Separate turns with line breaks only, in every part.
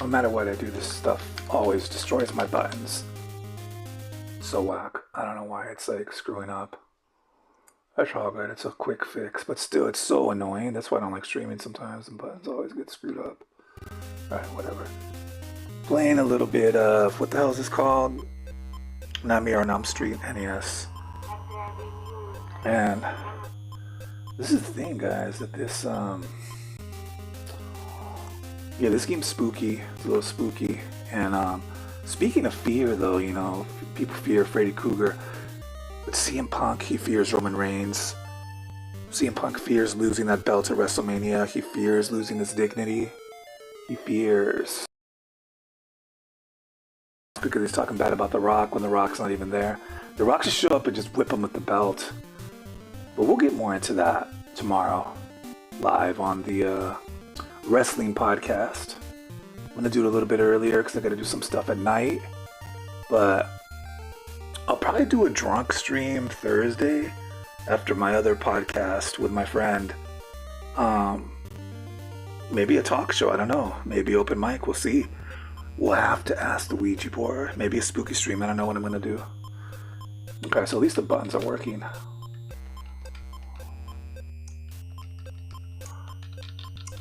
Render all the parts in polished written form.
No matter what I do, this stuff always destroys my buttons. So whack. I don't know why it's like screwing up. That's all good. It's a quick fix, but still, it's so annoying. That's why I don't like streaming sometimes. The buttons always get screwed up. Alright, whatever. Playing a little bit of, what the hell is this called? Nightmare on Elm Street NES. And this is the thing, guys, that this, yeah, this game's spooky. It's a little spooky. And speaking of fear, though, you know, people fear Freddy Krueger. But CM Punk, he fears Roman Reigns. CM Punk fears losing that belt at WrestleMania. He fears losing his dignity. He fears because he's talking bad about The Rock when The Rock's not even there. The Rock should show up and just whip him with the belt. But we'll get more into that tomorrow, live on the wrestling podcast. I'm gonna do it a little bit earlier because I gotta do some stuff at night. But I'll probably do a drunk stream Thursday after my other podcast with my friend. Maybe a talk show, I don't know. Maybe open mic, we'll see. We'll have to ask the Ouija board. Maybe a spooky stream, I don't know what I'm gonna do. Okay, so at least the buttons are working.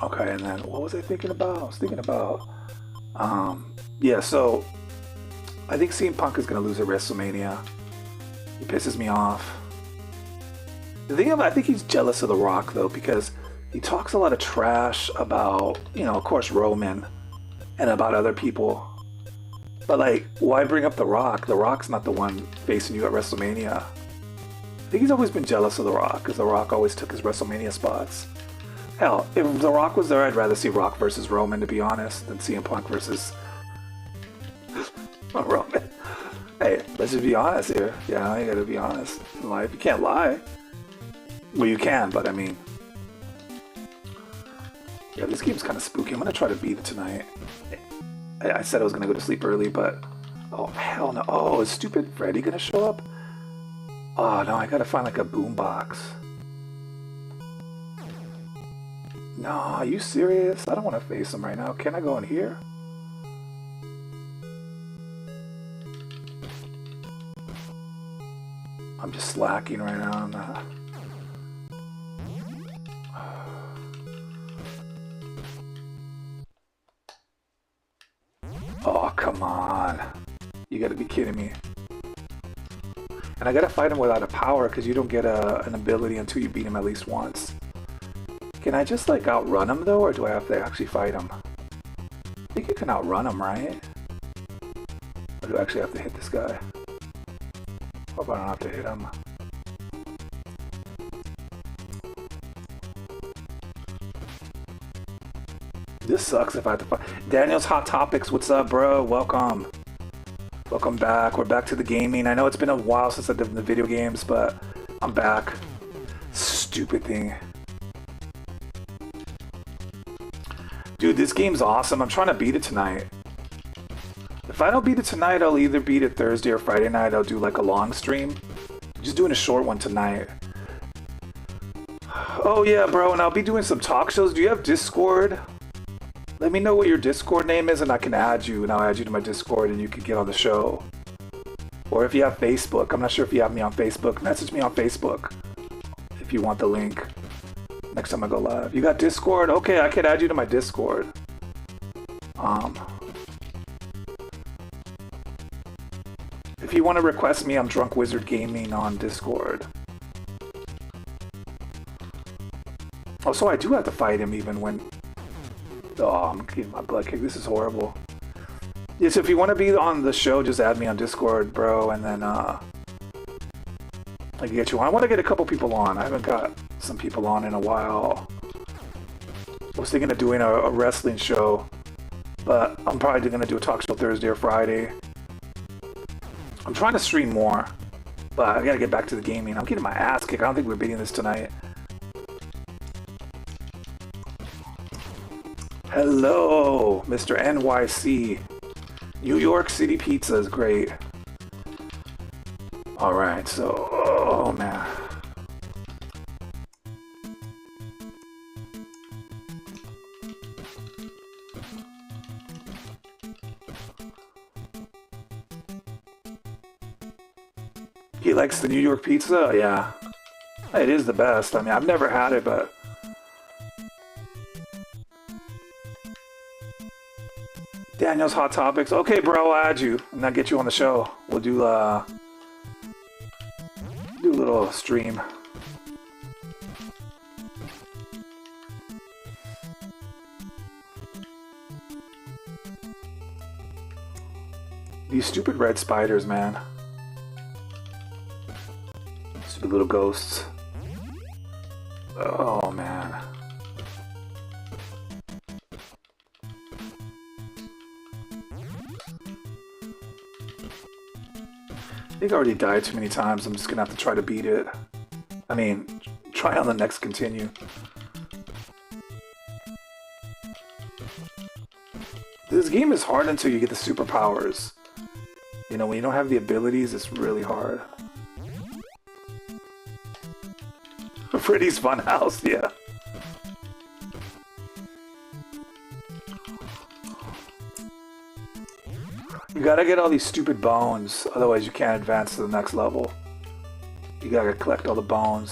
Okay, and then what was I thinking about? I was thinking about, yeah, so I think CM Punk is gonna lose at WrestleMania. He pisses me off. The thing about, I think he's jealous of The Rock though, because he talks a lot of trash about, you know, of course Roman and about other people. But like, why bring up The Rock? The Rock's not the one facing you at WrestleMania. I think he's always been jealous of The Rock because The Rock always took his WrestleMania spots. Hell, if The Rock was there, I'd rather see Rock versus Roman, to be honest, than CM Punk versus Roman. Hey, let's just be honest here. Yeah, you gotta be honest in life. You can't lie. Well, you can, but I mean, yeah, this game's kind of spooky. I'm gonna try to beat it tonight. I said I was gonna go to sleep early, but oh hell no! Oh, is stupid Freddy gonna show up? Oh no, I gotta find like a boombox. No, are you serious? I don't want to face him right now. Can I go in here? I'm just slacking right now. I'm not... Oh, come on. You gotta be kidding me. And I gotta fight him without a power because you don't get an ability until you beat him at least once. Can I just like outrun him though, or do I have to actually fight him? I think you can outrun him, right? Or do I actually have to hit this guy? Hope I don't have to hit him. This sucks if I have to fight. Daniel's Hot Topics, what's up, bro? Welcome. Welcome back. We're back to the gaming. I know it's been a while since I've done the video games, but I'm back. Stupid thing. Dude, this game's awesome. I'm trying to beat it tonight. If I don't beat it tonight, I'll either beat it Thursday or Friday night. I'll do like a long stream. I'm just doing a short one tonight. Oh yeah, bro, and I'll be doing some talk shows. Do you have Discord? Let me know what your Discord name is and I can add you, and I'll add you to my Discord and you can get on the show. Or if you have Facebook, I'm not sure if you have me on Facebook, message me on Facebook if you want the link next time I go live. You got Discord? Okay, I can add you to my Discord. If you want to request me, I'm Drunk Wizard Gaming on Discord. Oh, so I do have to fight him even when... Oh, I'm getting my butt kicked. This is horrible. Yeah, so if you want to be on the show, just add me on Discord, bro, and then I can get you on. I want to get a couple people on. I haven't got some people on in a while. I was thinking of doing a wrestling show, but I'm probably going to do a talk show Thursday or Friday. I'm trying to stream more, but I gotta get back to the gaming. I'm getting my ass kicked. I don't think we're beating this tonight. Hello, Mr. NYC. New York City pizza is great. Alright, so... Oh, man. He likes the New York pizza? Yeah. It is the best. I mean, I've never had it, but... Daniel's Hot Topics. Okay, bro, I'll add you. And I'll get you on the show. We'll do a little stream. These stupid red spiders, man. Stupid little ghosts. Oh, man. I think I already died too many times. I'm just gonna have to try to beat it. I mean, try on the next continue. This game is hard until you get the superpowers. You know, when you don't have the abilities, it's really hard. Freddy's Funhouse, yeah. You gotta get all these stupid bones, otherwise you can't advance to the next level. You gotta collect all the bones.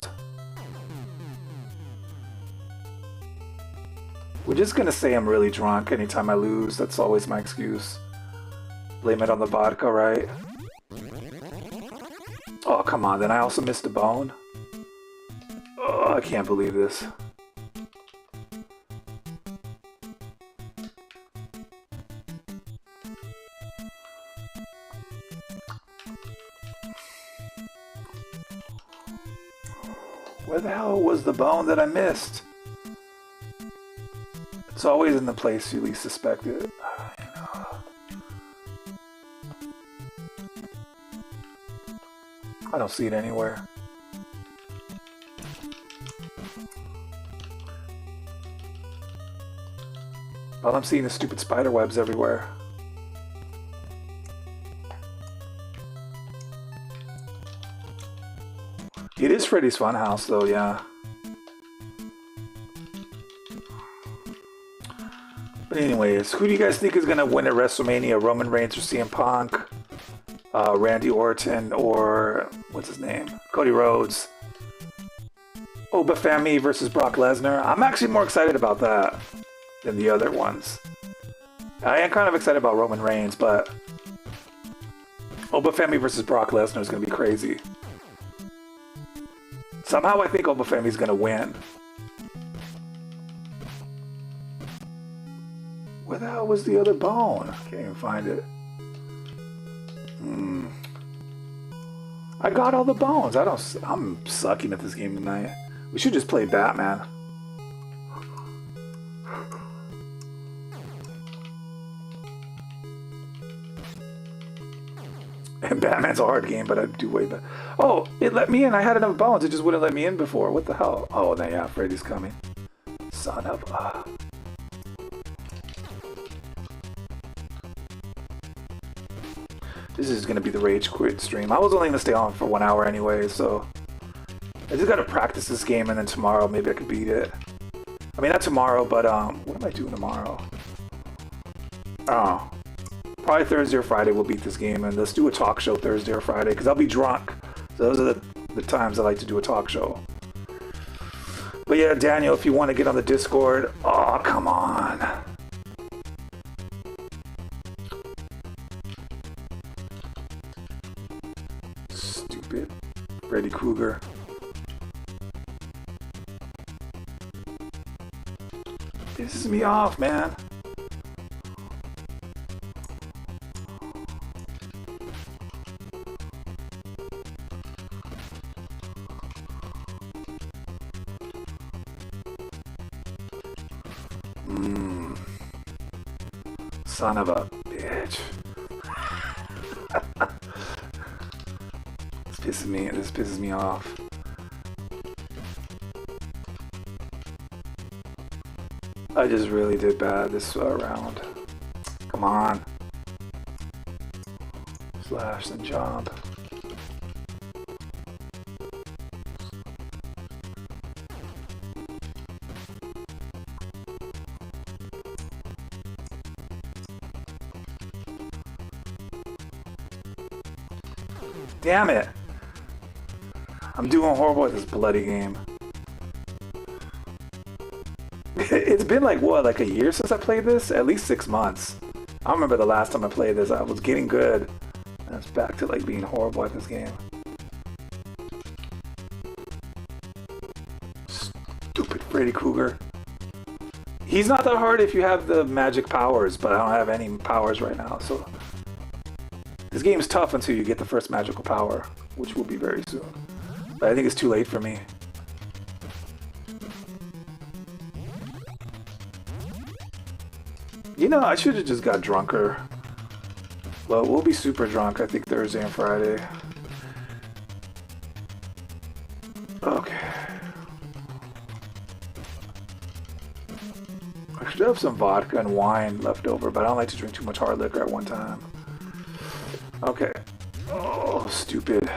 We're just gonna say I'm really drunk anytime I lose. That's always my excuse. Blame it on the vodka, right? Oh, come on, then I also missed a bone? Oh, I can't believe this. Where the hell was the bone that I missed? It's always in the place you least suspect it. I don't see it anywhere. All I'm seeing is stupid spider webs everywhere. It is Freddy's Funhouse, though, yeah. But anyways, who do you guys think is going to win at WrestleMania? Roman Reigns or CM Punk? Randy Orton or... what's his name? Cody Rhodes. Obafemi versus Brock Lesnar. I'm actually more excited about that than the other ones. I am kind of excited about Roman Reigns, but... Obafemi versus Brock Lesnar is going to be crazy. Somehow I think Obafemi's going to win. Where the hell was the other bone? I can't even find it. I got all the bones. I'm sucking at this game tonight. We should just play Batman. And Batman's a hard game, but I do way better. Oh, it let me in. I had enough bones. It just wouldn't let me in before. What the hell? Oh, yeah, Freddy's coming. Son of a... This is going to be the Rage Quit stream. I was only going to stay on for 1 hour anyway, so... I just got to practice this game, and then tomorrow maybe I could beat it. I mean, not tomorrow, but, what am I doing tomorrow? Oh. Probably Thursday or Friday we'll beat this game, and let's do a talk show Thursday or Friday, because I'll be drunk. So those are the times I like to do a talk show. But yeah, Daniel, if you want to get on the Discord... Oh, come on. Stupid. Freddy Krueger. Pisses me off, man. Son of a bitch. This pisses me off. I just really did bad this round. Come on. Slash and jump. Damn it! I'm doing horrible at this bloody game. It's been like, what, like a year since I played this? At least 6 months. I remember the last time I played this, I was getting good. And it's back to like being horrible at this game. Stupid Freddy Krueger. He's not that hard if you have the magic powers, but I don't have any powers right now, so... This game's tough until you get the first magical power, which will be very soon. But I think it's too late for me. You know, I should have just got drunker. Well, we'll be super drunk, I think, Thursday and Friday. Okay. I should have some vodka and wine left over, but I don't like to drink too much hard liquor at one time. Okay. Oh, stupid.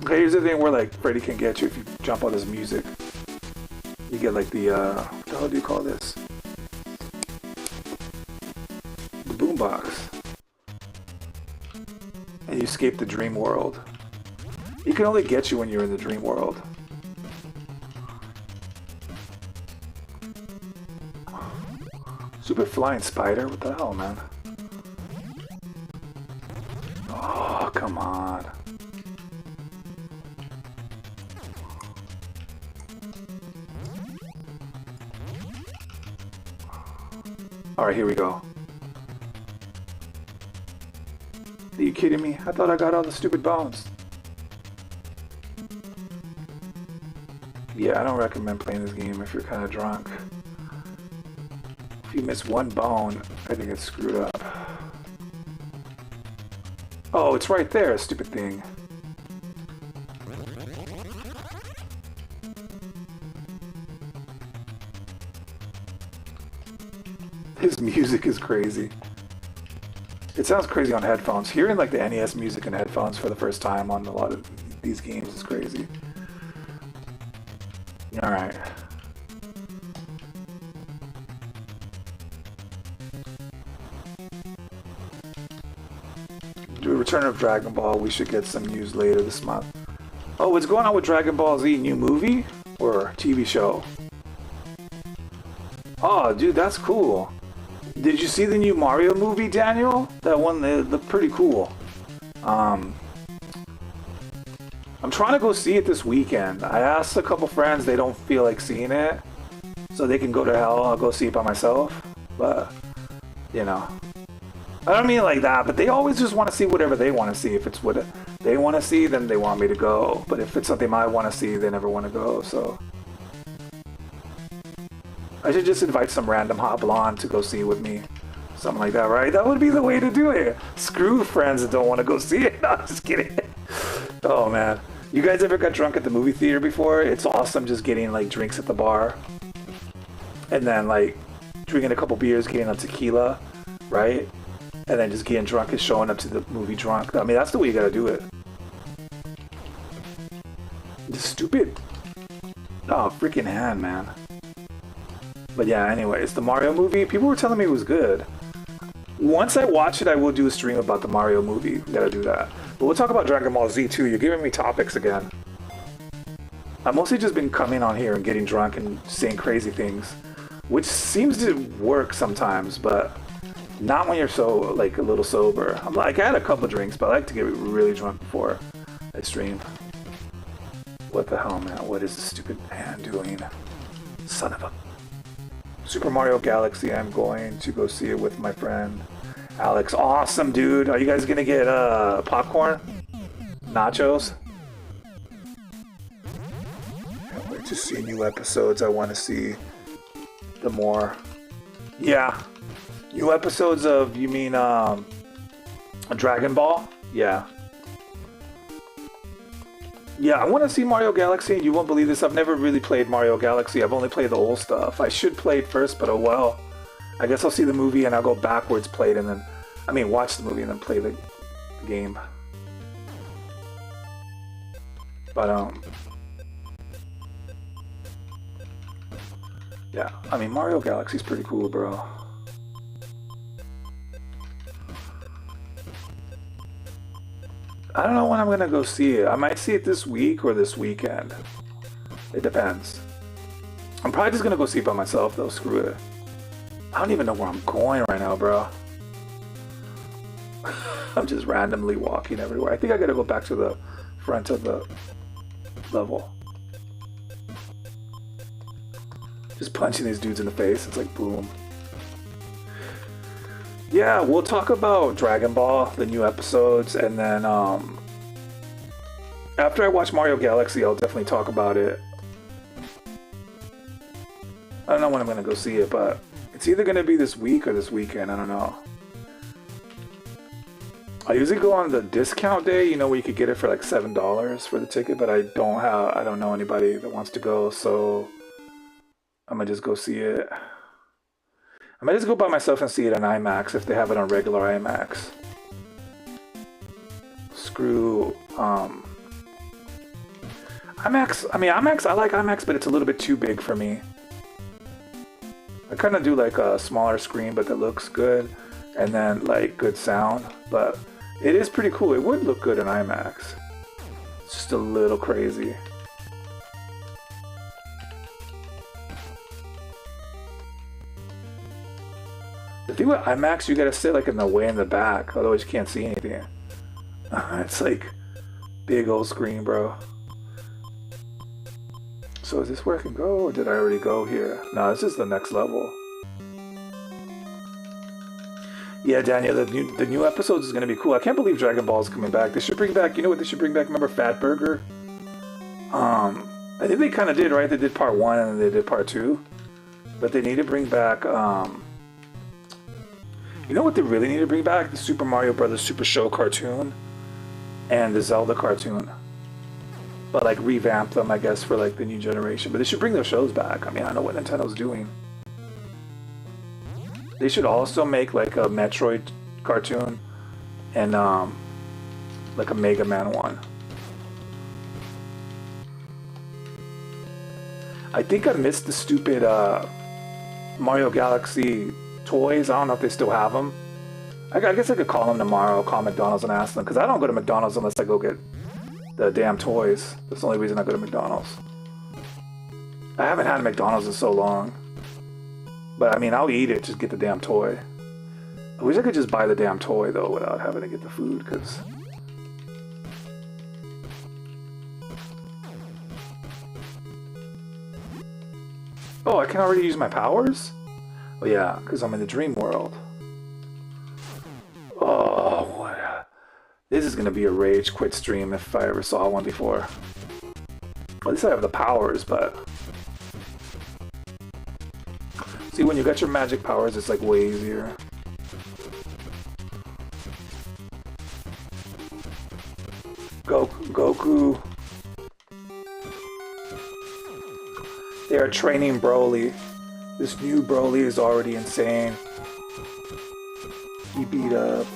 Okay, here's the thing where, like, Freddy can get you if you jump on his music. You get, like, the, what the hell do you call this? The boombox. And you escape the dream world. He can only get you when you're in the dream world. Super flying spider? What the hell, man? Oh, come on. Alright, here we go. Are you kidding me? I thought I got all the stupid bones. Yeah, I don't recommend playing this game if you're kind of drunk. If you miss one bone, I think it's screwed up. Oh, it's right there, stupid thing. His music is crazy. It sounds crazy on headphones. Hearing like the NES music in headphones for the first time on a lot of these games is crazy. Alright. Do a Return of Dragon Ball. We should get some news later this month. Oh, what's going on with Dragon Ball Z? New movie? Or TV show? Oh, dude, that's cool. Did you see the new Mario movie, Daniel? That one, they looked pretty cool. I'm trying to go see it this weekend. I asked a couple friends, they don't feel like seeing it. So they can go to hell, I'll go see it by myself. But, you know. I don't mean like that, but they always just want to see whatever they want to see. If it's what they want to see, then they want me to go. But if it's something I want to see, they never want to go, so... I should just invite some random hot blonde to go see with me. Something like that, right? That would be the way to do it. Screw friends that don't want to go see it. No, I'm just kidding. Oh, man. You guys ever got drunk at the movie theater before? It's awesome just getting, like, drinks at the bar. And then, like, drinking a couple beers, getting a tequila, right? And then just getting drunk and showing up to the movie drunk. I mean, that's the way you gotta do it. Just stupid. Oh, freaking hand, man. But yeah, anyways, the Mario movie, people were telling me it was good. Once I watch it, I will do a stream about the Mario movie. We gotta do that. But we'll talk about Dragon Ball Z too. You're giving me topics again. I've mostly just been coming on here and getting drunk and saying crazy things. Which seems to work sometimes, but not when you're so, like, a little sober. I'm like, I had a couple drinks, but I like to get really drunk before I stream. What the hell, man? What is this stupid hand doing? Son of a... Super Mario Galaxy, I'm going to go see it with my friend Alex. Awesome, dude. Are you guys gonna get popcorn? Nachos? Can't wait to see new episodes. I want to see the more... Yeah. New episodes of, you mean, Dragon Ball? Yeah. Yeah, I want to see Mario Galaxy. You won't believe this. I've never really played Mario Galaxy. I've only played the old stuff. I should play it first, but oh well. I guess I'll see the movie and I'll go backwards, play it, and then... I mean, watch the movie and then play the game. But, yeah, I mean, Mario Galaxy's pretty cool, bro. I don't know when I'm gonna go see it. I might see it this week or this weekend. It depends. I'm probably just gonna go see it by myself though. Screw it. I don't even know where I'm going right now, bro. I'm just randomly walking everywhere. I think I gotta go back to the front of the level. Just punching these dudes in the face. It's like boom. Yeah, we'll talk about Dragon Ball, the new episodes, and then after I watch Mario Galaxy, I'll definitely talk about it. I don't know when I'm gonna go see it, but it's either gonna be this week or this weekend. I don't know. I usually go on the discount day, you know, where you could get it for like $7 for the ticket, but I don't know anybody that wants to go, so I'm gonna just go see it. I might just go by myself and see it on IMAX if they have it on regular IMAX. Screw IMAX. I mean, IMAX, I like IMAX, but it's a little bit too big for me. I kind of do like a smaller screen, but that looks good, and then like good sound. But it is pretty cool. It would look good in IMAX. It's just a little crazy. The thing with IMAX, you gotta sit like in the way in the back, otherwise you can't see anything. It's like big old screen, bro. So is this where I can go, or did I already go here? No, this is the next level. Yeah, Daniel, the new episodes is gonna be cool. I can't believe Dragon Ball is coming back. They should bring back, you know what they should bring back? Remember Fat Burger? I think they kind of did, right? They did part 1 and then they did part 2. But they need to bring back, you know what they really need to bring back? The Super Mario Brothers Super Show cartoon and the Zelda cartoon. But like revamp them, I guess, for like the new generation. But they should bring those shows back. I mean, I know what Nintendo's doing. They should also make like a Metroid cartoon and like a Mega Man one. I think I missed the stupid Mario Galaxy toys. I don't know if they still have them. I guess I could call them tomorrow, call McDonald's and ask them, because I don't go to McDonald's unless I go get the damn toys. That's the only reason I go to McDonald's. I haven't had McDonald's in so long. But I mean, I'll eat it, just get the damn toy. I wish I could just buy the damn toy though without having to get the food, because... Oh, I can already use my powers? Oh yeah, because I'm in the dream world. Oh, what? This is gonna be a rage quit stream if I ever saw one before. At least I have the powers, but... See, when you got your magic powers, it's like way easier. Goku. They are training Broly. This new Broly is already insane. He beat up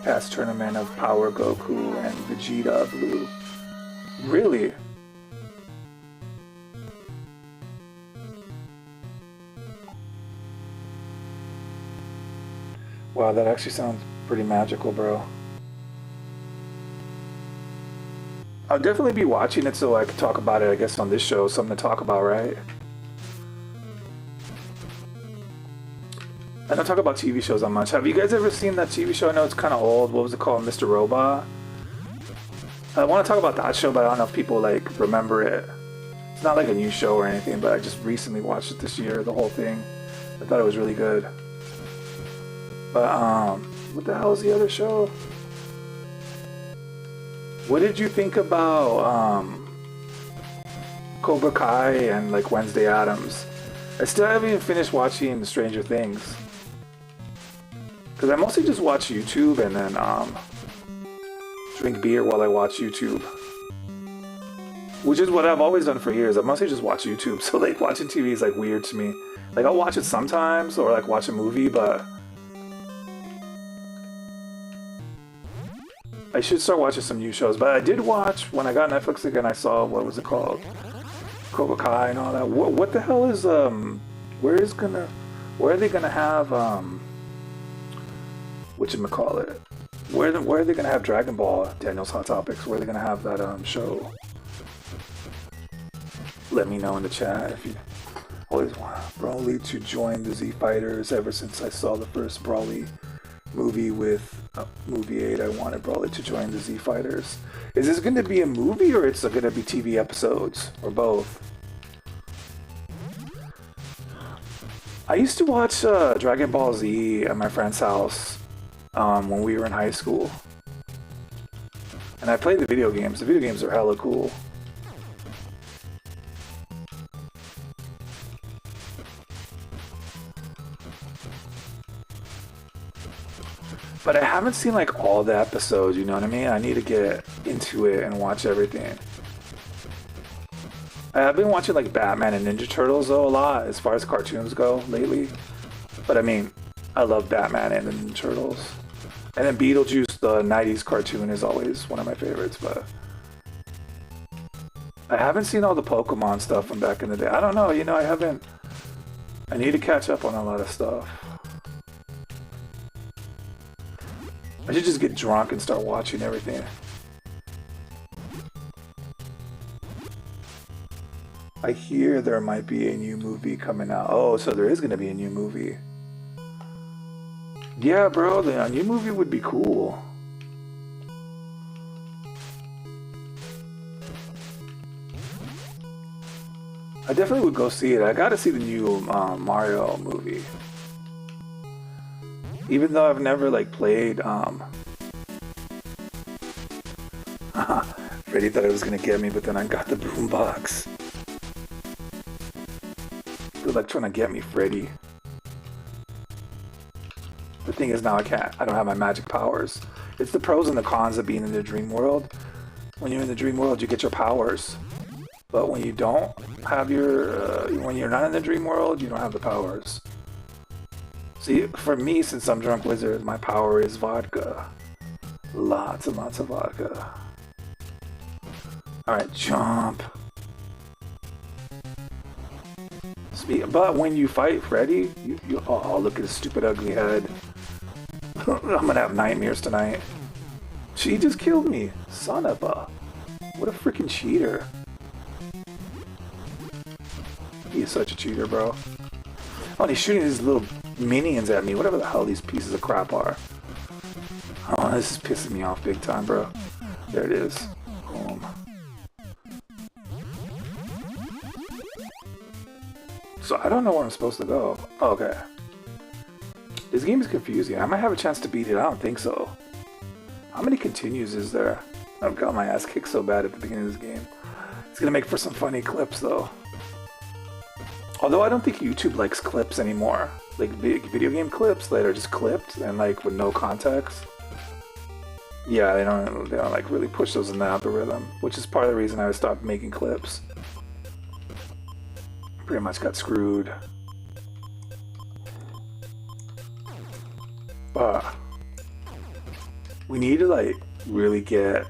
past tournament of Power Goku and Vegeta Blue. Really? Wow, that actually sounds pretty magical, bro. I'll definitely be watching it so I can talk about it, I guess, on this show. Something to talk about, right? I don't talk about TV shows that much. Have you guys ever seen that TV show? I know it's kind of old. What was it called? Mr. Robot? I want to talk about that show, but I don't know if people, like, remember it. It's not like a new show or anything, but I just recently watched it this year, the whole thing. I thought it was really good. But, what the hell is the other show? What did you think about, Cobra Kai and, like, Wednesday Addams? I still haven't even finished watching Stranger Things. Because I mostly just watch YouTube and then, drink beer while I watch YouTube. Which is what I've always done for years. I mostly just watch YouTube. So, like, watching TV is, like, weird to me. Like, I'll watch it sometimes, or, like, watch a movie, but... I should start watching some new shows, but I did watch, when I got Netflix again, I saw, what was it called? Cobra Kai and all that. What the hell is, where are they gonna have, whatchamacallit? Where are they gonna have Dragon Ball? Daniel's Hot Topics. Where are they gonna have that show? Let me know in the chat if you always want Broly to join the Z Fighters. Ever since I saw the first Broly movie with Movie 8, I wanted Broly to join the Z Fighters. Is this going to be a movie or it's going to be TV episodes or both? I used to watch Dragon Ball Z at my friend's house when we were in high school, and I played the video games. The video games are hella cool. But I haven't seen like all the episodes, you know what I mean? I need to get into it and watch everything. I've been watching like Batman and Ninja Turtles though a lot as far as cartoons go lately. But I mean, I love Batman and the Ninja Turtles. And then Beetlejuice, the 90s cartoon, is always one of my favorites, but I haven't seen all the Pokemon stuff from back in the day. I don't know, you know, I need to catch up on a lot of stuff. I should just get drunk and start watching everything. I hear there might be a new movie coming out. Oh, so there is going to be a new movie. Yeah, bro, a new movie would be cool. I definitely would go see it. I gotta see the new Mario movie. Even though I've never like played Freddy thought it was gonna get me, but then I got the boombox. Good luck trying to get me, Freddy. The thing is now I don't have my magic powers. It's the pros and the cons of being in the dream world. When you're in the dream world, you get your powers. But when you don't have when you're not in the dream world, you don't have the powers. See, for me, since I'm Drunk Wizard, my power is vodka. Lots and lots of vodka. Alright, jump. But when you fight Freddy, oh, look at his stupid ugly head. I'm gonna have nightmares tonight. She just killed me. Son of a... What a freaking cheater. He is such a cheater, bro. Oh, and he's shooting his little minions at me. Whatever the hell these pieces of crap are. Oh, this is pissing me off big time, bro. There it is. Boom. So I don't know where I'm supposed to go. Oh, okay. This game is confusing. I might have a chance to beat it. I don't think so. How many continues is there? I've got my ass kicked so bad at the beginning of this game. It's gonna make for some funny clips, though. Although I don't think YouTube likes clips anymore. Like video game clips that are just clipped and like with no context. Yeah, they don't like really push those in the algorithm, which is part of the reason I stopped making clips. Pretty much got screwed. But we need to like really get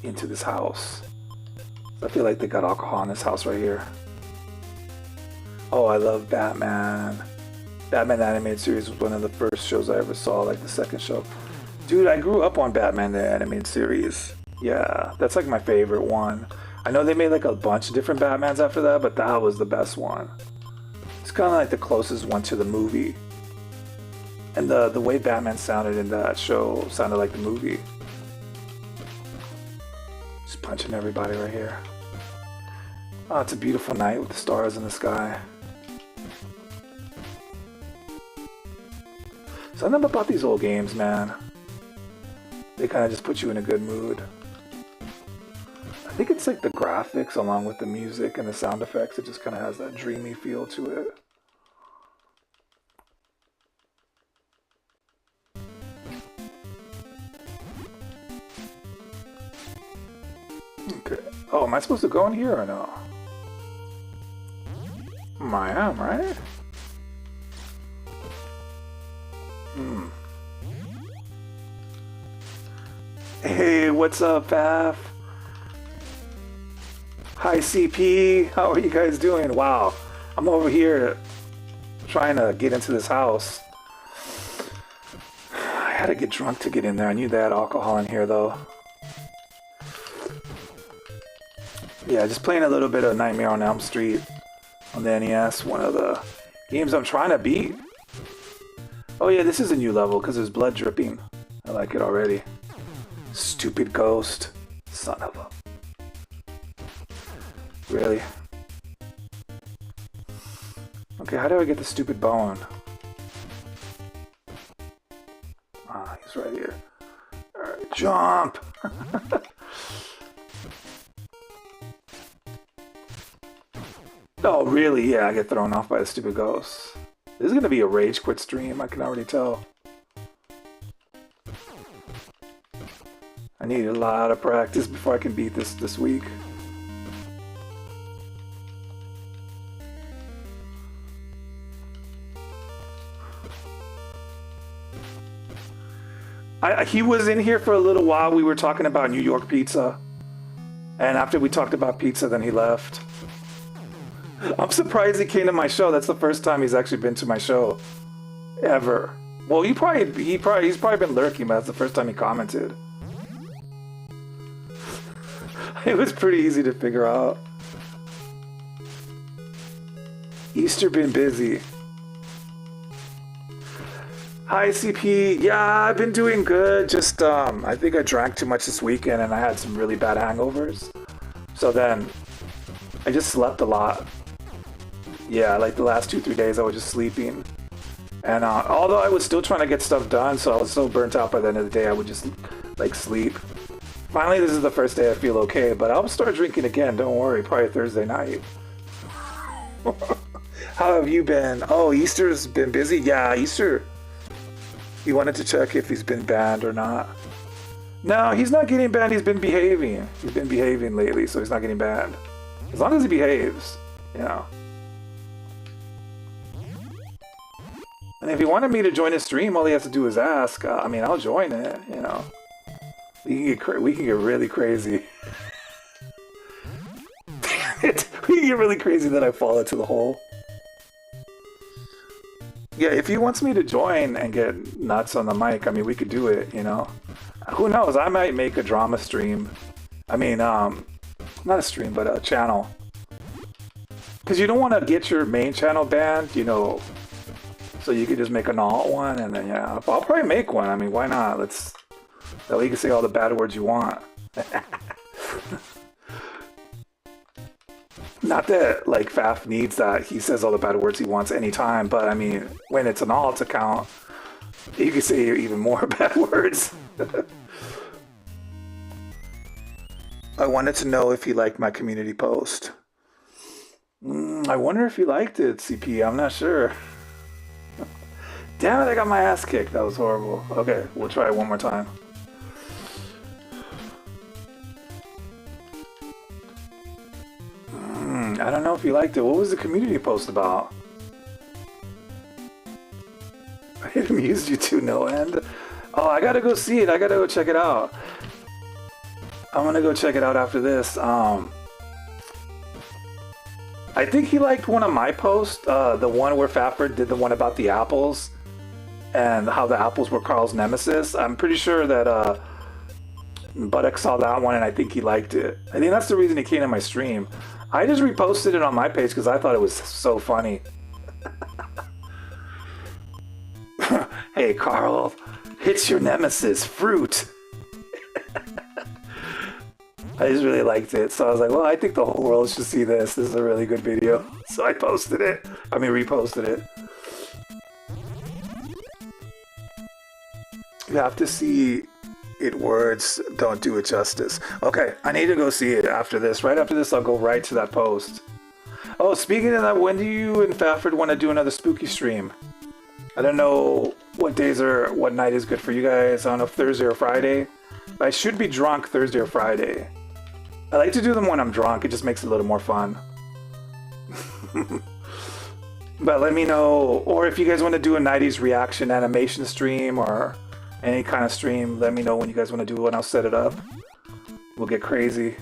into this house. I feel like they got alcohol in this house right here. Oh, I love Batman. Batman the Animated Series was one of the first shows I ever saw, like the second show. Dude, I grew up on Batman the Animated Series. Yeah, that's like my favorite one. I know they made like a bunch of different Batmans after that, but that was the best one. It's kind of like the closest one to the movie. And the way Batman sounded in that show sounded like the movie. Just punching everybody right here. Oh, it's a beautiful night with the stars in the sky. Something about these old games, man. They kind of just put you in a good mood. I think it's like the graphics along with the music and the sound effects. It just kind of has that dreamy feel to it. Okay. Oh, am I supposed to go in here or no? I am, right? Hey, what's up, Paf? Hi, CP. How are you guys doing? Wow. I'm over here trying to get into this house. I had to get drunk to get in there. I knew they had alcohol in here, though. Yeah, just playing a little bit of Nightmare on Elm Street on the NES. One of the games I'm trying to beat. Oh yeah, this is a new level because there's blood dripping. I like it already. Stupid ghost. Son of a... Really? Okay, how do I get the stupid bone? Ah, he's right here. Alright, jump! Oh, really? Yeah, I get thrown off by the stupid ghost. This is gonna be a rage quit stream, I can already tell. I need a lot of practice before I can beat this week. He was in here for a little while. We were talking about New York pizza. And after we talked about pizza, then he left. I'm surprised he came to my show. That's the first time he's actually been to my show. Ever. Well, he's probably been lurking, but that's the first time he commented. It was pretty easy to figure out. Easter been busy. Hi CP. Yeah, I've been doing good. Just I think I drank too much this weekend and I had some really bad hangovers. So then I just slept a lot. Yeah, like the last 2-3 days I was just sleeping. And although I was still trying to get stuff done, so I was so burnt out by the end of the day, I would just like sleep. Finally, this is the first day I feel okay, but I'll start drinking again, don't worry, probably Thursday night. How have you been? Oh, Easter's been busy? Yeah, Easter. He wanted to check if he's been banned or not. No, he's not getting banned, he's been behaving. He's been behaving lately, so he's not getting banned. As long as he behaves, you know. And if he wanted me to join his stream, all he has to do is ask. I mean, I'll join it, you know. We can get really crazy. Damn it! We can get really crazy that I fall into the hole. Yeah, if he wants me to join and get nuts on the mic, I mean, we could do it, you know? Who knows? I might make a drama stream. I mean, not a stream, but a channel. Because you don't want to get your main channel banned, you know, so you could just make an alt one, and then, yeah, I'll probably make one. I mean, why not? That way you can say all the bad words you want. Not that, like, Faf needs that. He says all the bad words he wants anytime, but, I mean, when it's an alt account, you can say even more bad words. I wanted to know if he liked my community post. I wonder if he liked it, CP. I'm not sure. Damn it, I got my ass kicked. That was horrible. Okay, we'll try it one more time. I don't know if you liked it. What was the community post about? It amused you to no end. Oh, I gotta go see it. I gotta go check it out. I'm gonna go check it out after this. I think he liked one of my posts. The one where Fafford did the one about the apples and how the apples were Carl's nemesis. I'm pretty sure that Buttock saw that one and I think he liked it. I think that's the reason he came to my stream. I just reposted it on my page because I thought it was so funny. Hey, Carl, it's your nemesis, fruit. I just really liked it. So I was like, well, I think the whole world should see this. This is a really good video. So I posted it. I mean, reposted it. You have to see it. Words don't do it justice. Okay, I need to go see it after this. Right after this, I'll go right to that post. Oh, speaking of that, when do you and Fafford want to do another spooky stream? I don't know what night is good for you guys. I don't know if Thursday or Friday. But I should be drunk Thursday or Friday. I like to do them when I'm drunk. It just makes it a little more fun. But let me know. Or if you guys want to do a 90s reaction animation stream or any kind of stream, let me know when you guys want to do it and I'll set it up. We'll get crazy.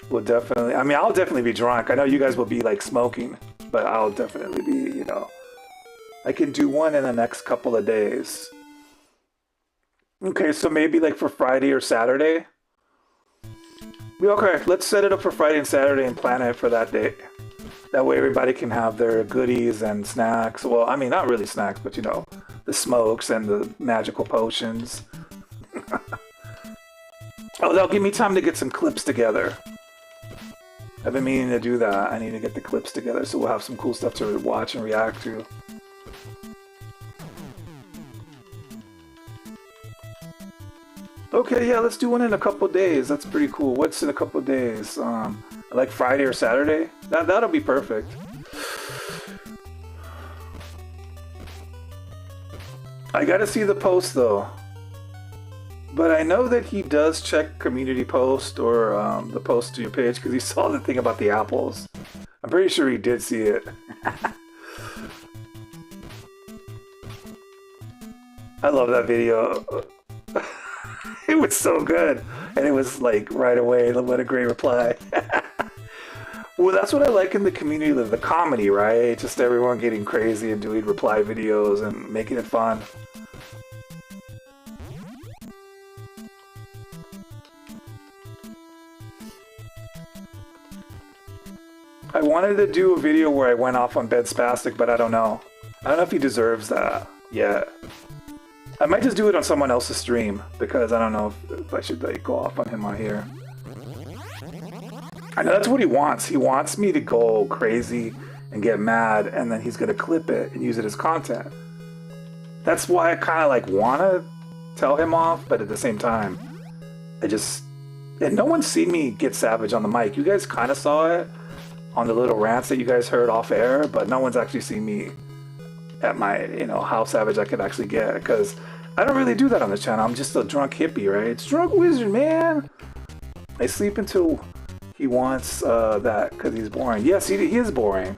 We'll definitely... I mean, I'll definitely be drunk. I know you guys will be, like, smoking. But I'll definitely be, you know... I can do one in the next couple of days. Okay, so maybe like for Friday or Saturday. Okay, let's set it up for Friday and Saturday and plan it for that day. That way everybody can have their goodies and snacks. Well, I mean, not really snacks, but you know, the smokes and the magical potions. Oh, that'll give me time to get some clips together. I've been meaning to do that. I need to get the clips together so we'll have some cool stuff to watch and react to. Okay, yeah, let's do one in a couple days. That's pretty cool. What's in a couple days? Like Friday or Saturday? That'll be perfect. I gotta see the post though. But I know that he does check community post or the post to your page because he saw the thing about the apples. I'm pretty sure he did see it. I love that video. It was so good. And it was like right away, what a great reply. Well, that's what I like in the community, the comedy, right? Just everyone getting crazy and doing reply videos and making it fun. I wanted to do a video where I went off on Ben Spastic, but I don't know. I don't know if he deserves that yet. I might just do it on someone else's stream, because I don't know if I should like go off on him on here. I know that's what he wants. He wants me to go crazy and get mad, and then he's gonna clip it and use it as content. That's why I kind of like want to tell him off, but at the same time, and no one's seen me get savage on the mic. You guys kind of saw it on the little rants that you guys heard off air, but no one's actually seen me at my, you know, how savage I could actually get, because I don't really do that on the channel. I'm just a drunk hippie, right? It's drunk wizard, man. I sleep until he wants that because he's boring. Yes, he is boring.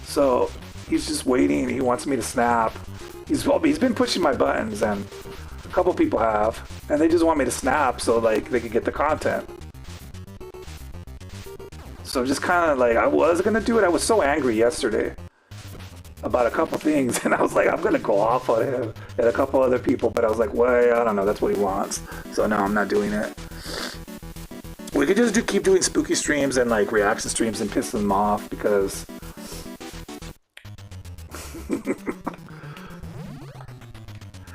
So he's just waiting. He wants me to snap. He's been pushing my buttons, and a couple people have, and they just want me to snap so like they could get the content. So just kind of like, I was gonna do it. I was so angry yesterday about a couple things, and I was like, I'm gonna go off on him and a couple other people, but I was like, well, I don't know, that's what he wants. So no, I'm not doing it. We could just keep doing spooky streams and like reaction streams and piss them off, because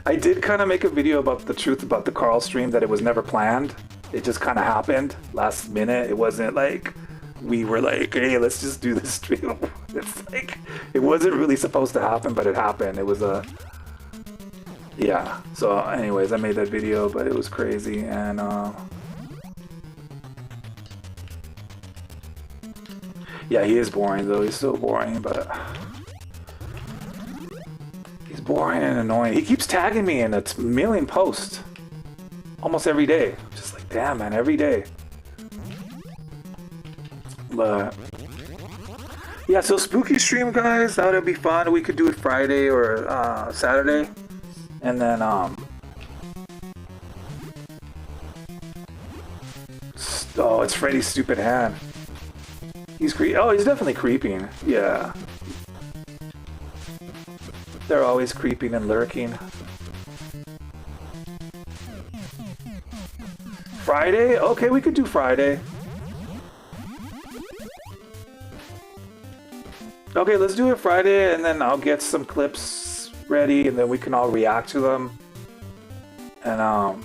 I did kind of make a video about the truth about the Carl stream, that it was never planned. It just kind of happened last minute. It wasn't like we were like, hey, let's just do this stream. It's like, it wasn't really supposed to happen, but it happened. It was yeah. So anyways, I made that video, but it was crazy, and yeah, he is boring though. He's so boring, but he's boring and annoying. He keeps tagging me in a million posts almost every day. Just like, damn, man, every day. But yeah, so spooky stream, guys, that would be fun. We could do it Friday or Saturday, and then oh, it's Freddy's stupid hand. He's he's definitely creeping. Yeah, they're always creeping and lurking. Friday? Okay, we could do Friday. Okay, let's do it Friday, and then I'll get some clips ready, and then we can all react to them. And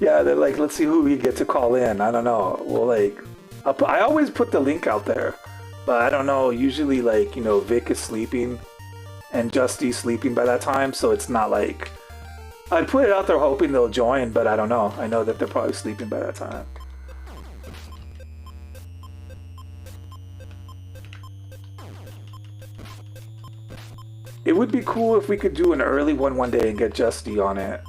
yeah, they're like, let's see who we get to call in. I don't know. Well, like, I always put the link out there, but I don't know. Usually, like, you know, Vic is sleeping and Justy's sleeping by that time, so it's not like I put it out there hoping they'll join, but I don't know. I know that they're probably sleeping by that time. It would be cool if we could do an early one day and get Justy on it.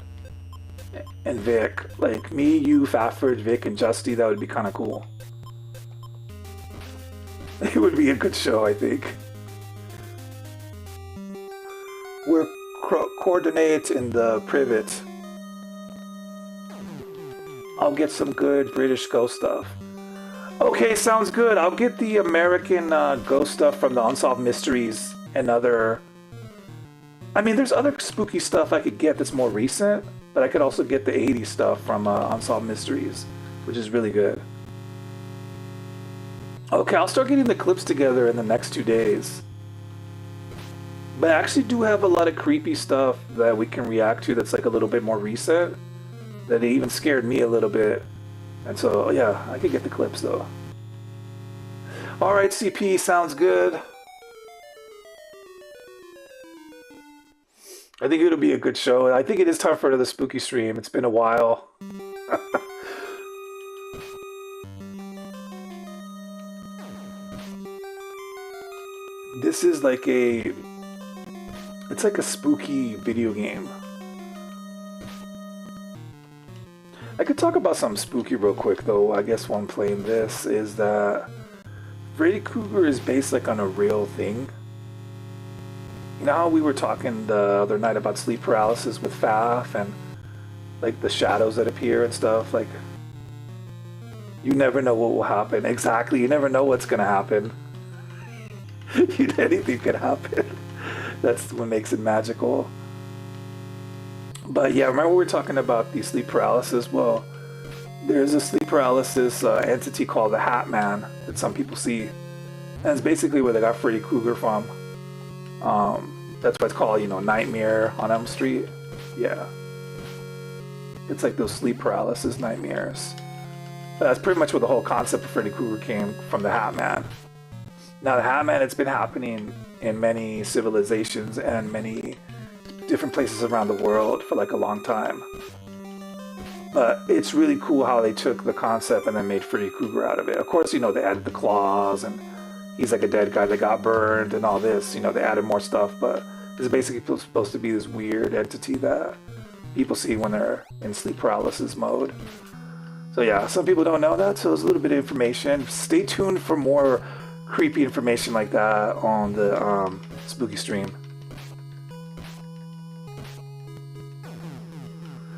And Vic. Like, me, you, Fatford, Vic, and Justy, that would be kind of cool. It would be a good show, I think. We're coordinate in the privet. I'll get some good British ghost stuff. Okay, sounds good. I'll get the American ghost stuff from the Unsolved Mysteries and other I mean, there's other spooky stuff I could get that's more recent, but I could also get the 80s stuff from Unsolved Mysteries, which is really good. Okay, I'll start getting the clips together in the next 2 days. But I actually do have a lot of creepy stuff that we can react to that's like a little bit more recent. That even scared me a little bit. And so, yeah, I could get the clips though. Alright, CP, sounds good. I think it'll be a good show. I think it is time for another spooky stream. It's been a while. This is like a... It's like a spooky video game. I could talk about something spooky real quick though, I guess, while I'm playing this, is that Freddy Krueger is based like on a real thing. You know how we were talking the other night about sleep paralysis with Faf and like the shadows that appear and stuff? Like, you never know what will happen. Exactly, you never know what's gonna happen. Anything can happen. That's what makes it magical. But yeah, remember we were talking about the sleep paralysis? Well, there's a sleep paralysis entity called the Hat Man that some people see. And it's basically where they got Freddy Krueger from. That's why it's called, you know, Nightmare on Elm Street. Yeah. It's like those sleep paralysis nightmares. But that's pretty much where the whole concept of Freddy Krueger came from, the Hat Man. Now the Hat Man, it's been happening in many civilizations and many different places around the world for like a long time. But it's really cool how they took the concept and then made Freddy Krueger out of it. Of course, you know, they added the claws and he's like a dead guy that got burned and all this. You know, they added more stuff, but it's basically supposed to be this weird entity that people see when they're in sleep paralysis mode. So yeah, some people don't know that, so it's a little bit of information. Stay tuned for more creepy information like that on the spooky stream.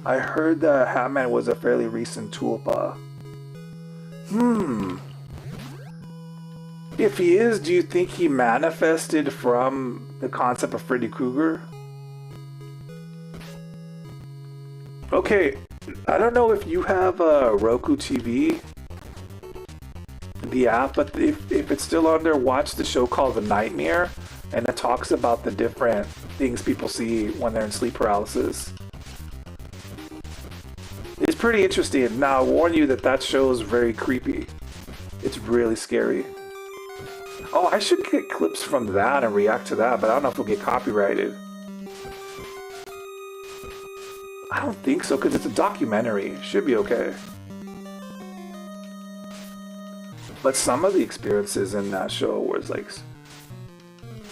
I heard that Hat Man was a fairly recent tulpa. If he is, do you think he manifested from the concept of Freddy Krueger? Okay, I don't know if you have a Roku TV, the app, but if it's still on there, watch the show called The Nightmare, and it talks about the different things people see when they're in sleep paralysis. It's pretty interesting. Now, I warn you that that show is very creepy. It's really scary. Oh, I should get clips from that and react to that, but I don't know if it'll get copyrighted. I don't think so, because it's a documentary. It should be okay. But some of the experiences in that show was like...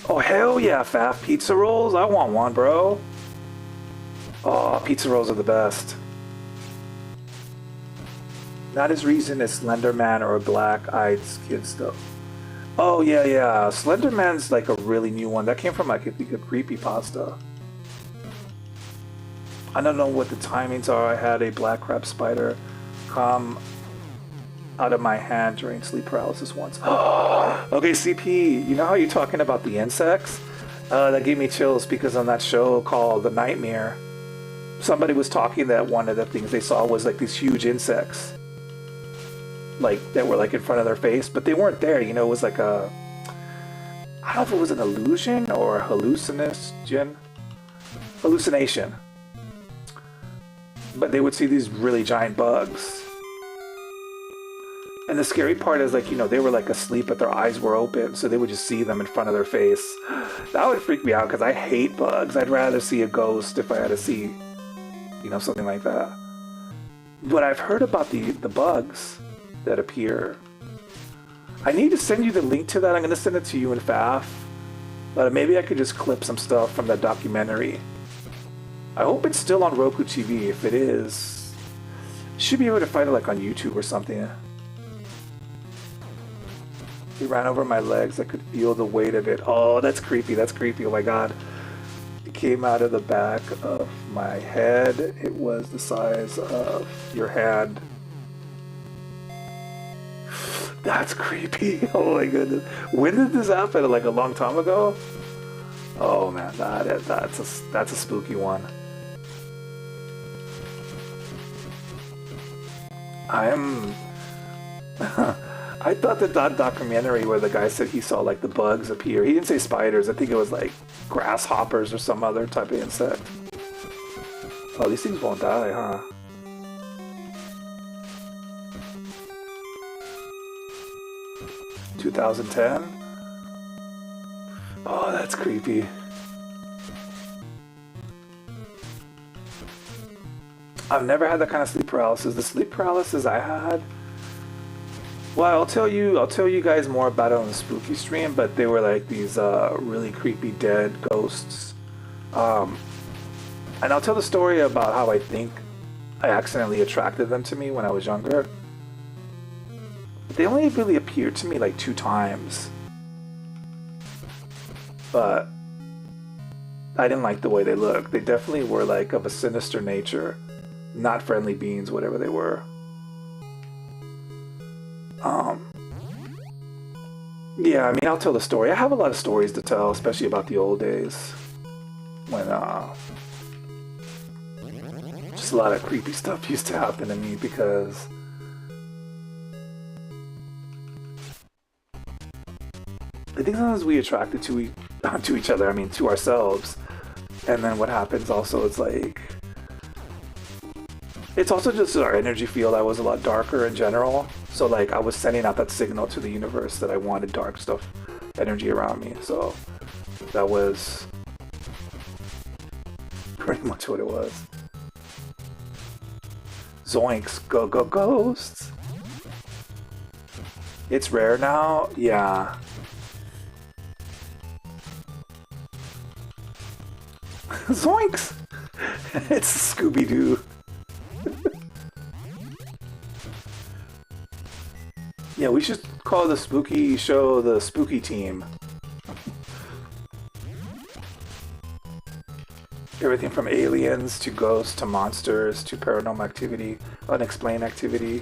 Oh, hell yeah, Faf. Pizza rolls? I want one, bro. Oh, pizza rolls are the best. Not as recent as Slender Man or Black-Eyed Kid stuff. Oh, yeah, yeah. Slender Man's like a really new one. That came from, like, I think, a creepypasta. I don't know what the timings are. I had a black crab spider come out of my hand during sleep paralysis once. Okay, CP, you know how you're talking about the insects? That gave me chills because on that show called The Nightmare, somebody was talking that one of the things they saw was like these huge insects. Like, that were like in front of their face, but they weren't there, you know, it was like a... I don't know if it was an illusion or a hallucination. But they would see these really giant bugs. And the scary part is, like, you know, they were like asleep but their eyes were open, so they would just see them in front of their face. That would freak me out because I hate bugs. I'd rather see a ghost if I had to see, you know, something like that. But I've heard about the bugs that appear. I need to send you the link to that. I'm going to send it to you and Faf. But maybe I could just clip some stuff from that documentary. I hope it's still on Roku TV. If it is, you should be able to find it like on YouTube or something. He ran over my legs. I could feel the weight of it. Oh, that's creepy. That's creepy. Oh my god. It came out of the back of my head. It was the size of your hand. That's creepy. Oh my goodness. When did this happen? Like a long time ago? Oh man, that's a spooky one. I'm. I thought that documentary where the guy said he saw like the bugs appear. He didn't say spiders. I think it was like grasshoppers or some other type of insect. Oh, these things won't die, huh? (2010). Oh, that's creepy. I've never had that kind of sleep paralysis. The sleep paralysis I had, well, I'll tell you guys more about it on the spooky stream, but they were like these really creepy dead ghosts. And I'll tell the story about how I think I accidentally attracted them to me when I was younger. They only really appeared to me like 2 times. But I didn't like the way they looked. They definitely were like of a sinister nature. Not friendly beings, whatever they were. Yeah, I mean, I'll tell the story. I have a lot of stories to tell, especially about the old days. When, just a lot of creepy stuff used to happen to me because... I think sometimes we attracted to each other, I mean, to ourselves. And then what happens also is like... It's also just our energy field. I was a lot darker in general. So like I was sending out that signal to the universe that I wanted dark stuff, energy around me. So that was pretty much what it was. Zoinks, go go ghosts. It's rare now? Yeah. Zoinks! It's Scooby-Doo. Yeah, we should call the spooky show the Spooky Team. Everything from aliens to ghosts to monsters to paranormal activity, unexplained activity,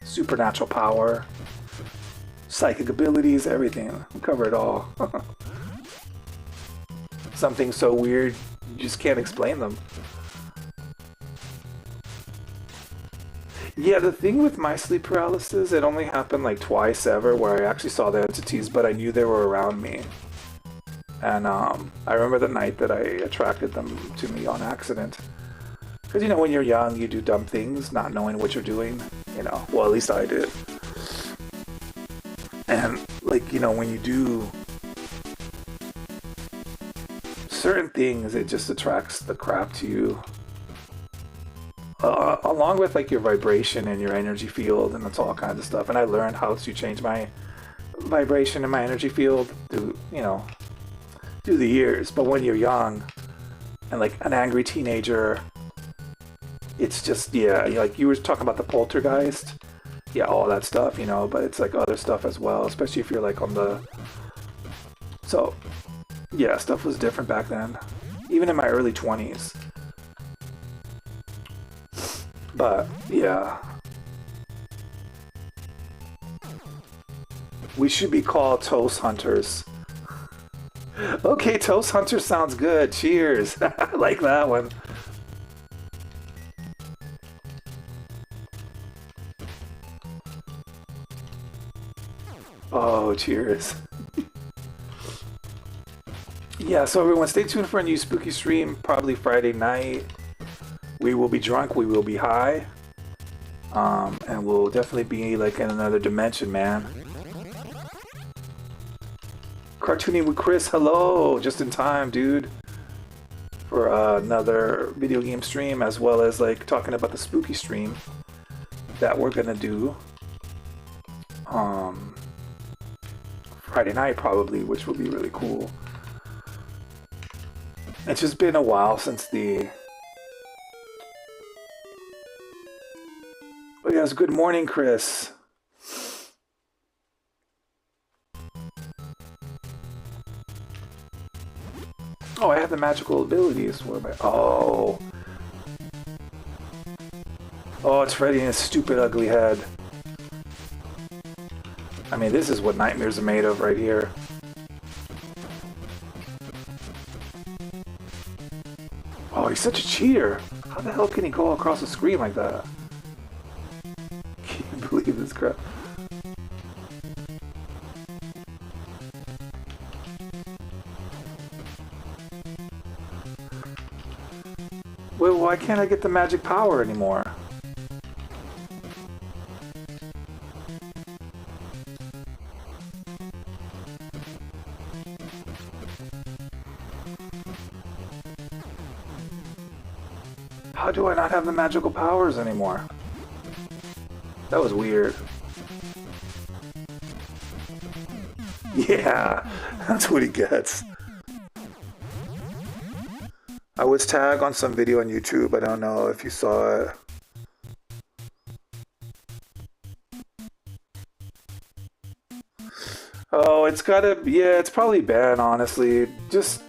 supernatural power, psychic abilities, everything. We cover it all. Something so weird, you just can't explain them. Yeah, the thing with my sleep paralysis, it only happened like twice ever where I actually saw the entities, but I knew they were around me. And I remember the night that I attracted them to me on accident. Because, you know, when you're young, you do dumb things, not knowing what you're doing. You know, well, at least I did. And, like, you know, when you do certain things, it just attracts the crap to you. Along with like your vibration and your energy field, and that's all kinds of stuff. And I learned how to change my vibration and my energy field through, you know, through the years. But when you're young and like an angry teenager, it's just, yeah, like you were talking about the poltergeist, yeah, all that stuff, you know. But it's like other stuff as well, especially if you're like on the. So, yeah, stuff was different back then, even in my early 20s. But, yeah. We should be called Toast Hunters. Okay, Toast Hunters sounds good. Cheers. I like that one. Oh, cheers. Yeah, so everyone, stay tuned for a new spooky stream, probably Friday night. We will be drunk, we will be high, and we'll definitely be like in another dimension, man. Cartooning with Chris, hello! Just in time, dude, for another video game stream, as well as like talking about the spooky stream that we're gonna do Friday night probably, which will be really cool. It's just been a while since the... Oh yes, good morning, Chris. Oh, I have the magical abilities. Where am I? Oh. Oh, it's Freddy and his stupid ugly head. I mean, this is what nightmares are made of right here. he's such a cheater. How the hell can he go across the screen like that? Can't believe this crap. Wait, why can't I get the magic power anymore? How do I not have the magical powers anymore? That was weird. Yeah, that's what he gets. I was tagged on some video on YouTube. I don't know if you saw it. Oh, it's gotta... Yeah, it's probably banned, honestly. Just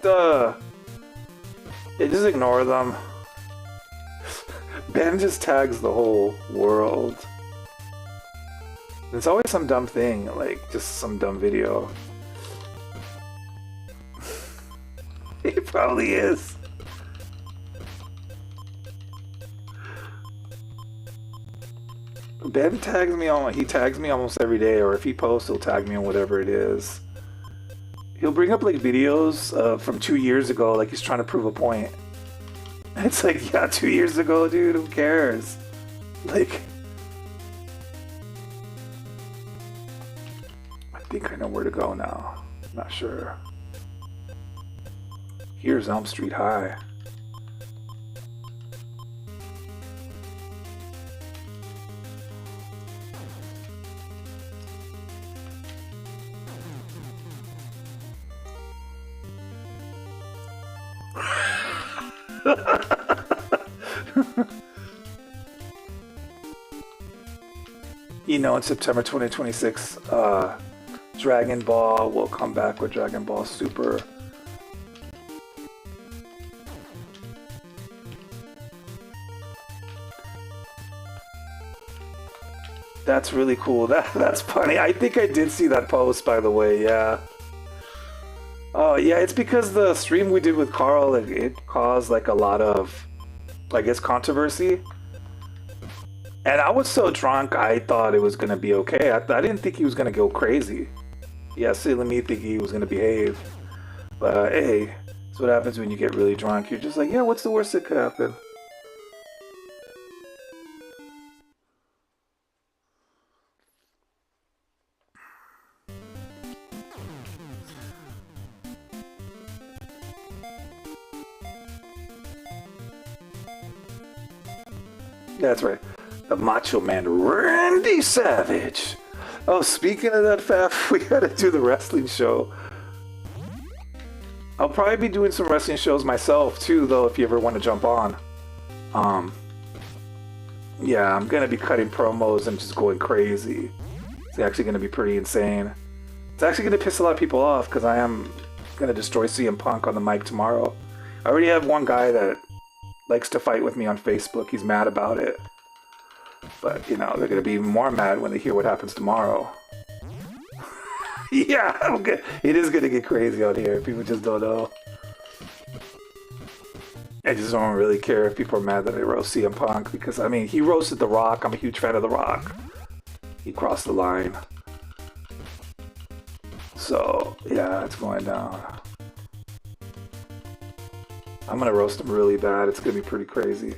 ignore them. Ben just tags the whole world. It's always some dumb thing, like just some dumb video. It probably is. Ben tags me on, he tags me almost every day, or if he posts, he'll tag me on whatever it is. He'll bring up like videos from 2 years ago, like he's trying to prove a point. It's like, yeah, 2 years ago, dude, who cares? Like, I think I know where to go now. Not sure. Here's Elm Street High. You know, in September 2026, Dragon Ball will come back with Dragon Ball Super. That's really cool. That's funny. I think I did see that post, by the way. Yeah. Oh yeah, it's because the stream we did with Carl, it caused like a lot of, I guess, controversy. And I was so drunk, I thought it was gonna be okay. I didn't think he was gonna go crazy. Yeah, silly me thinking he was gonna behave. But hey, that's what happens when you get really drunk. You're just like, yeah, what's the worst that could happen? That's right. The Macho Man Randy Savage. Oh, speaking of that, Faf, we gotta do the wrestling show. I'll probably be doing some wrestling shows myself too, though, if you ever want to jump on. Yeah, I'm gonna be cutting promos and just going crazy. It's actually gonna be pretty insane. It's actually gonna piss a lot of people off because I am gonna destroy CM Punk on the mic tomorrow. I already have one guy that likes to fight with me on Facebook. He's mad about it. But, you know, they're going to be even more mad when they hear what happens tomorrow. Yeah, okay. It is going to get crazy out here. People just don't know. I just don't really care if people are mad that I roast CM Punk. Because, I mean, he roasted The Rock. I'm a huge fan of The Rock. He crossed the line. So, yeah, it's going down. I'm going to roast him really bad. It's going to be pretty crazy.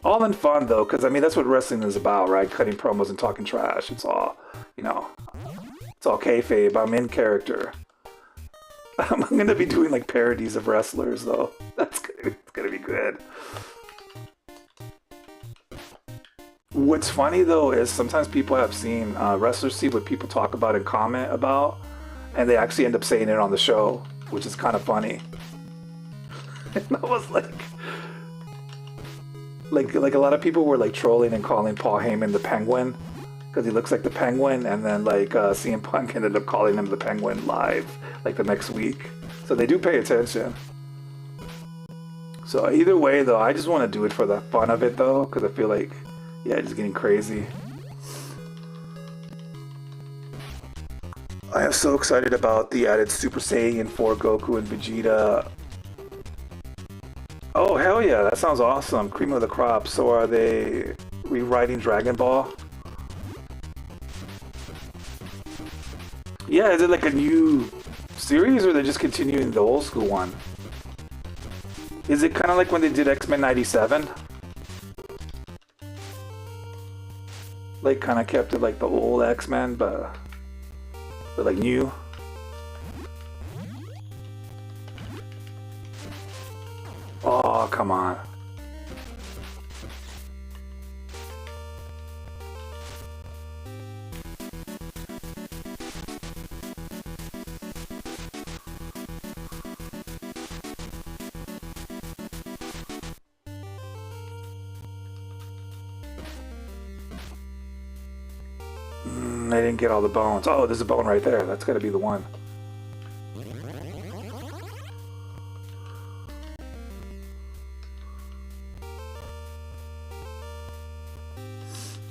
All in fun, though, because, I mean, that's what wrestling is about, right? Cutting promos and talking trash. It's all, you know, it's all kayfabe. I'm in character. I'm going to be doing, like, parodies of wrestlers, though. It's going to be good. What's funny, though, is sometimes people have seen, wrestlers see what people talk about and comment about, and they actually end up saying it on the show, which is kind of funny. And I was like a lot of people were like trolling and calling Paul Heyman the Penguin because he looks like the Penguin, and then like CM Punk ended up calling him the Penguin live like the next week. So they do pay attention. So either way, though, I just want to do it for the fun of it, though, because I feel like, yeah, it's getting crazy. I am so excited about the added Super Saiyan 4 Goku and Vegeta Hell yeah, that sounds awesome. Cream of the crop. So are they rewriting Dragon Ball? Yeah, is it like a new series or they're just continuing the old school one? Is it kind of like when they did X-Men 97? Like kind of kept it like the old X-Men, but like new? Oh, come on. I didn't get all the bones. Oh, there's a bone right there. That's gotta be the one.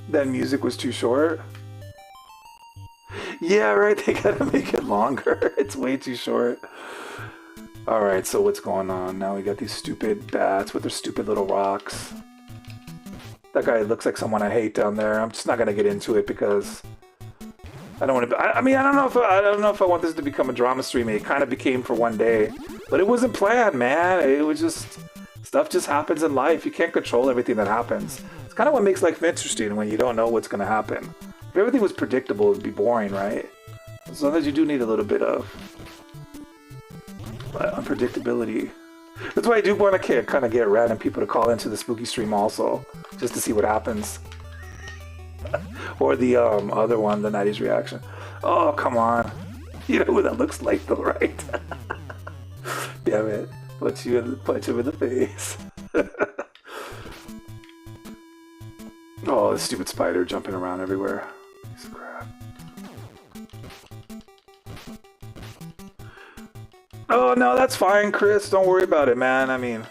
That music was too short? Yeah, right, they gotta make it longer. It's way too short. Alright, so what's going on? Now we got these stupid bats with their stupid little rocks. That guy looks like someone I hate down there. I'm just not gonna get into it because I don't want to. I mean, I don't know if I want this to become a drama stream. It kind of became for one day, but it wasn't planned, man. It was just stuff just happens in life. You can't control everything that happens. It's kind of what makes life interesting when you don't know what's going to happen. If everything was predictable, it'd be boring, right? Sometimes you do need a little bit of unpredictability. That's why I do want to kind of get random people to call into the spooky stream also, just to see what happens. Or the other one, the 90s reaction. Oh, come on. You know what that looks like though, right? Damn it. Punch him in the face. Oh, this stupid spider jumping around everywhere. Piece of crap. Oh, no, that's fine, Chris. Don't worry about it, man. I mean...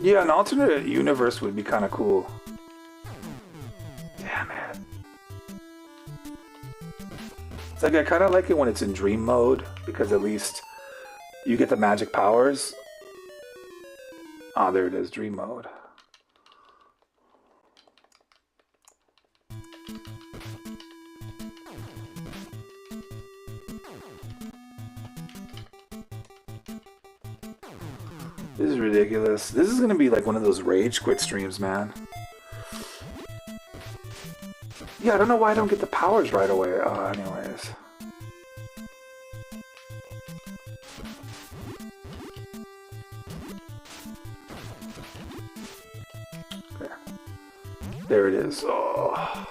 Yeah, an alternate universe would be kind of cool. Damn it. It's like I kind of like it when it's in dream mode, because at least you get the magic powers. Ah, there it is, dream mode. This is ridiculous. This is gonna be like one of those rage quit streams, man. Yeah, I don't know why I don't get the powers right away. Anyways. Okay. There it is. Oh.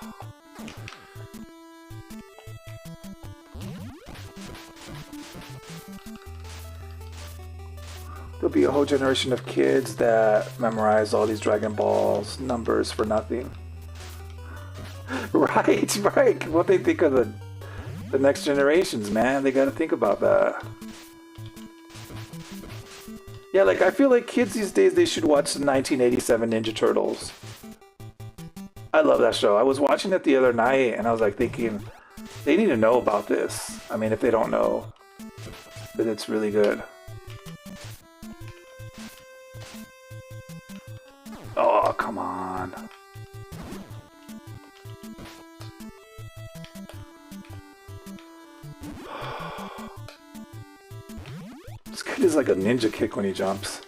There'll be a whole generation of kids that memorize all these Dragon Balls numbers for nothing. Right, right. What they think of the next generations, man. They gotta think about that. Yeah, like I feel like kids these days, they should watch the 1987 Ninja Turtles. I love that show. I was watching it the other night and I was like thinking, they need to know about this. I mean, if they don't know, that it's really good. Oh, come on. This kid is like a ninja kick when he jumps.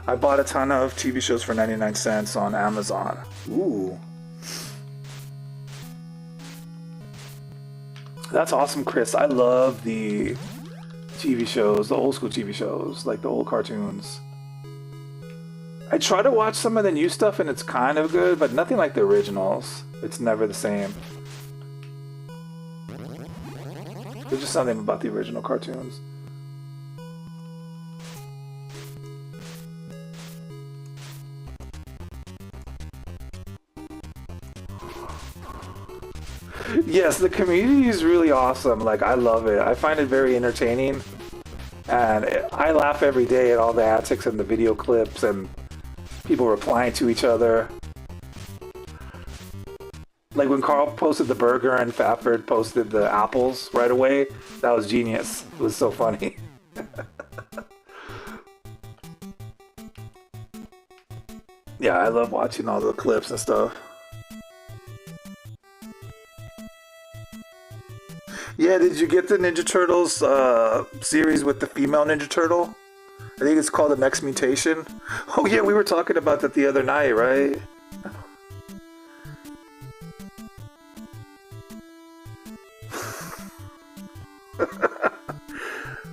I bought a ton of TV shows for 99 cents on Amazon. Ooh. That's awesome, Chris. I love the TV shows, the old school TV shows, like the old cartoons. I try to watch some of the new stuff and it's kind of good, but nothing like the originals. It's never the same. There's just something about the original cartoons. Yes, the community is really awesome. Like, I love it. I find it very entertaining. And I laugh every day at all the antics and the video clips and people replying to each other. Like when Carl posted the burger and Fatford posted the apples right away, that was genius. It was so funny. Yeah, I love watching all the clips and stuff. Yeah, did you get the Ninja Turtles series with the female Ninja Turtle? I think it's called The Next Mutation. Oh yeah, we were talking about that the other night, right?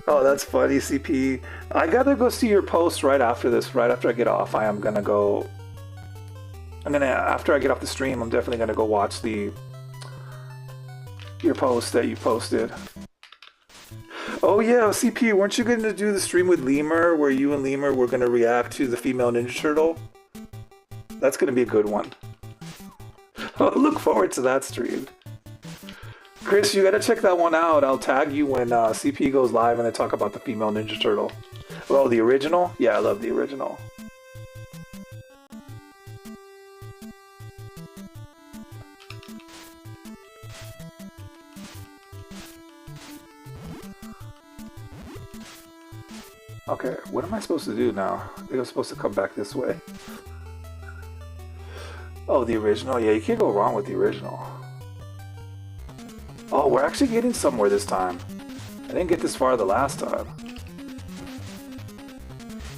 Oh, that's funny, CP. I gotta go see your post right after this. Right after I get off, I am gonna go. After I get off the stream, I'm definitely gonna go watch your post that you posted. Oh yeah, CP, weren't you gonna do the stream with Lemur, where you and Lemur were gonna react to the female Ninja Turtle? That's gonna be a good one. I look forward to that stream. Chris, you gotta check that one out. I'll tag you when CP goes live and they talk about the female Ninja Turtle. Well, the original? Yeah, I love the original. Okay, what am I supposed to do now? I think I'm supposed to come back this way. Oh, the original? Yeah, you can't go wrong with the original. Oh, we're actually getting somewhere this time. I didn't get this far the last time.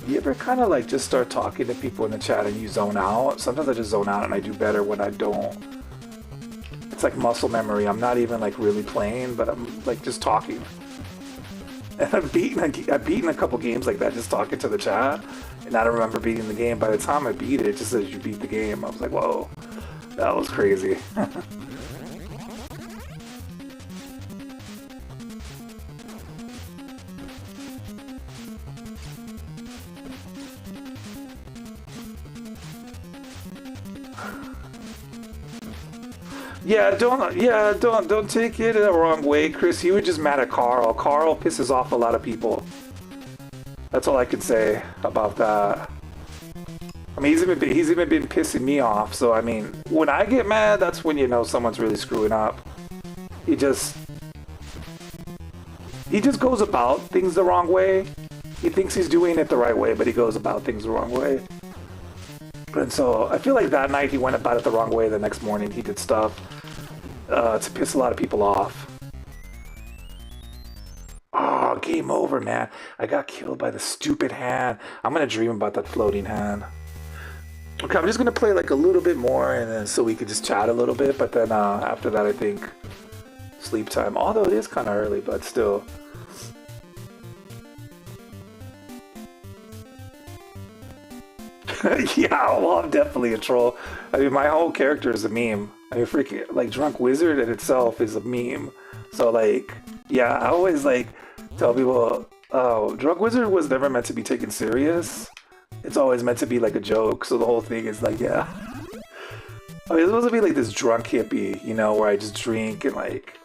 You ever kind of like just start talking to people in the chat and you zone out? Sometimes I just zone out and I do better when I don't. It's like muscle memory. I'm not even like really playing, but I'm like just talking. And I've beaten a couple games like that just talking to the chat, and I don't remember beating the game. By the time I beat it, it just says you beat the game. I was like, whoa, that was crazy. Don't take it the wrong way, Chris. You were just mad at Carl. Carl pisses off a lot of people. That's all I can say about that. I mean, he's even been pissing me off. So I mean, when I get mad, that's when you know someone's really screwing up. He just goes about things the wrong way. He thinks he's doing it the right way, but he goes about things the wrong way. And so I feel like that night he went about it the wrong way. The next morning he did stuff to piss a lot of people off. Oh, game over, man. I got killed by the stupid hand. I'm gonna dream about that floating hand. Okay, I'm just gonna play like a little bit more, and then so we could just chat a little bit. But then after that, I think sleep time. Although it is kind of early, but still. Yeah, well, I'm definitely a troll. I mean, my whole character is a meme. I mean, freaking, like, Drunk Wizard in itself is a meme. So, like, yeah, I always, like, tell people, oh, Drunk Wizard was never meant to be taken serious. It's always meant to be, like, a joke. So the whole thing is, like, yeah. I mean, it's supposed to be, like, this drunk hippie, you know, where I just drink and, like,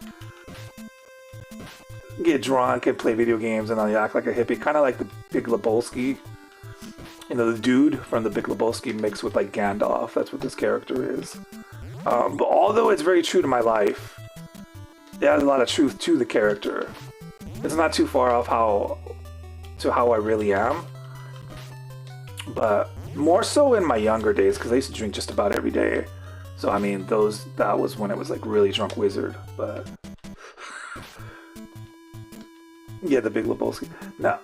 get drunk and play video games and I act like a hippie. Kind of like the Big Lebowski. You know, the dude from the Big Lebowski mixed with like Gandalf. That's what this character is. But although it's very true to my life, it has a lot of truth to the character. It's not too far off how I really am. But more so in my younger days, because I used to drink just about every day. So I mean, that was when it was like really Drunk Wizard. But yeah, the Big Lebowski. No.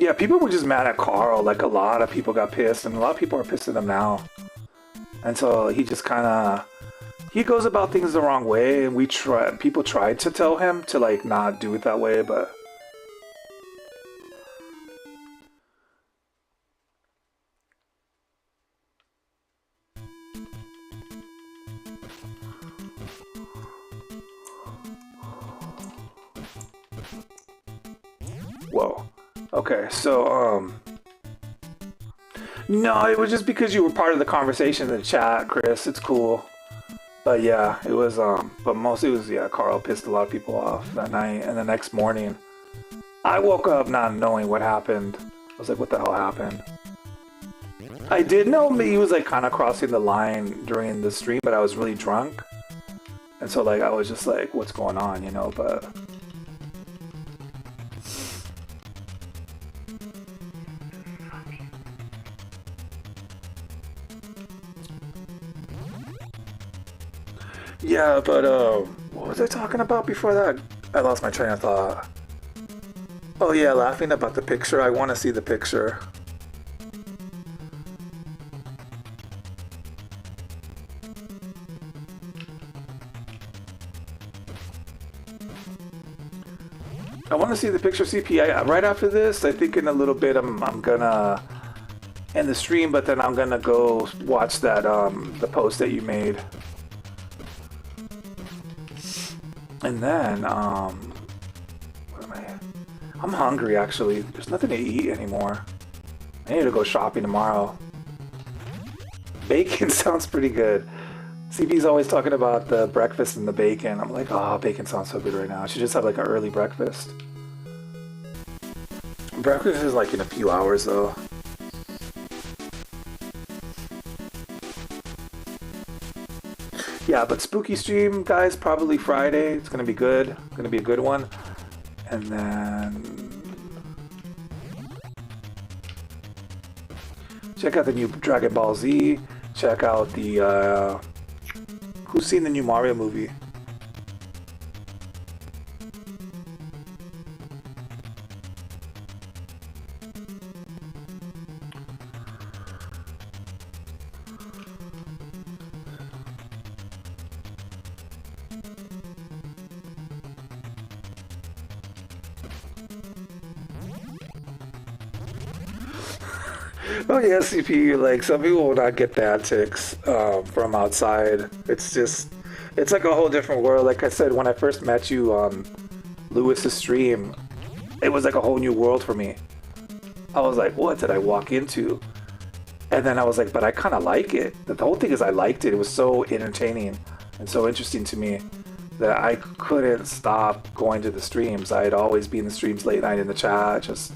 Yeah, people were just mad at Carl. Like, a lot of people got pissed, and a lot of people are pissed at him now. And so he just kind of... He goes about things the wrong way, and people tried to tell him to, like, not do it that way, but... Whoa. Okay, so, No, it was just because you were part of the conversation in the chat, Chris. It's cool. But yeah, it was, but mostly it was, yeah, Carl pissed a lot of people off that night. And the next morning, I woke up not knowing what happened. I was like, what the hell happened? I did know he was like kind of crossing the line during the stream, but I was really drunk. And so like, I was just like, what's going on, you know, but... Yeah, but, what was I talking about before that? I lost my train of thought. Oh yeah, laughing about the picture. I want to see the picture. I want to see the picture, CP. Right after this, I think in a little bit I'm gonna end the stream, but then I'm gonna go watch that, the post that you made. And then, what am I? I'm hungry, actually. There's nothing to eat anymore. I need to go shopping tomorrow. Bacon sounds pretty good. CP's always talking about the breakfast and the bacon. I'm like, oh, bacon sounds so good right now. I should just have like an early breakfast. Breakfast is like in a few hours, though. Yeah, but spooky stream, guys, probably Friday. It's gonna be good. It's gonna be a good one. And then check out the new Dragon Ball Z. Check out the who's seen the new Mario movie? Oh yeah, CP, like, some people will not get bad ticks from outside. It's just, it's like a whole different world. Like I said, when I first met you on Lewis's stream, it was like a whole new world for me. I was like, what did I walk into? And then I was like, but I kind of like it. The whole thing is I liked it. It was so entertaining and so interesting to me that I couldn't stop going to the streams. I'd always be in the streams late night in the chat, just,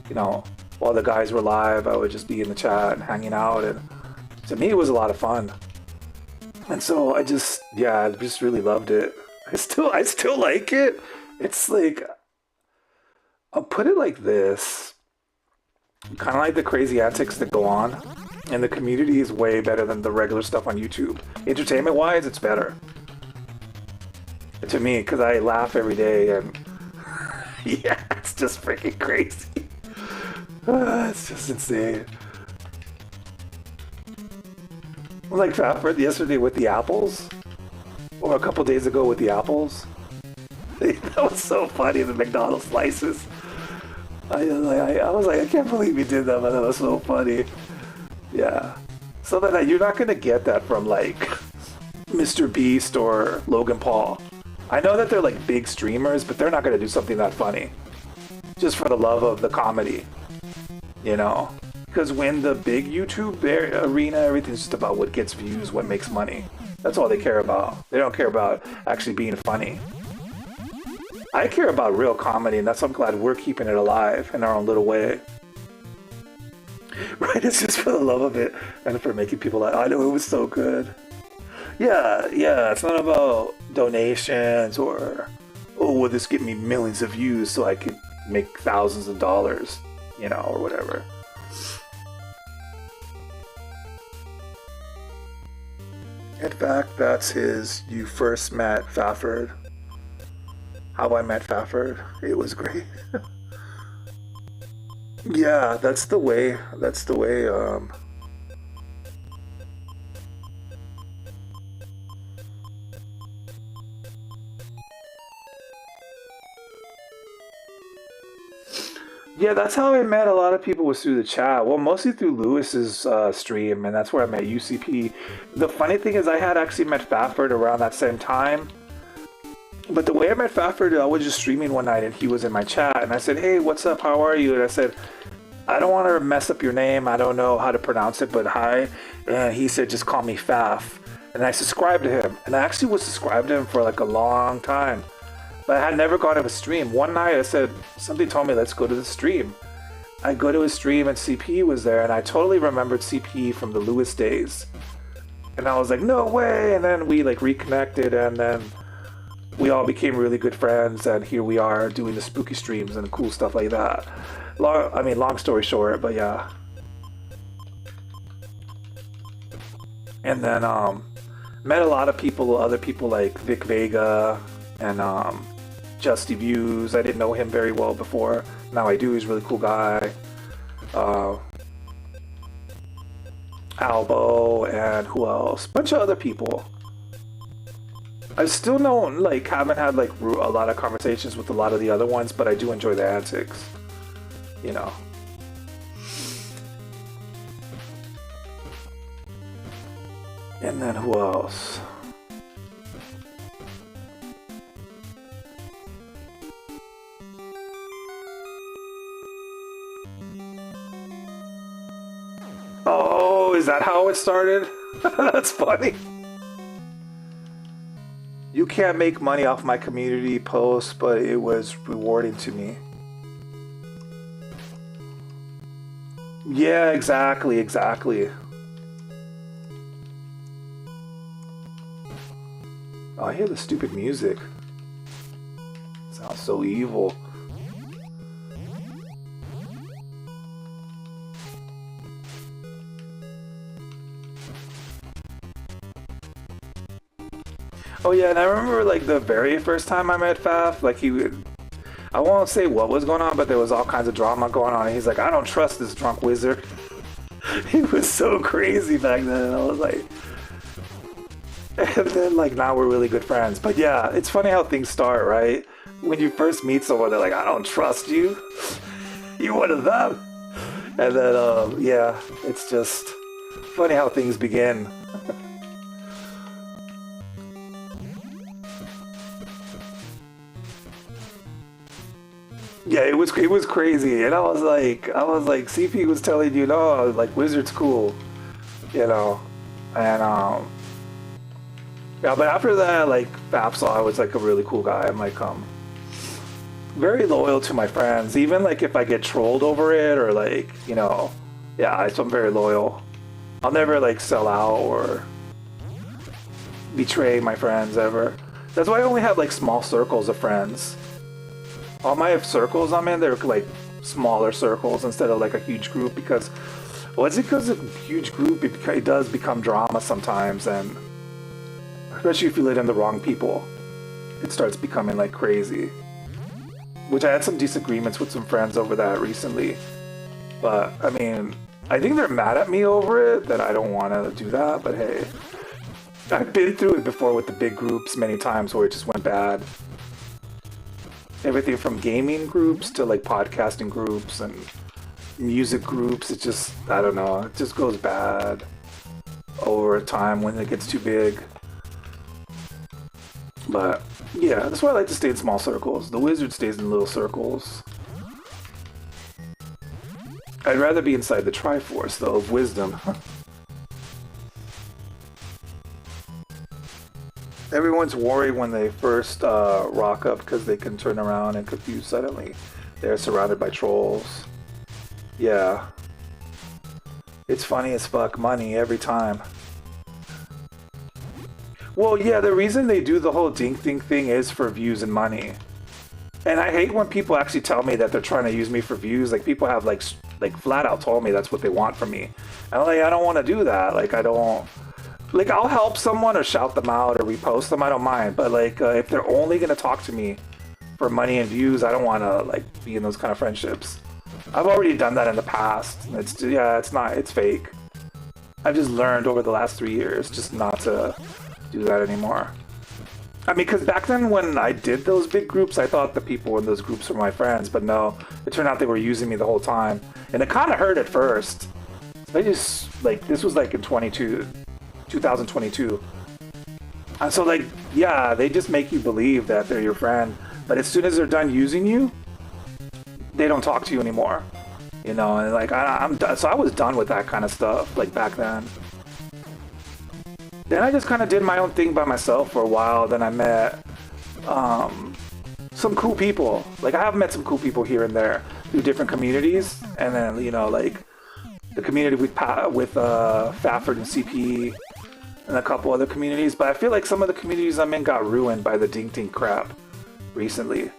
you know, while the guys were live, I would just be in the chat and hanging out, and to me it was a lot of fun. And so I just, yeah, I just really loved it. I still like it. It's like, I'll put it like this. Kind of like the crazy antics that go on, and the community is way better than the regular stuff on YouTube. Entertainment-wise, it's better. To me, because I laugh every day, and yeah, it's just freaking crazy. It's just insane. Like Fafford yesterday with the apples, or a couple days ago with the apples. That was so funny, the McDonald's slices. I was like, I can't believe you did that, but that was so funny. Yeah. So that you're not gonna get that from like Mr. Beast or Logan Paul. I know that they're like big streamers, but they're not gonna do something that funny. Just for the love of the comedy. You know, because when the big YouTube arena, everything's just about what gets views, what makes money. That's all they care about. They don't care about actually being funny. I care about real comedy, and that's why I'm glad we're keeping it alive in our own little way. Right? It's just for the love of it and for making people like, I know it was so good. Yeah, it's not about donations or, oh, will this get me millions of views so I could make thousands of dollars. You know, or whatever. In fact, that's his You First Met Fafford. How I Met Fafford. It was great. Yeah, that's the way, Yeah, that's how I met a lot of people, was through the chat. Well, mostly through Lewis's stream, and that's where I met UCP. The funny thing is I had actually met Fafford around that same time. But the way I met Fafford, I was just streaming one night and he was in my chat, and I said, hey, what's up, how are you? And I said, I don't want to mess up your name. I don't know how to pronounce it, but hi. And he said, just call me Faf. And I subscribed to him. And I actually was subscribed to him for like a long time. But I had never gone to a stream. One night I said, somebody told me, let's go to the stream. I go to his stream and CP was there. And I totally remembered CP from the Lewis days. And I was like, no way. And then we like reconnected. And then we all became really good friends. And here we are doing the spooky streams and cool stuff like that. Long story short, but yeah. And then met a lot of people, other people like Vic Vega and Justy Views. I didn't know him very well before. Now I do. He's a really cool guy. Albo and who else? Bunch of other people. I still haven't had like a lot of conversations with a lot of the other ones, but I do enjoy the antics. You know. And then who else? Oh, is that how it started? That's funny. You can't make money off my community posts, but it was rewarding to me. Yeah, exactly. Oh, I hear the stupid music. Sounds so evil. Oh yeah, and I remember like the very first time I met Faf, like I won't say what was going on, but there was all kinds of drama going on. And he's like, I don't trust this drunk wizard. He was so crazy back then. And I was like, and then like now we're really good friends. But yeah, it's funny how things start, right? When you first meet someone, they're like, I don't trust you. You're one of them. And then, yeah, it's just funny how things begin. Yeah, it was crazy, and I was like, CP was telling you, no, like Wizard's cool, you know, and yeah, but after that, like Fapsaw was like a really cool guy. I'm like, very loyal to my friends, even like if I get trolled over it or like, you know, yeah, I'm very loyal. I'll never like sell out or betray my friends ever. That's why I only have like small circles of friends. All my circles I'm in, they're like smaller circles instead of like a huge group because, well, it's because a huge group, it does become drama sometimes, and especially if you let in the wrong people, it starts becoming like crazy. Which I had some disagreements with some friends over that recently. But, I mean, I think they're mad at me over it, that I don't want to do that, but hey. I've been through it before with the big groups many times where it just went bad. Everything from gaming groups to like podcasting groups and music groups, it just, I don't know, it just goes bad over time when it gets too big. But yeah, that's why I like to stay in small circles. The wizard stays in little circles. I'd rather be inside the Triforce though, of wisdom. Everyone's worried when they first rock up because they can turn around and confuse suddenly. They're surrounded by trolls. Yeah. It's funny as fuck money every time. Well, yeah, the reason they do the whole dink dink thing is for views and money. And I hate when people actually tell me that they're trying to use me for views. Like, people have, like flat out told me that's what they want from me. And I'm like, I don't want to do that. Like, I don't... Like, I'll help someone or shout them out or repost them, I don't mind. But, like, if they're only going to talk to me for money and views, I don't want to, like, be in those kind of friendships. I've already done that in the past. It's, yeah, it's fake. I've just learned over the last 3 years just not to do that anymore. I mean, because back then when I did those big groups, I thought the people in those groups were my friends. But no, it turned out they were using me the whole time. And it kind of hurt at first. They just, like, this was, like, in 2022. And so, like, yeah, they just make you believe that they're your friend, but as soon as they're done using you, they don't talk to you anymore. you know, and like I'm done. So I was done with that kind of stuff like back then. Then I just kind of did my own thing by myself for a while. Then I met some cool people. Like I have met some cool people here and there through different communities, and then you know like the community with Fafford and CP and a couple other communities. But I feel like some of the communities I'm in got ruined by the Dink Dink crap recently.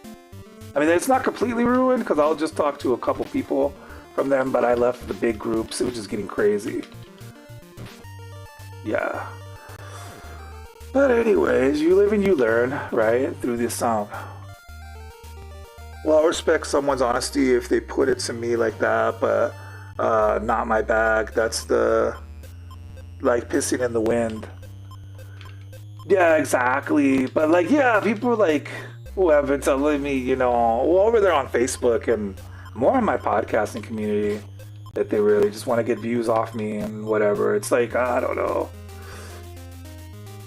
I mean, it's not completely ruined because I'll just talk to a couple people from them, but I left the big groups. It was just getting crazy. Yeah. But anyways, you live and you learn, right? Through this song. Well, I respect someone's honesty if they put it to me like that, but not my bag. That's the, like, pissing in the wind. Yeah, exactly. But, like, yeah, people, like, who have been telling me, you know, well, over there on Facebook and more in my podcasting community, that they really just want to get views off me and whatever. It's like, I don't know.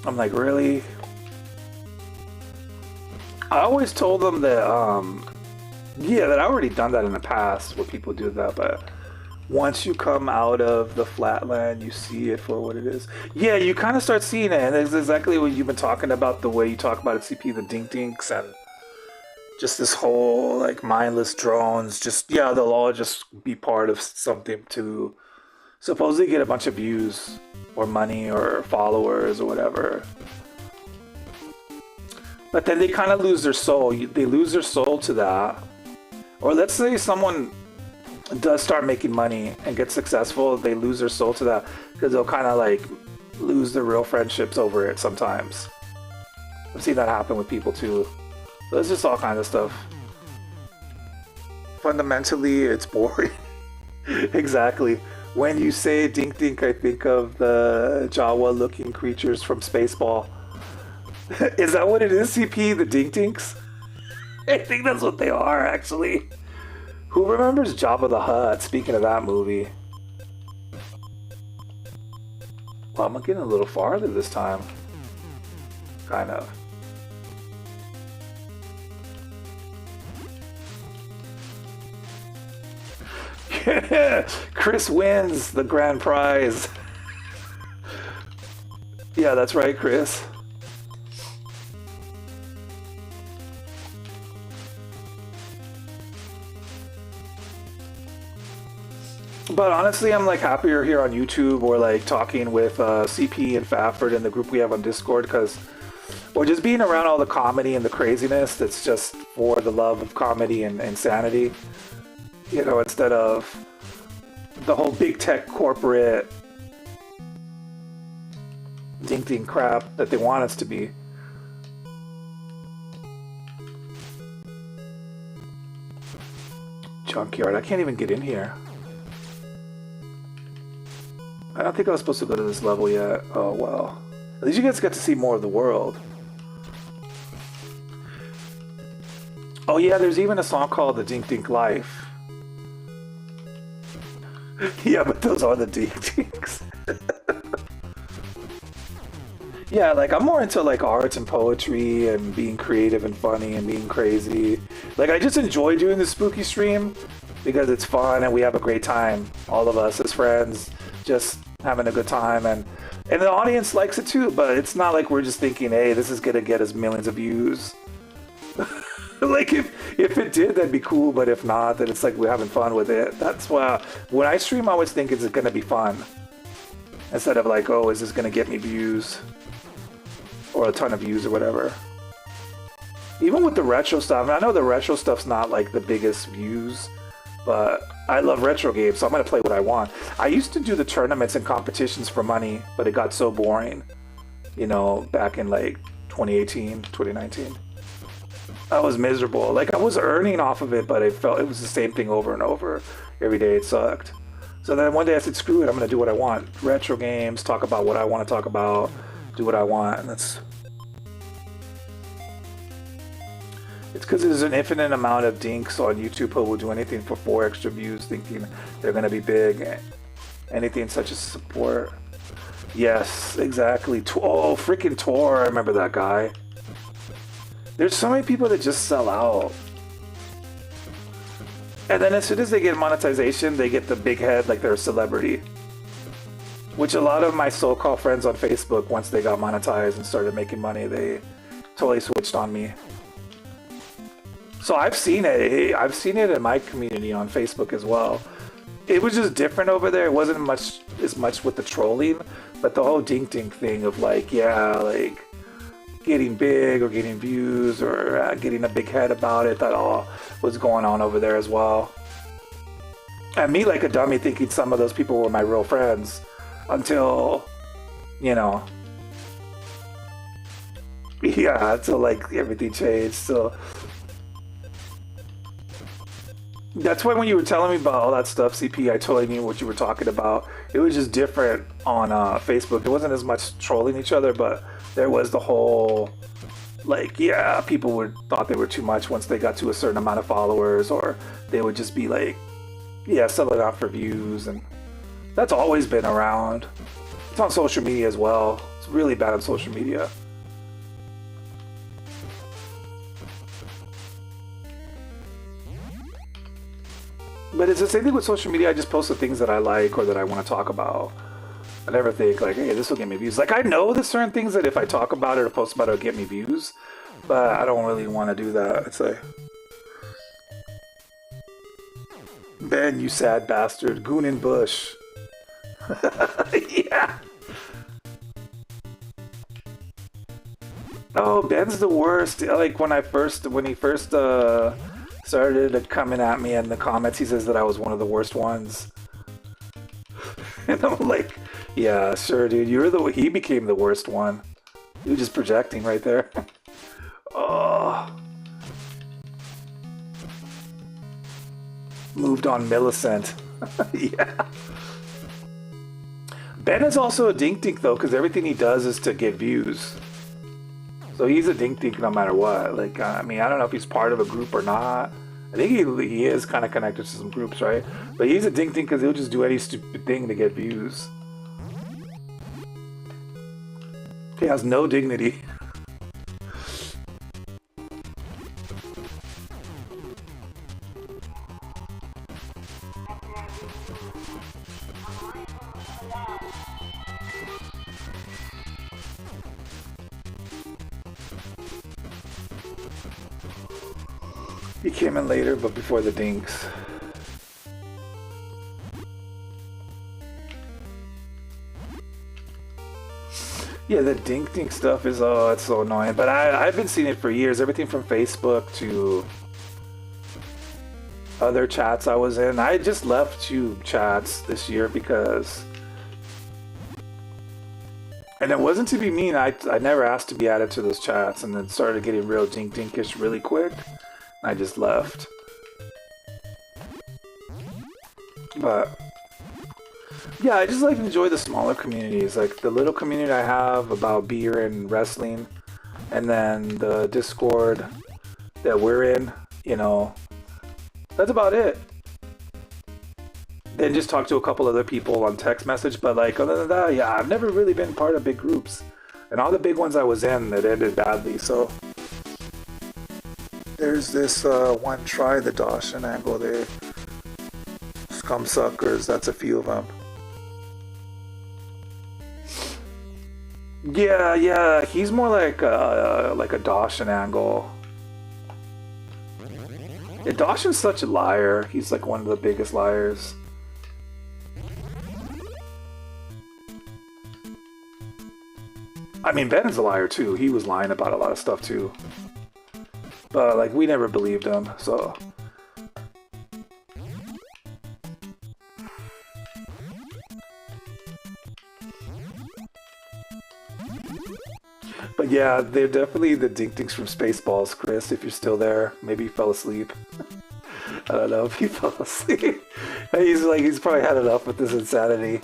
I'm like, really? I always told them that, yeah, that I already done that in the past where people do that, but once you come out of the flatland, you see it for what it is. Yeah, you kind of start seeing it, and it's exactly what you've been talking about, the way you talk about it, CP, the Dink Dinks, and just this whole, like, mindless drones. Just, yeah, they'll all just be part of something to supposedly get a bunch of views or money or followers or whatever. But then they kind of lose their soul. They lose their soul to that. Or let's say someone does start making money and get successful, they lose their soul to that because they'll kind of like lose their real friendships over it sometimes. I've seen that happen with people too. So it's just all kinds of stuff. Fundamentally, it's boring. Exactly. When you say Dink Dink, I think of the Jawa-looking creatures from Spaceball. Is that what it is, CP? The Dink Dinks? I think that's what they are, actually. Who remembers Jabba the Hutt? Speaking of that movie. Well, I'm getting a little farther this time. Kind of. Chris wins the grand prize. Yeah, that's right, Chris. But honestly, I'm like happier here on YouTube or like talking with CP and Fafford and the group we have on Discord, because or just being around all the comedy and the craziness that's just for the love of comedy and insanity. You know, instead of the whole big tech corporate Dink Dink crap that they want us to be. Junkyard. I can't even get in here. I don't think I was supposed to go to this level yet. Oh, well. At least you guys get to see more of the world. Oh, yeah, there's even a song called The Dink Dink Life. Yeah, but those are the Dink Dinks. Yeah, like, I'm more into, like, art and poetry and being creative and funny and being crazy. Like, I just enjoy doing the spooky stream because it's fun and we have a great time. All of us as friends, just having a good time. And the audience likes it too, but it's not like we're just thinking, hey, this is going to get us millions of views. Like, if it did, that'd be cool, but if not, then it's like we're having fun with it. That's why when I stream, I always think it's going to be fun. Instead of like, oh, is this going to get me views? Or a ton of views or whatever. Even with the retro stuff, I know the retro stuff's not like the biggest views, but I love retro games, so I'm going to play what I want. I used to do the tournaments and competitions for money, but it got so boring, you know, back in like 2018, 2019. I was miserable. Like, I was earning off of it, but it felt it was the same thing over and over. Every day it sucked. So then one day I said, screw it, I'm going to do what I want. Retro games, talk about what I want to talk about, do what I want, and that's... It's because there's an infinite amount of dinks on YouTube who will do anything for 4 extra views thinking they're going to be big. Anything such as support. Yes, exactly. Oh, freaking Tor. I remember that guy. There's so many people that just sell out. And then as soon as they get monetization, they get the big head like they're a celebrity. Which a lot of my so-called friends on Facebook, once they got monetized and started making money, they totally switched on me. So I've seen it. I've seen it in my community on Facebook as well. It was just different over there. It wasn't much as much with the trolling, but the whole dink dink thing of like, yeah, like getting big or getting views or getting a big head about it, that all was going on over there as well. And me like a dummy thinking some of those people were my real friends until, you know, yeah, until like everything changed. So that's why when you were telling me about all that stuff, CP, I totally knew what you were talking about. It was just different on Facebook. It wasn't as much trolling each other, but there was the whole, like, yeah, people thought they were too much once they got to a certain amount of followers, or they would just be like, yeah, selling out for views, and that's always been around. It's on social media as well. It's really bad on social media. But it's the same thing with social media. I just post the things that I like or that I want to talk about. I never think like, hey, this will get me views. Like I know there's certain things that if I talk about it or post about it, it'll get me views. But I don't really want to do that. It's like, Ben, you sad bastard. Goon and Bush. Yeah. Oh, Ben's the worst. Like when he first started coming at me in the comments, he says that I was one of the worst ones. And I'm like, yeah, sure, dude. He became the worst one. You were just projecting right there. Oh. Moved on Millicent. Yeah. Ben is also a dink dink though, because everything he does is to get views. So he's a dink dink no matter what. Like, I mean, I don't know if he's part of a group or not. I think he is kind of connected to some groups, right? But he's a dink dink because he'll just do any stupid thing to get views. He has no dignity. He came in later, but before the dinks. Yeah, the dink dink stuff is, oh, it's so annoying. But I've been seeing it for years. Everything from Facebook to other chats I was in. I just left 2 chats this year because... And it wasn't to be mean. I never asked to be added to those chats, and then started getting real dink dinkish really quick. I just left. But yeah, I just like enjoy the smaller communities, like the little community I have about beer and wrestling, and then the Discord that we're in, you know, that's about it. Then just talk to a couple other people on text message, but like other than that, yeah, I've never really been part of big groups. And all the big ones I was in, that ended badly, so... There's this one, try the Dawson angle there. Scum suckers, that's a few of them. Yeah, he's more like a Dawson angle. Yeah, Dawson's such a liar. He's like one of the biggest liars. I mean, Ben's a liar too. He was lying about a lot of stuff too. But like, we never believed him, so... But yeah, they're definitely the dink dinks from Spaceballs, Chris, if you're still there. Maybe you fell asleep. I don't know if he fell asleep. He's probably had enough with this insanity.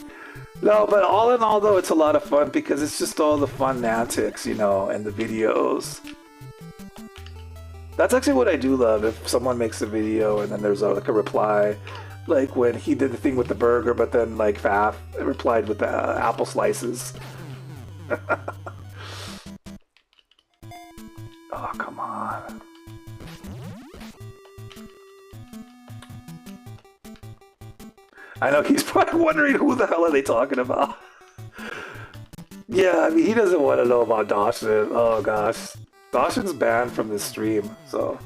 No, but all in all though, it's a lot of fun because it's just all the fun antics, you know, and the videos. That's actually what I do love, if someone makes a video and then there's like a reply. Like when he did the thing with the burger, but then like Faf replied with the apple slices. Oh, come on. I know he's probably wondering who the hell are they talking about. Yeah, I mean, he doesn't want to know about Dawson. Oh gosh. Dawson's banned from this stream, so.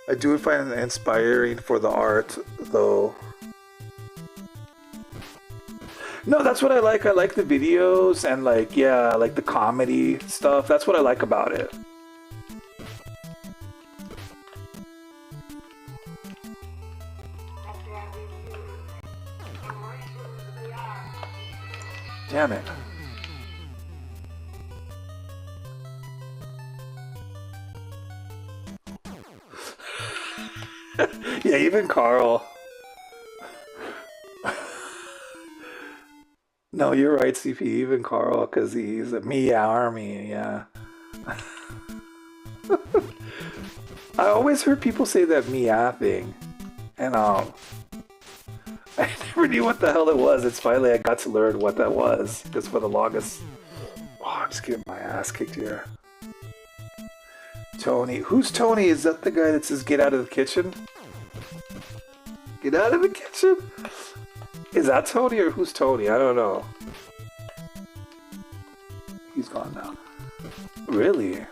I do find it inspiring for the art, though. No, that's what I like. I like the videos and like, yeah, like the comedy stuff. That's what I like about it. Damn it. Yeah, even Carl. No, you're right, CP. Even Carl, because he's a Mia Army, yeah. I always heard people say that Mia thing. And, I never knew what the hell it was. It's finally I got to learn what that was. Because for the longest... Oh, I'm just getting my ass kicked here. Tony. Who's Tony? Is that the guy that says get out of the kitchen? Get out of the kitchen? Is that Tony or who's Tony? I don't know. He's gone now. Really?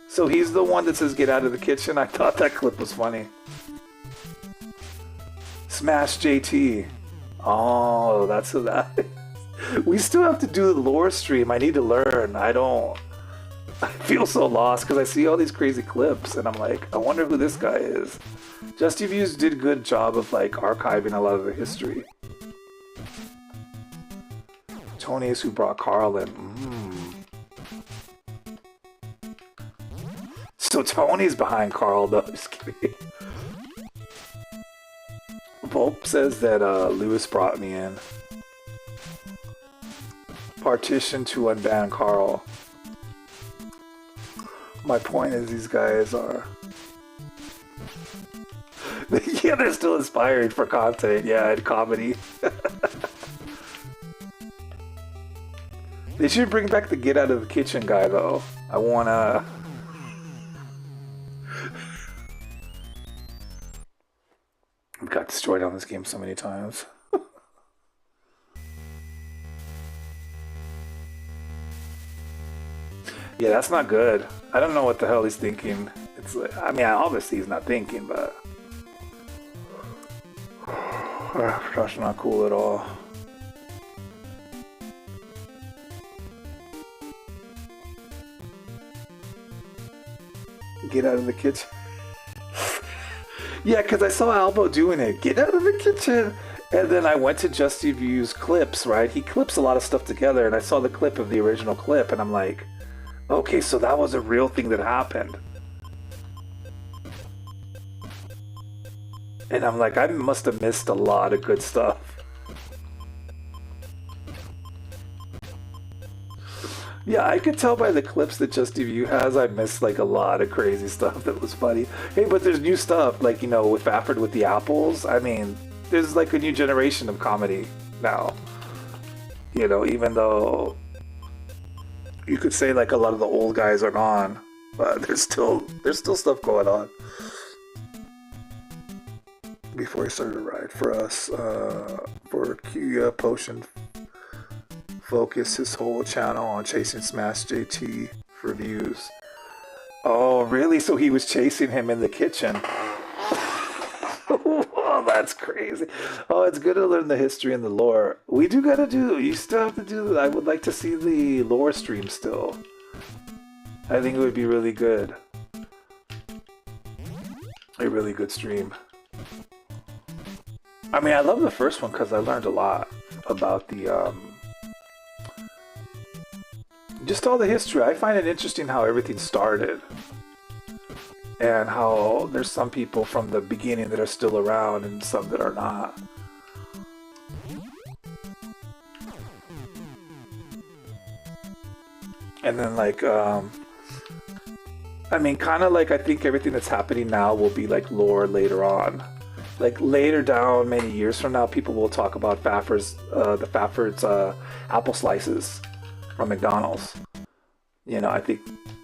So he's the one that says get out of the kitchen? I thought that clip was funny. Smash JT. Oh, that's who that is. We still have to do the lore stream. I need to learn. I feel so lost because I see all these crazy clips and I'm like, I wonder who this guy is. Justy Views did a good job of like archiving a lot of the history. Tony is who brought Carl in. So Tony's behind Carl though. Just kidding. Volp says that Lewis brought me in. Partition to unban Carl. My point is these guys are... yeah, they're still inspired for content, yeah, and comedy. They should bring back the get out of the kitchen guy, though. I wanna... I've got destroyed on this game so many times. Yeah, that's not good. I don't know what the hell he's thinking. It's like, I mean, obviously he's not thinking, but... That's not cool at all. Get out of the kitchen. Yeah, because I saw Albo doing it. Get out of the kitchen! And then I went to Justy View's clips, right? He clips a lot of stuff together, and I saw the clip of the original clip, and I'm like, okay, so that was a real thing that happened. And I'm like, I must have missed a lot of good stuff. Yeah, I could tell by the clips that Justy View has, I missed like a lot of crazy stuff that was funny. Hey, but there's new stuff, like, you know, with Fafford with the apples. I mean, there's like a new generation of comedy now. You know, even though you could say like a lot of the old guys are gone, but there's still stuff going on. Before he started to ride for us, for Kuya Potion focus his whole channel on chasing Smash JT for views. Oh, really? So he was chasing him in the kitchen. Oh, that's crazy. Oh, it's good to learn the history and the lore. We do gotta do, you still have to do, I would like to see the lore stream still. I think it would be really good. A really good stream. I mean, I love the first one because I learned a lot about the, just all the history. I find it interesting how everything started. And how there's some people from the beginning that are still around and some that are not. And then like, I mean, kind of like I think everything that's happening now will be like lore later on. Like later down, many years from now, people will talk about Fafford's, the Fafford's apple slices from McDonald's. You know, I think,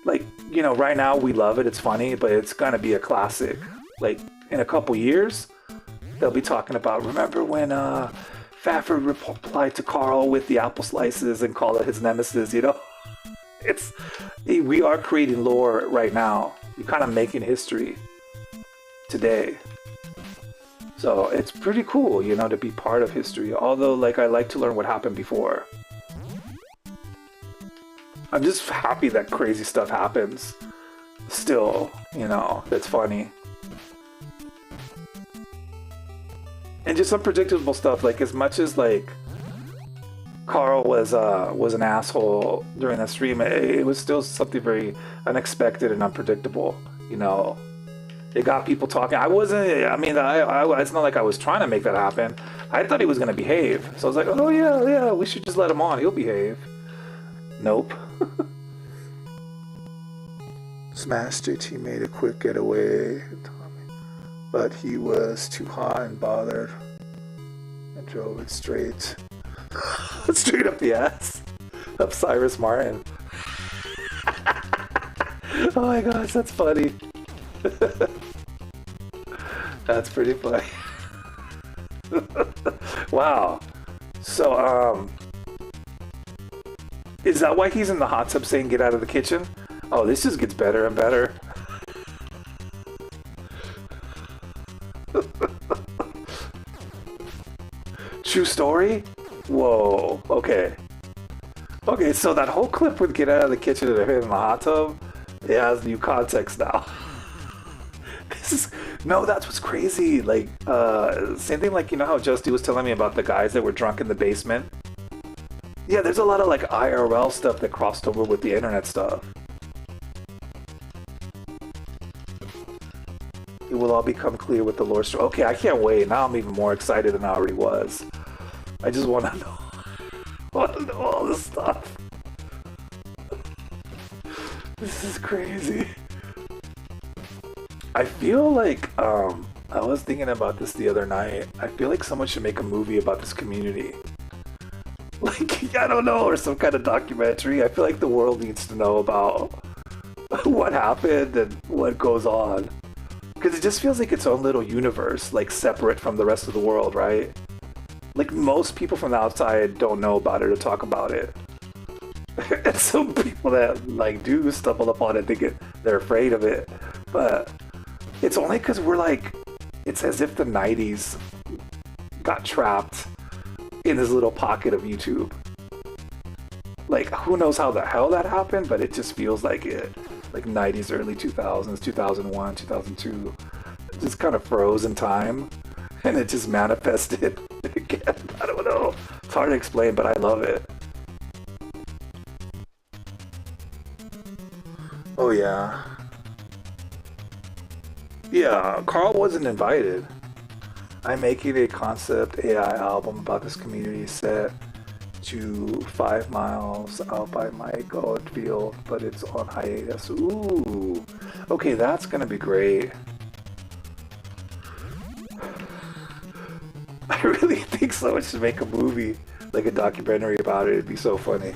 like, you know, right now we love it, it's funny, but it's gonna be a classic. Like, in a couple years, they'll be talking about, remember when Fafford replied to Carl with the apple slices and called it his nemesis, you know? It's, we are creating lore right now. You're kind of making history today. So it's pretty cool, you know, to be part of history. Although, like, I like to learn what happened before. I'm just happy that crazy stuff happens. Still, you know, that's funny. And just unpredictable stuff, like, as much as, like, Carl was an asshole during that stream, it was still something very unexpected and unpredictable, you know. It got people talking. I it's not like I was trying to make that happen. I thought he was going to behave. So I was like, oh yeah, we should just let him on. He'll behave. Nope. Smash JT made a quick getaway, but he was too hot and bothered and drove it straight up the ass of Cyrus Martin. Oh my gosh, that's funny. That's pretty funny. Wow. So, is that why he's in the hot tub saying get out of the kitchen? Oh, this just gets better and better. True story? Whoa, okay. Okay, so that whole clip with get out of the kitchen and him in the hot tub, it has new context now. No, that's what's crazy. Like, same thing, like, you know how Justy was telling me about the guys that were drunk in the basement? Yeah, there's a lot of, like, IRL stuff that crossed over with the internet stuff. It will all become clear with the lore story. Okay, I can't wait. Now I'm even more excited than I already was. I just want to know. I want to know all this stuff. This is crazy. I feel like, I was thinking about this the other night. I feel like someone should make a movie about this community. Like, I don't know, or some kind of documentary. I feel like the world needs to know about what happened and what goes on. Because it just feels like its own little universe, like separate from the rest of the world, right? Like, most people from the outside don't know about it or talk about it. And some people that, like, do stumble upon it, they're afraid of it. But it's only because we're like, it's as if the 90s got trapped in this little pocket of YouTube. Like, who knows how the hell that happened, but it just feels like it. Like 90s, early 2000s, 2001, 2002. It just kind of froze in time. And it just manifested again. I don't know. It's hard to explain, but I love it. Oh, yeah. Yeah, Carl wasn't invited. I'm making a concept AI album about this community set to 5 miles out by my Goldfield, but it's on hiatus. Ooh. Okay, that's gonna be great. I really think someone should make a movie, like a documentary about it. It'd be so funny.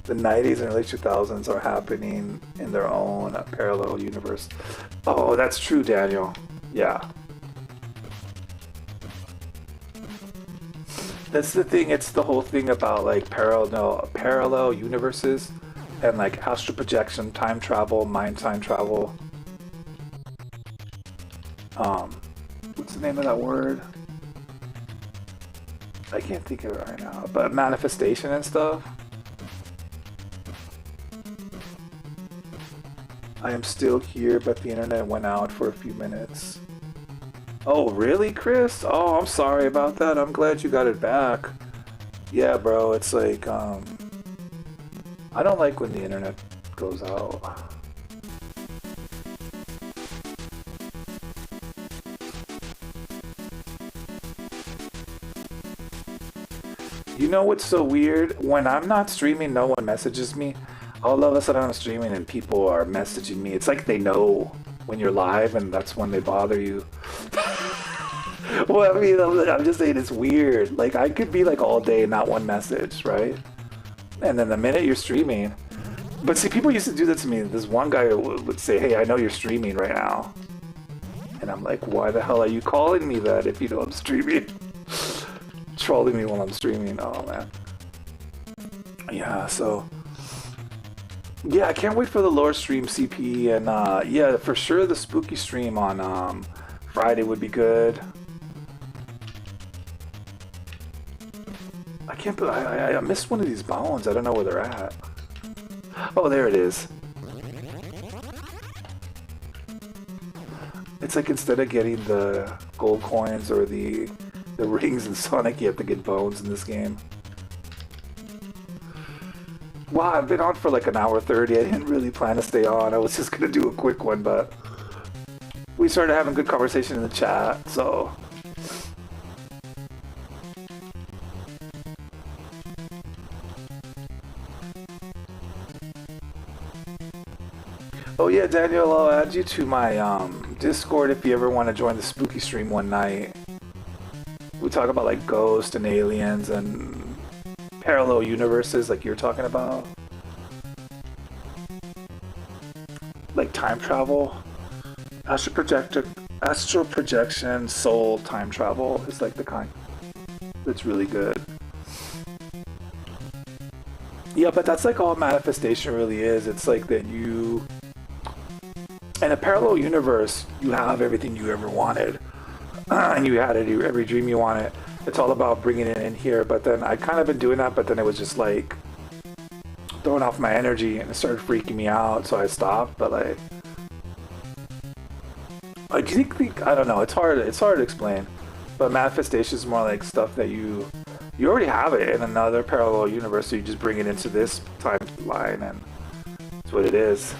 The 90s and early 2000s are happening in their own parallel universe. Oh, that's true, Daniel. Yeah. That's the thing. It's the whole thing about, like, parallel universes and, like, astral projection, time travel, mind time travel. What's the name of that word? I can't think of it right now. But manifestation and stuff. I am still here, but the internet went out for a few minutes. Oh, really, Chris? Oh, I'm sorry about that. I'm glad you got it back. Yeah, bro, it's like, I don't like when the internet goes out. You know what's so weird? When I'm not streaming, no one messages me. All of a sudden I'm streaming and people are messaging me. It's like they know when you're live and that's when they bother you. Well, I mean, I'm just saying it's weird. Like, I could be like all day, not one message, right? And then the minute you're streaming. But see, people used to do that to me. This one guy would say, hey, I know you're streaming right now. And I'm like, why the hell are you calling me that if you know I'm streaming? Trolling me while I'm streaming. Oh, man. Yeah, so... Yeah, I can't wait for the lore stream, CP. And, yeah, for sure the spooky stream on Friday would be good. I can't believe... I missed one of these bones. I don't know where they're at. Oh, there it is. It's like instead of getting the gold coins or the rings in Sonic, you have to get bones in this game. Wow, I've been on for like an hour 30. I didn't really plan to stay on. I was just gonna do a quick one, but we started having good conversation in the chat, so... Oh yeah, Daniel, I'll add you to my Discord if you ever want to join the spooky stream one night. We talk about like ghosts and aliens and parallel universes like you're talking about. Like time travel. Astral projection, soul time travel is like the kind that's really good. Yeah, but that's like all manifestation really is. It's like that you... In a parallel universe, you have everything you ever wanted. And you had every dream you wanted. It's all about bringing it in here. But then I kind of been doing that, but then it was just like throwing off my energy and it started freaking me out. So I stopped. But like do you think I don't know. It's hard to explain. But manifestation is more like stuff that you already have it in another parallel universe. So you just bring it into this timeline, and that's what it is.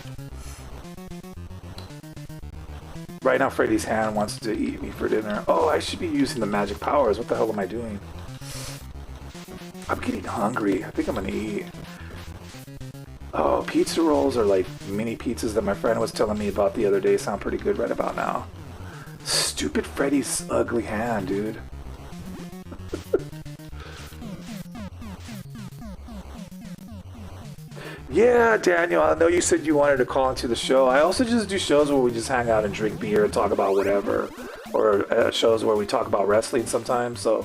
Right now, Freddy's hand wants to eat me for dinner. Oh, I should be using the magic powers. What the hell am I doing? I'm getting hungry. I think I'm gonna eat. Oh, pizza rolls are like mini pizzas that my friend was telling me about the other day. Sound pretty good right about now. Stupid Freddy's ugly hand, dude. Yeah, Daniel, I know you said you wanted to call into the show. I also just do shows where we just hang out and drink beer and talk about whatever. Or shows where we talk about wrestling sometimes, so...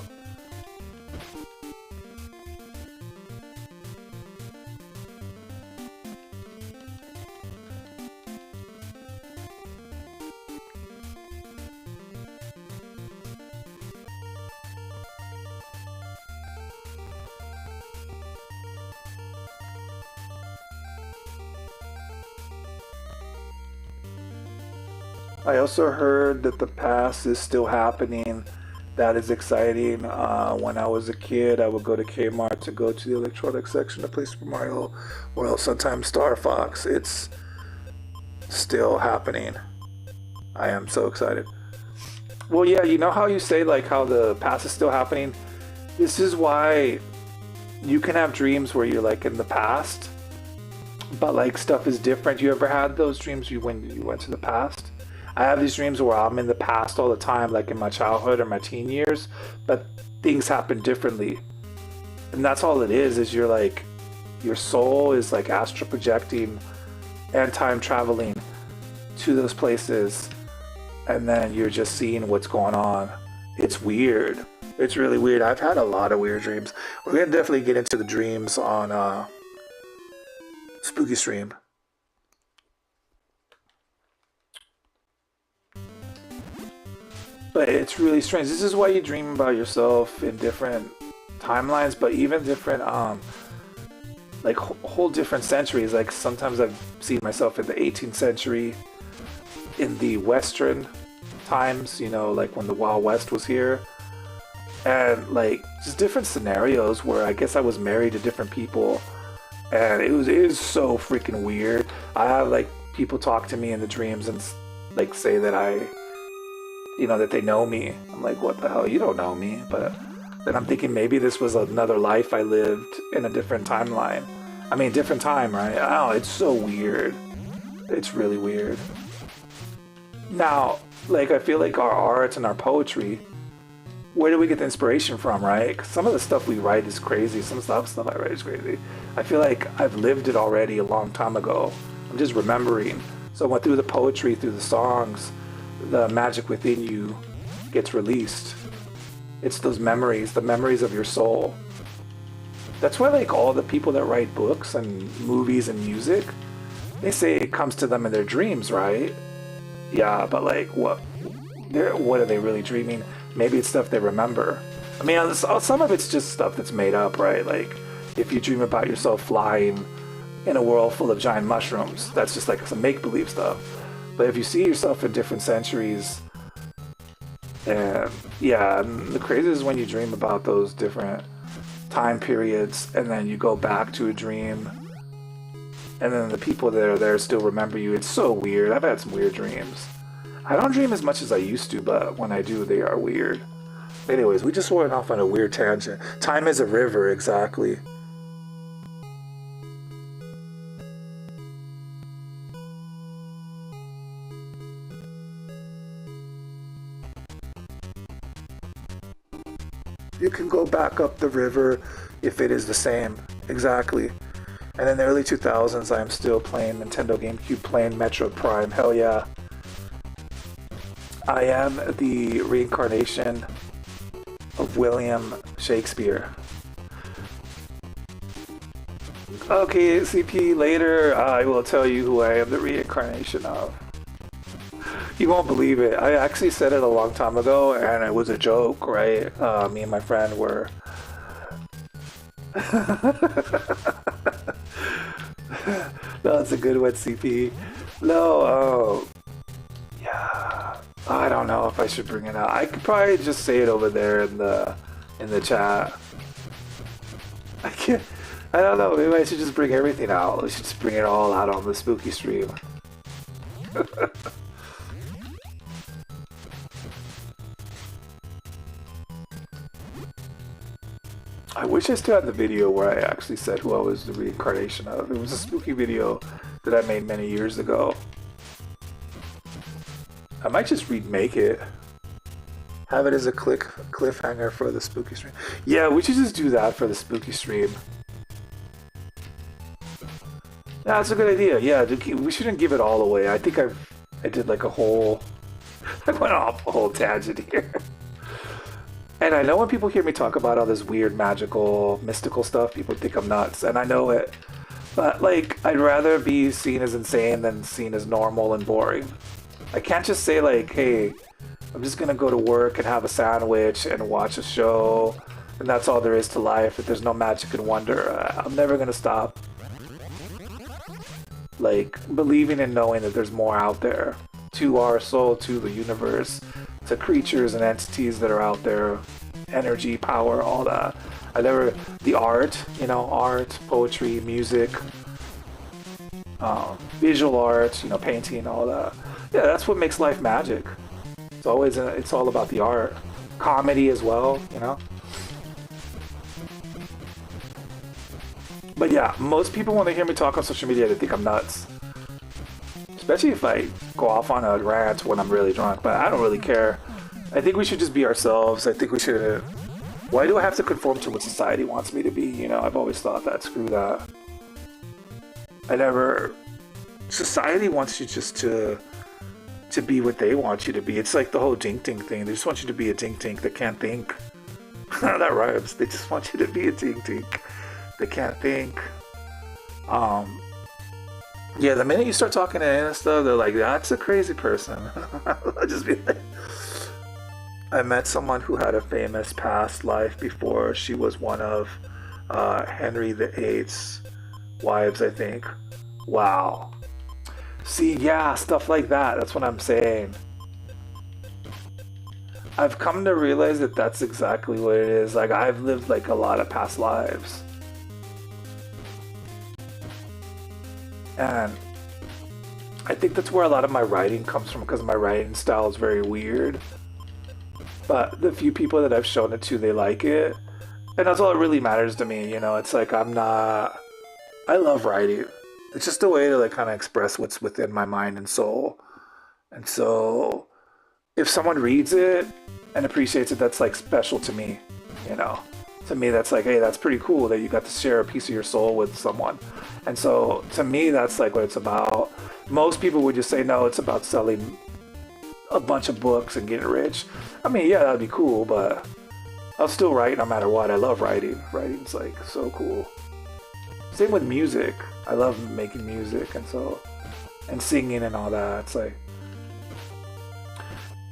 I also heard that the past is still happening. That is exciting. When I was a kid, I would go to Kmart to go to the electronics section to play Super Mario, or else sometimes Star Fox. It's still happening. I am so excited. Well, yeah, you know how you say like how the past is still happening? This is why you can have dreams where you're like in the past, but like stuff is different. You ever had those dreams when you went to the past? I have these dreams where I'm in the past all the time, like in my childhood or my teen years, but things happen differently. And that's all it is you're like, your soul is like astral projecting and time traveling to those places, and then you're just seeing what's going on. It's weird. It's really weird. I've had a lot of weird dreams. We're gonna definitely get into the dreams on Spooky Stream. But it's really strange. This is why you dream about yourself in different timelines, but even different, like whole different centuries. Like sometimes I've seen myself in the 18th century, in the Western times, you know, like when the Wild West was here. And like just different scenarios where I guess I was married to different people. And it is so freaking weird. I have like people talk to me in the dreams and like say that that they know me. I'm like, what the hell? You don't know me. But then I'm thinking maybe this was another life I lived in a different timeline. I mean, different time, right? Oh, it's so weird. It's really weird. Now, like, I feel like our art and our poetry, where do we get the inspiration from, right? 'Cause some of the stuff we write is crazy. Some stuff I write is crazy. I feel like I've lived it already a long time ago. I'm just remembering. So I went through the poetry, through the songs, the magic within you gets released. It's those memories, the memories of your soul. That's why like all the people that write books and movies and music, they say it comes to them in their dreams, right? Yeah, but like what are they really dreaming? Maybe it's stuff they remember. I mean, some of it's just stuff that's made up, right? Like if you dream about yourself flying in a world full of giant mushrooms, that's just like some make-believe stuff. But if you see yourself in different centuries, and yeah, and the craziest is when you dream about those different time periods and then you go back to a dream and then the people that are there still remember you. It's so weird. I've had some weird dreams. I don't dream as much as I used to, but when I do, they are weird. Anyways, we just went off on a weird tangent. Time is a river, exactly. You can go back up the river if it is the same. Exactly. And in the early 2000s, I'm still playing Nintendo GameCube, playing Metroid Prime. Hell yeah. I am the reincarnation of William Shakespeare. Okay, CP, later I will tell you who I am the reincarnation of. You won't believe it. I actually said it a long time ago, and it was a joke, right? Me and my friend were... No, it's a good one, CP. No, yeah. I don't know if I should bring it out. I could probably just say it over there in the chat. I don't know. Maybe I should just bring everything out. We should just bring it all out on the spooky stream. I wish I still had the video where I actually said who I was the reincarnation of. It was a spooky video that I made many years ago. I might just remake it. Have it as a cliffhanger for the spooky stream. Yeah, we should just do that for the spooky stream. Yeah, that's a good idea. Yeah, we shouldn't give it all away. I think I did like a whole... I went off a whole tangent here. And I know when people hear me talk about all this weird, magical, mystical stuff, people think I'm nuts, and I know it. But, like, I'd rather be seen as insane than seen as normal and boring. I can't just say, like, hey, I'm just gonna go to work and have a sandwich and watch a show, and that's all there is to life, if there's no magic and wonder. I'm never gonna stop. Like, believing and knowing that there's more out there. To our soul, to the universe, to creatures and entities that are out there, energy, power, all that. The art, you know, art, poetry, music, visual art, you know, painting, all that. Yeah, that's what makes life magic. It's all about the art. Comedy as well, you know. But yeah, most people when they hear me talk on social media, they think I'm nuts. Especially if I go off on a rant when I'm really drunk, but I don't really care. I think we should just be ourselves. I think we should... Why do I have to conform to what society wants me to be? You know, I've always thought that. Screw that. Society wants you just to be what they want you to be. It's like the whole ding-ding thing. They just want you to be a ding-ding that can't think. That rhymes. They just want you to be a ding-ding that can't think. Yeah, the minute you start talking to and stuff, they're like, that's a crazy person. I'll just be like... I met someone who had a famous past life before. She was one of Henry VIII's wives, I think. Wow. See, yeah, stuff like that. That's what I'm saying. I've come to realize that that's exactly what it is. Like, I've lived like a lot of past lives. And I think that's where a lot of my writing comes from, because my writing style is very weird. But the few people that I've shown it to, they like it. And that's all that really matters to me, you know. It's like I love writing. It's just a way to like kind of express what's within my mind and soul. And so if someone reads it and appreciates it, that's like special to me, you know. To me, that's like, hey, that's pretty cool that you got to share a piece of your soul with someone. And so to me, that's like what it's about. Most people would just say, no, it's about selling a bunch of books and getting rich. I mean, yeah, that'd be cool, but I'll still write no matter what. I love writing. Writing's like so cool. Same with music. I love making music and singing and all that. It's like,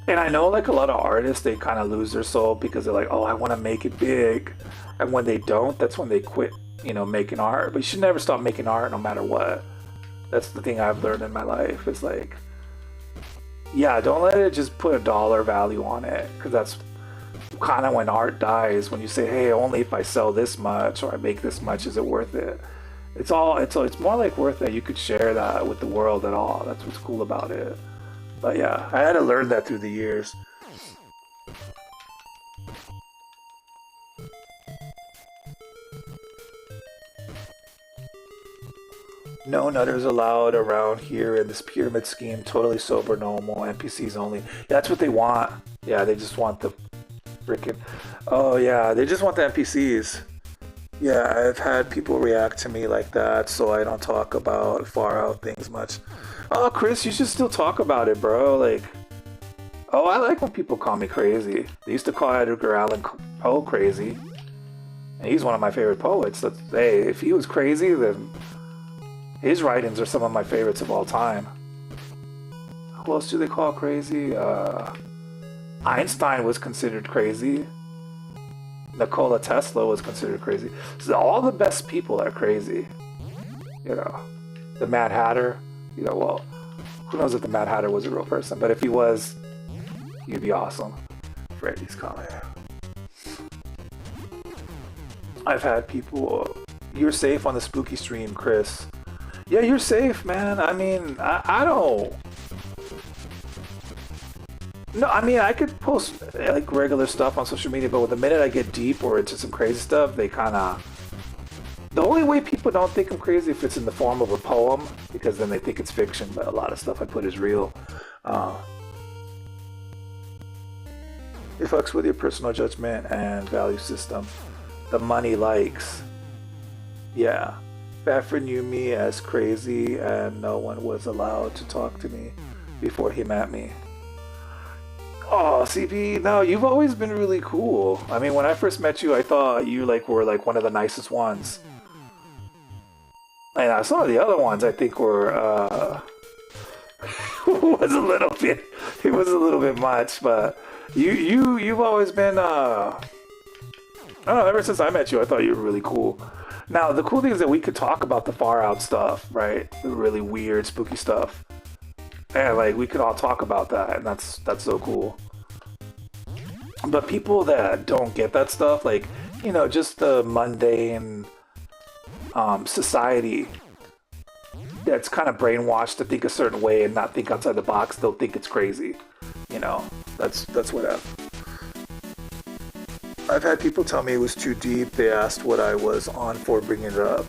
and I know like a lot of artists, they kind of lose their soul because they're like, oh, I want to make it big. And when they don't, that's when they quit, making art. But you should never stop making art no matter what. That's the thing I've learned in my life. It's like, yeah, don't let it just put a dollar value on it, because that's kind of when art dies. When you say, hey, only if I sell this much or I make this much is it worth it. It's more like worth it. You could share that with the world at all. That's what's cool about it. But yeah, I had to learn that through the years. No nutters allowed around here in this pyramid scheme. Totally sober, normal, NPCs only. That's what they want. Yeah, they just want the freaking... Oh yeah, they just want the NPCs. Yeah, I've had people react to me like that, so I don't talk about far out things much. Oh, Chris, you should still talk about it, bro. Like, oh, I like when people call me crazy. They used to call Edgar Allan Poe crazy. And he's one of my favorite poets. Hey, if he was crazy, then... his writings are some of my favorites of all time. Who else do they call crazy? Einstein was considered crazy. Nikola Tesla was considered crazy. So all the best people are crazy. The Mad Hatter. Well, who knows if the Mad Hatter was a real person, but if he was, he'd be awesome. Freddy's calling. I've had people... You're safe on the spooky stream, Chris. Yeah, you're safe, man. I mean, I don't... No, I mean, I could post like regular stuff on social media, but the minute I get deep or into some crazy stuff, they kind of... The only way people don't think I'm crazy if it's in the form of a poem, because then they think it's fiction, but a lot of stuff I put is real. It fucks with your personal judgment and value system. The money likes. Yeah. Baffin knew me as crazy, and no one was allowed to talk to me before he met me. Oh, CP, no, you've always been really cool. I mean, when I first met you, I thought you were one of the nicest ones. And some of the other ones I think were was a little bit. It was a little bit much, but you've always been. I don't know. Ever since I met you, I thought you were really cool. Now, the cool thing is that we could talk about the far out stuff, right? The really weird, spooky stuff. And we could all talk about that, and that's so cool. But people that don't get that stuff, just the mundane society that's kind of brainwashed to think a certain way and not think outside the box, they'll think it's crazy. That's what I've had people tell me it was too deep. They asked what I was on for bringing it up.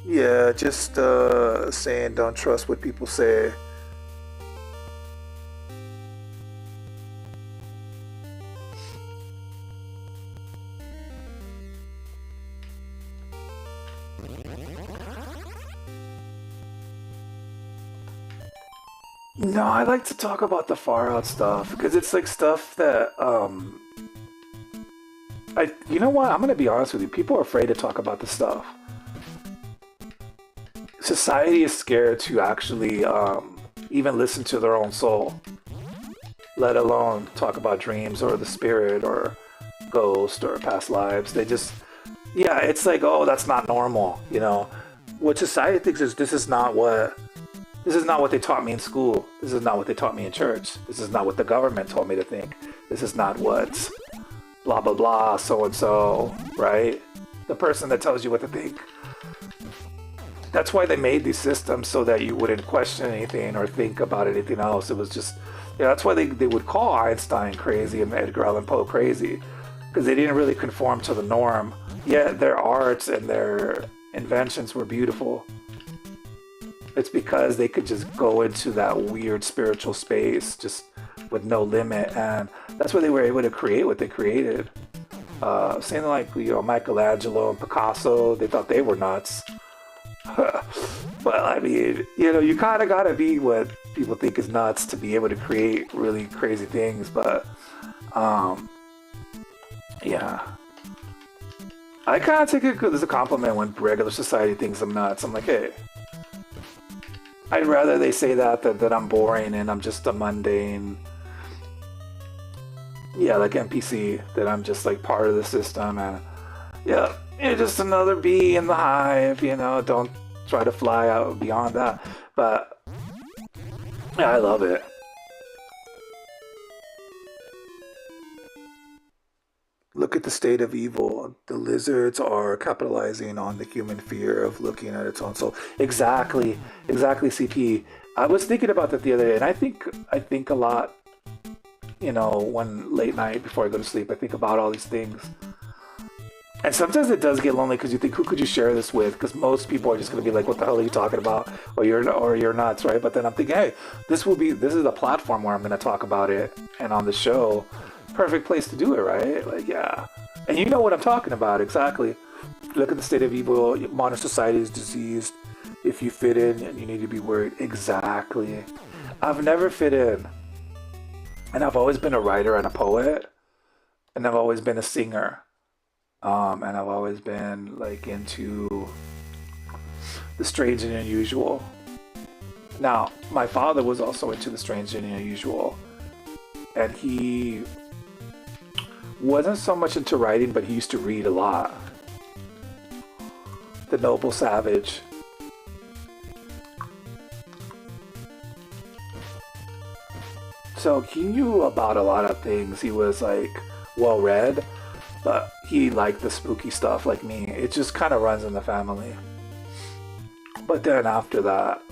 Yeah, just saying don't trust what people say. No, I like to talk about the far out stuff because it's stuff that you know what? I'm gonna be honest with you. People are afraid to talk about this stuff. Society is scared to actually even listen to their own soul, let alone talk about dreams or the spirit or ghost or past lives. They just, yeah, it's oh, that's not normal. What society thinks is this is not what they taught me in school. This is not what they taught me in church. This is not what the government told me to think. This is not what blah blah blah so and so, right? The person that tells you what to think. That's why they made these systems, so that you wouldn't question anything or think about anything else. It was just, that's why they would call Einstein crazy and Edgar Allan Poe crazy, because they didn't really conform to the norm. Yet their arts and their inventions were beautiful. It's because they could just go into that weird spiritual space just with no limit, and that's why they were able to create what they created. Saying Michelangelo and Picasso, they thought they were nuts. But I mean, you know, you kind of gotta be what people think is nuts to be able to create really crazy things. But um, yeah, I kind of take it as a compliment when regular society thinks I'm nuts. I'm like, hey, I'd rather they say that I'm boring and I'm just a mundane, yeah, like NPC, that I'm just like part of the system and yeah, you're just another bee in the hive, you know, don't try to fly out beyond that. But yeah, I love it. Look at the state of evil. The lizards are capitalizing on the human fear of looking at its own soul. Exactly, exactly, CP. I was thinking about that the other day, and I think a lot. You know, one late night before I go to sleep, I think about all these things. And sometimes it does get lonely because you think, who could you share this with? Because most people are just going to be like, "What the hell are you talking about?" Or you're nuts, right? But then I'm thinking, hey, this is a platform where I'm going to talk about it, and on the show, perfect place to do it, right? Like, yeah, and you know what I'm talking about exactly. Look at the state of evil. Modern society is diseased. If you fit in, you need to be worried. Exactly. I've never fit in, and I've always been a writer and a poet, and I've always been a singer. And I've always been like into the strange and unusual. Now, my father was also into the strange and unusual, and he wasn't so much into writing, but he used to read a lot. The Noble Savage. So he knew about a lot of things. He was like well read, but he liked the spooky stuff like me. It just kind of runs in the family. But then after that,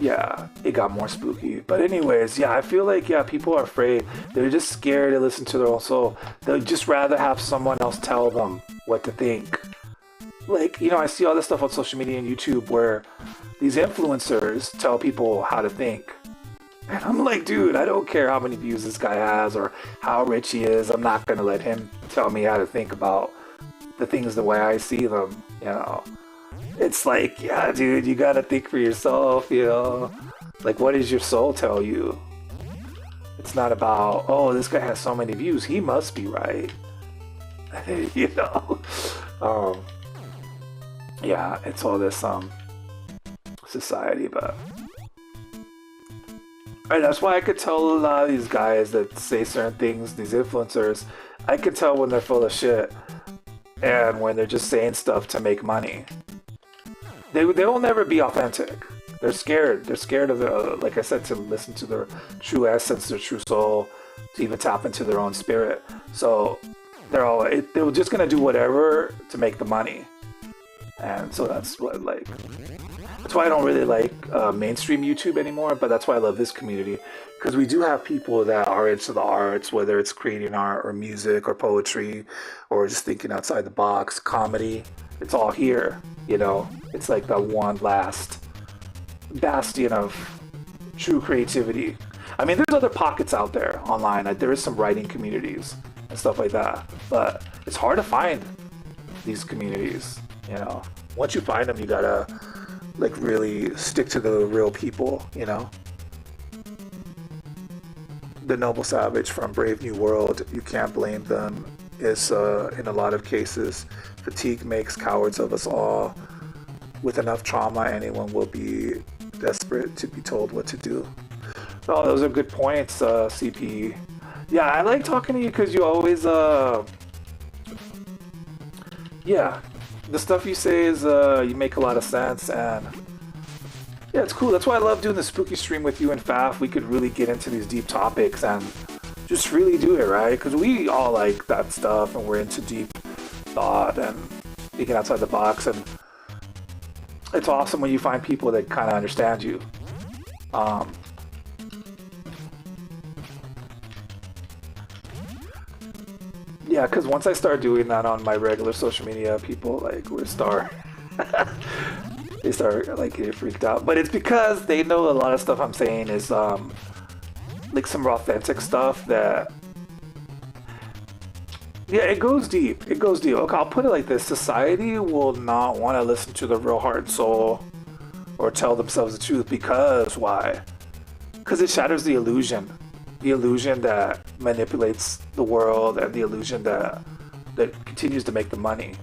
yeah, it got more spooky. But anyways, yeah, I feel like, yeah, people are afraid. They're just scared to listen to their own soul. They'd just rather have someone else tell them what to think. Like, you know, I see all this stuff on social media and YouTube where these influencers tell people how to think. And I'm like, dude, I don't care how many views this guy has or how rich he is. I'm not going to let him tell me how to think about the things the way I see them, you know. It's like, yeah, dude, you got to think for yourself, you know. Like, what does your soul tell you? It's not about, oh, this guy has so many views. He must be right. You know. Um, yeah, it's all this society, but... And that's why I could tell a lot of these guys that say certain things, these influencers, I could tell when they're full of shit and when they're just saying stuff to make money. They will never be authentic. They're scared. They're scared of, like I said, to listen to their true essence, their true soul, to even tap into their own spirit. So they're just gonna do whatever to make the money. And so that's what, like, that's why I don't really like mainstream YouTube anymore, but that's why I love this community. Because we do have people that are into the arts, whether it's creating art or music or poetry or just thinking outside the box, comedy. It's all here, you know? It's like the one last bastion of true creativity. I mean, there's other pockets out there online. Like, there is some writing communities and stuff like that. But it's hard to find these communities, you know? Once you find them, you gotta like really stick to the real people, you know. The Noble Savage from Brave New World, you can't blame them. Is in a lot of cases, fatigue makes cowards of us all. With enough trauma, anyone will be desperate to be told what to do. Oh, those are good points, CP. Yeah, I like talking to you because you always, yeah, the stuff you say is, you make a lot of sense, and yeah, it's cool. That's why I love doing the spooky stream with you and Faf. We could really get into these deep topics and just really do it, right? Because we all like that stuff, and we're into deep thought and thinking outside the box, and it's awesome when you find people that kind of understand you. Yeah, because once I start doing that on my regular social media, people like they start like getting freaked out. But it's because they know a lot of stuff I'm saying is like some authentic stuff that Yeah, it goes deep. It goes deep. Okay, I'll put it like this: society will not want to listen to the real heart and soul or tell themselves the truth because why? Because it shatters the illusion that manipulates the world, and the illusion that continues to make the money.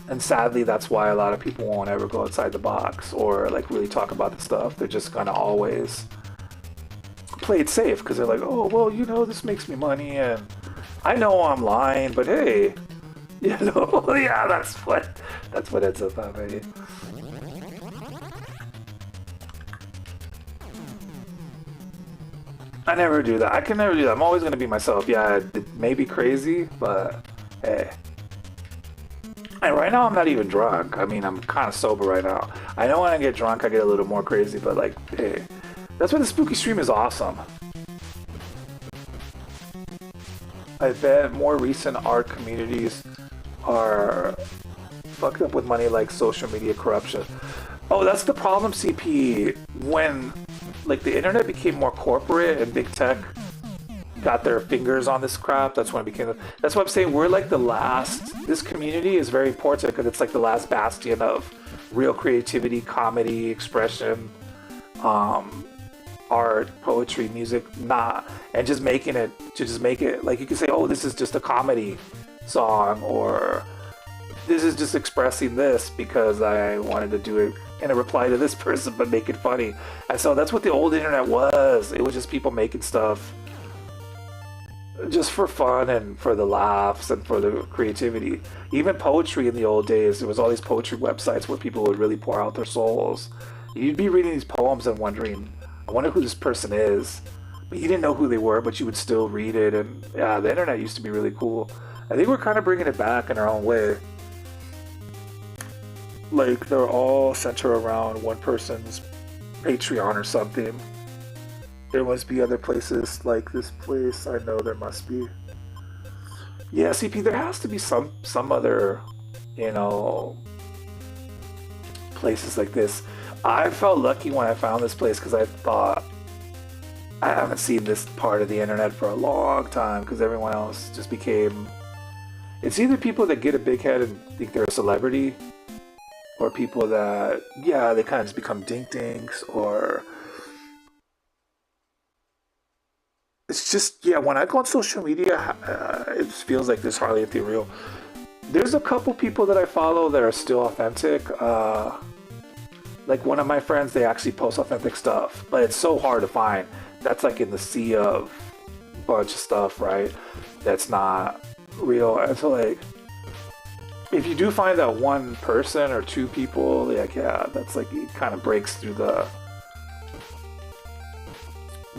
And sadly, that's why a lot of people won't ever go outside the box or like really talk about the stuff. They're just gonna always play it safe because they're like, oh well, you know, this makes me money, and I know I'm lying, but hey, you know, yeah, that's what ends up happening. I never do that. I can never do that. I'm always gonna be myself. Yeah, it may be crazy, but hey. And right now I'm not even drunk. I mean, I'm kind of sober right now. I know when I get drunk, I get a little more crazy, but like, hey, that's why the spooky stream is awesome. I bet more recent art communities are fucked up with money like social media corruption. Oh, that's the problem, CP. When like the internet became more corporate and big tech got their fingers on this crap, that's when it became. That's why I'm saying we're like the last. This community is very important because it's like the last bastion of real creativity, comedy, expression, art, poetry, music, and just making it to just make it like you can say, oh, this is just a comedy song, or this is just expressing this because I wanted to do it in a reply to this person, but make it funny. And so that's what the old internet was. It was just people making stuff just for fun and for the laughs and for the creativity. Even poetry in the old days, there was all these poetry websites where people would really pour out their souls. You'd be reading these poems and wondering, I wonder who this person is. But you didn't know who they were, but you would still read it. And yeah, the internet used to be really cool. I think we're kind of bringing it back in our own way. Like they're all centered around one person's Patreon or something. There must be other places like this place. I know there must be. Yeah, CP, there has to be some other, you know, places like this. I felt lucky when I found this place because I thought I haven't seen this part of the internet for a long time because everyone else just became. It's either people that get a big head and think they're a celebrity, or people that, yeah, they kind of just become dink-dinks, or it's just, yeah, when I go on social media, it feels like there's hardly anything real. There's a couple people that I follow that are still authentic. Like one of my friends, they actually post authentic stuff, but it's so hard to find. That's like in the sea of a bunch of stuff, right? That's not real. And so like, if you do find that one person or two people, like, yeah, that's like, it kind of breaks through the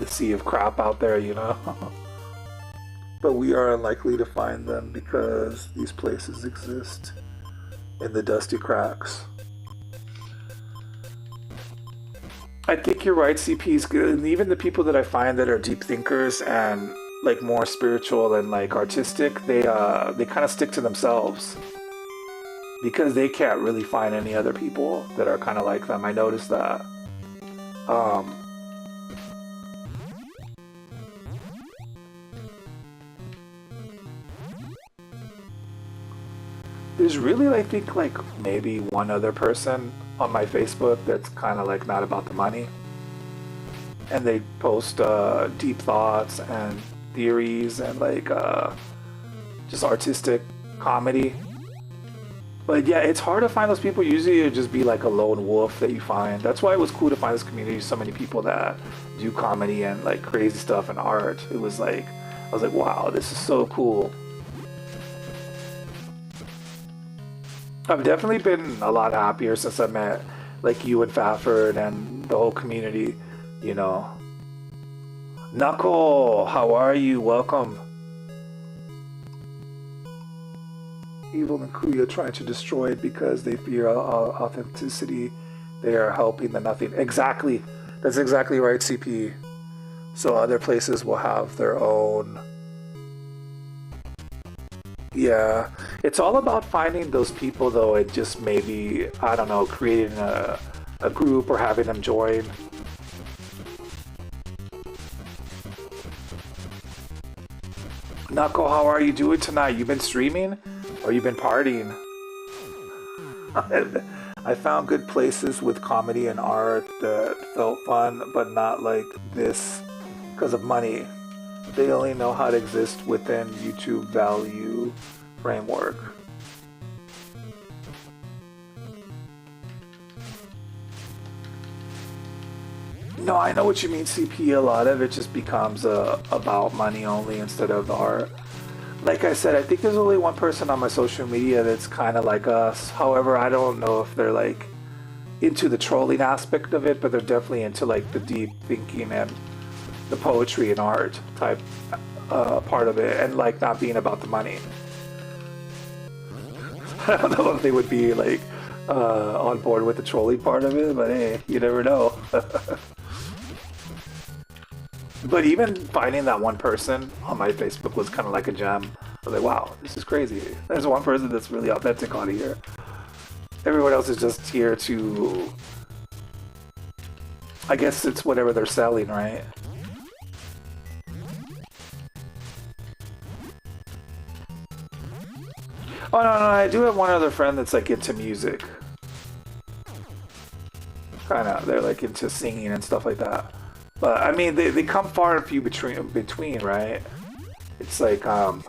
sea of crap out there, you know? But we are unlikely to find them because these places exist in the dusty cracks. I think you're right, CP's good. And even the people that I find that are deep thinkers and like more spiritual and like artistic, they kind of stick to themselves because they can't really find any other people that are kind of like them. I noticed that. There's really, I think, like maybe one other person on my Facebook that's kind of like not about the money, and they post deep thoughts and theories and like just artistic comedy. But yeah, it's hard to find those people. Usually it'd just be like a lone wolf that you find. That's why it was cool to find this community, so many people that do comedy and like crazy stuff and art. It was like, I was like, wow, this is so cool. I've definitely been a lot happier since I met like you and Fafford and the whole community, you know. Knuckle, how are you? Welcome. Evil and Kuya trying to destroy it because they fear authenticity. They are helping the nothing. Exactly. That's exactly right, CP. So other places will have their own. Yeah, it's all about finding those people though, and just maybe, I don't know, creating a group or having them join. Knuckle, how are you doing tonight? You been streaming? Or you been partying? I found good places with comedy and art that felt fun, but not like this because of money. They only know how to exist within YouTube value framework. No, I know what you mean, CP. A lot of it just becomes about money only instead of the art. Like I said, I think there's only one person on my social media that's kind of like us. However, I don't know if they're like into the trolling aspect of it, but they're definitely into like the deep thinking and the poetry and art type part of it, and like not being about the money. I don't know if they would be like on board with the trolling part of it, but hey, you never know. But even finding that one person on my Facebook was kind of like a gem. I was like, wow, this is crazy. There's one person that's really authentic on here. Everyone else is just here to... I guess it's whatever they're selling, right? Oh, no, I do have one other friend that's like into music. Kind of, they're like into singing and stuff like that. But I mean, they come far and few between, right? It's like oh,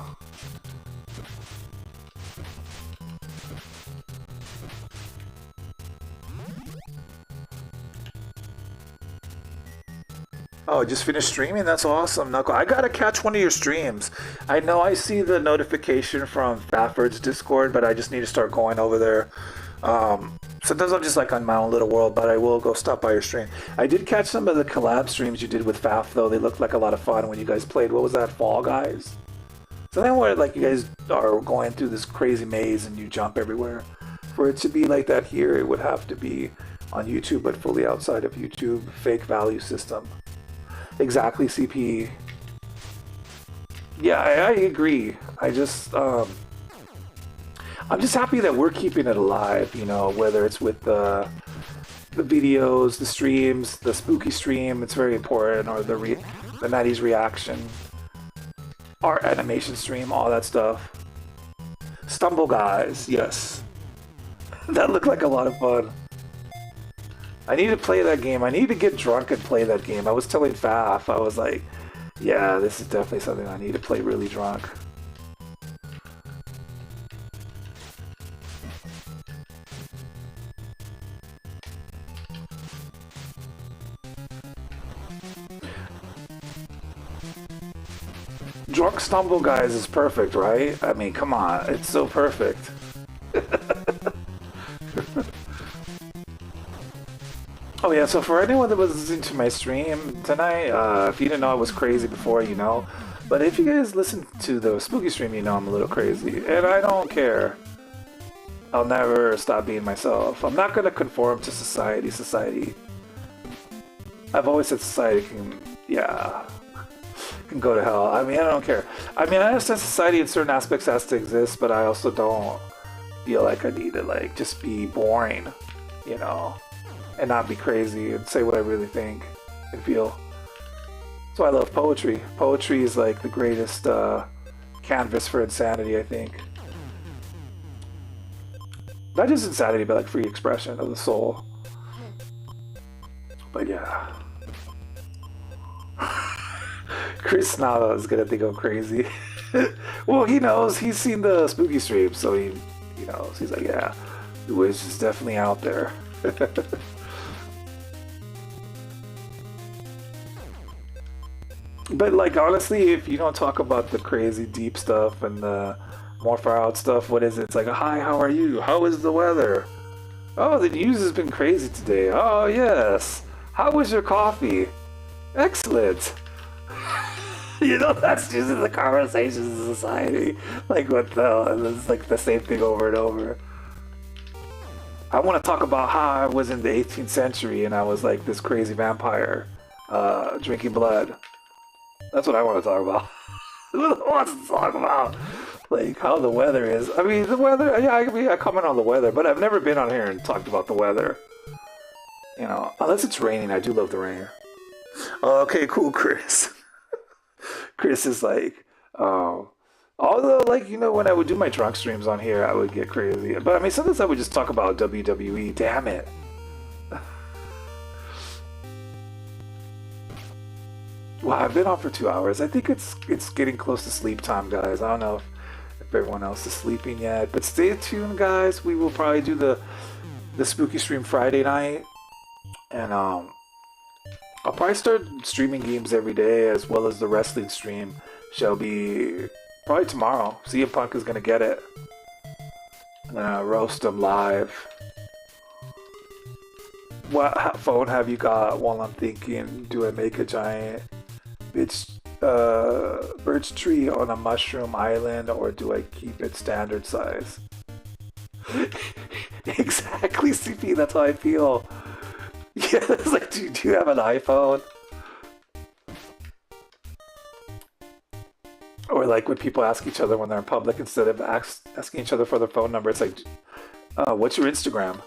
just finished streaming? That's awesome, Knuckle. I gotta catch one of your streams. I know I see the notification from Fafford's Discord, but I just need to start going over there. Sometimes I'm just like on my own little world, but I will go stop by your stream. I did catch some of the collab streams you did with Faff, though. They looked like a lot of fun when you guys played. What was that, Fall Guys? Something where like you guys are going through this crazy maze and you jump everywhere. For it to be like that here, it would have to be on YouTube, but fully outside of YouTube. Fake value system. Exactly, CP. Yeah, I agree. I'm just happy that we're keeping it alive, you know, whether it's with the videos, the streams, the spooky stream, it's very important, or the Maddie's reaction, our animation stream, all that stuff. Stumble Guys, yes. That looked like a lot of fun. I need to play that game. I need to get drunk and play that game. I was telling Faf, I was like, yeah, this is definitely something I need to play really drunk. Drunk Stumble Guys is perfect, right? I mean, come on, it's so perfect. Oh yeah, so for anyone that was listening to my stream tonight, if you didn't know I was crazy before, you know. But if you guys listen to the spooky stream, you know I'm a little crazy. And I don't care. I'll never stop being myself. I'm not gonna conform to society. I've always said society can go to hell. I mean, I don't care. I mean, I understand society in certain aspects has to exist, but I also don't feel like I need to like just be boring, you know, and not be crazy and say what I really think and feel. So I love poetry. Poetry is like the greatest canvas for insanity, I think. Not just insanity, but like free expression of the soul. But yeah. Chris Nava is gonna think I'm crazy. Well, he knows. He's seen the spooky stream, so he knows. He's like, yeah, the wish is definitely out there. But like honestly, if you don't talk about the crazy deep stuff and the more far out stuff, what is it? It's like, hi, how are you? How is the weather? Oh, the news has been crazy today. Oh yes. How was your coffee? Excellent. You know, that's usually the conversations in society. Like, what the hell? And it's like the same thing over and over. I want to talk about how I was in the 18th century and I was like this crazy vampire drinking blood. That's what I want to talk about. Who wants to talk about like how the weather is? I mean, the weather. Yeah, I comment on the weather, but I've never been on here and talked about the weather. You know, unless it's raining. I do love the rain. Okay, cool, Chris. Chris is like, Um, although, like, when I would do my drunk streams on here, I would get crazy. But I mean, sometimes I would just talk about WWE. Damn it. Wow, I've been on for 2 hours. I think it's getting close to sleep time, guys. I don't know if everyone else is sleeping yet, but stay tuned, guys. We will probably do the spooky stream Friday night, and I'll probably start streaming games every day as well as the wrestling stream shall be probably tomorrow. CM Punk is gonna get it. I'm gonna roast him live. What phone have you got while I'm thinking? Do I make a giant birch tree on a mushroom island or do I keep it standard size? Exactly, CP, that's how I feel. Yeah, it's like, do you have an iPhone? Or like when people ask each other when they're in public, instead of asking each other for their phone number, it's like, what's your Instagram?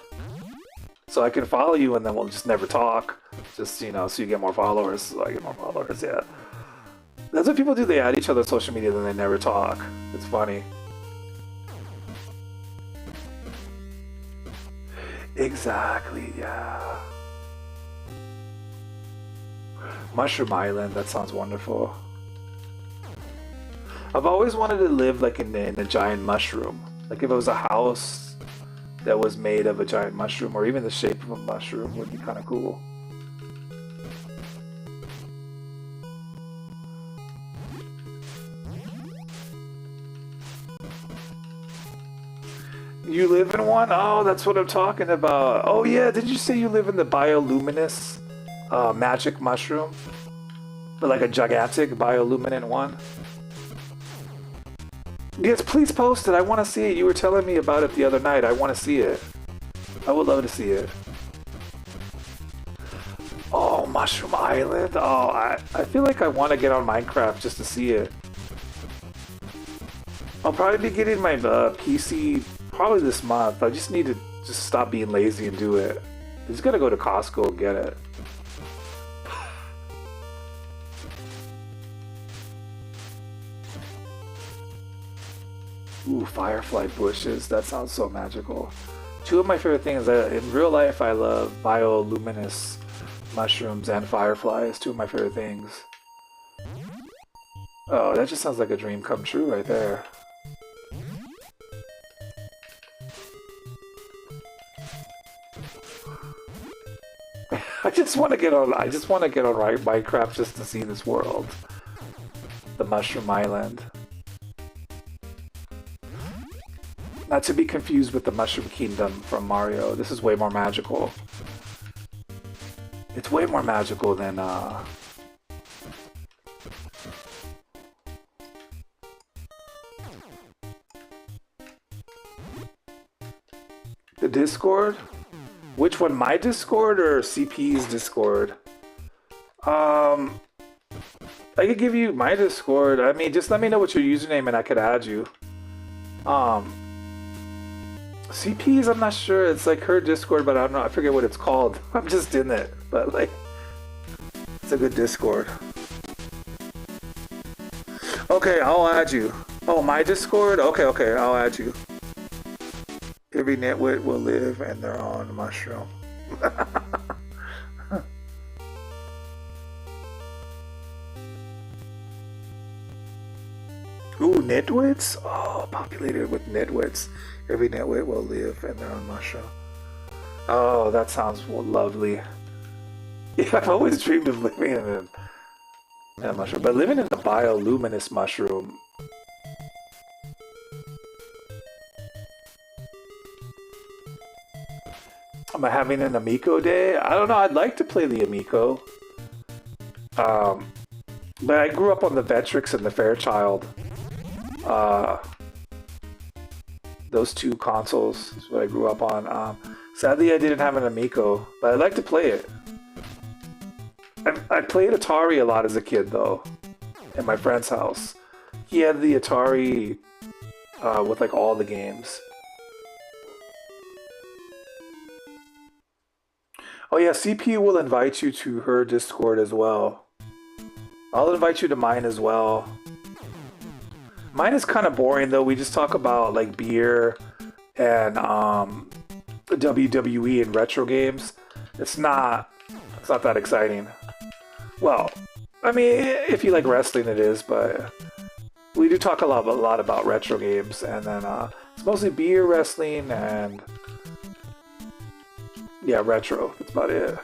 So I can follow you and then we'll just never talk. Just, so you get more followers, so I get more followers, yeah. That's what people do, they add each other on social media, then they never talk. It's funny. Exactly, yeah. Mushroom Island, that sounds wonderful. I've always wanted to live like in a giant mushroom. Like if it was a house that was made of a giant mushroom or even the shape of a mushroom would be kind of cool. You live in one? Oh, that's what I'm talking about. Oh yeah, did you say you live in the bioluminescent magic mushroom? But like a gigantic bioluminescent one? Yes, please post it. I want to see it. You were telling me about it the other night. I want to see it. I would love to see it. Oh, Mushroom Island. Oh, I feel like I want to get on Minecraft just to see it. I'll probably be getting my PC probably this month. I just need to just stop being lazy and do it. I'm just gonna go to Costco and get it. Ooh, firefly bushes. That sounds so magical. Two of my favorite things in real life, I love bioluminescent mushrooms and fireflies. Two of my favorite things. Oh, that just sounds like a dream come true right there. I just want to get on. I just want to get on Minecraft just to see this world, the Mushroom Island. Not to be confused with the Mushroom Kingdom from Mario. This is way more magical. It's way more magical than the Discord. Which one, my Discord or CP's Discord? I could give you my Discord. I mean, just let me know what your username and I could add you. CP's, I'm not sure. It's like her Discord, but I don't know. I forget what it's called. I'm just in it, but like, it's a good Discord. Okay, I'll add you. Oh, my Discord? Okay, okay, I'll add you. Every nitwit will live and they're on mushroom. Ooh, nitwits? Oh, populated with nitwits. Every nitwit will live and they're on mushroom. Oh, that sounds lovely. Yeah, I've always dreamed of living in a mushroom, but living in a bioluminescent mushroom. Am I having an Amico day? I don't know. I'd like to play the Amico. But I grew up on the Vectrix and the Fairchild. Those two consoles is what I grew up on. Sadly, I didn't have an Amico, but I'd like to play it. I played Atari a lot as a kid, though, at my friend's house. He had the Atari with like all the games. Oh yeah, CP will invite you to her Discord as well. I'll invite you to mine as well. Mine is kind of boring though. We just talk about like beer and WWE and retro games. It's not that exciting. Well, I mean, if you like wrestling, it is, but we do talk a lot about retro games, and then it's mostly beer, wrestling, and yeah, retro. That's about it.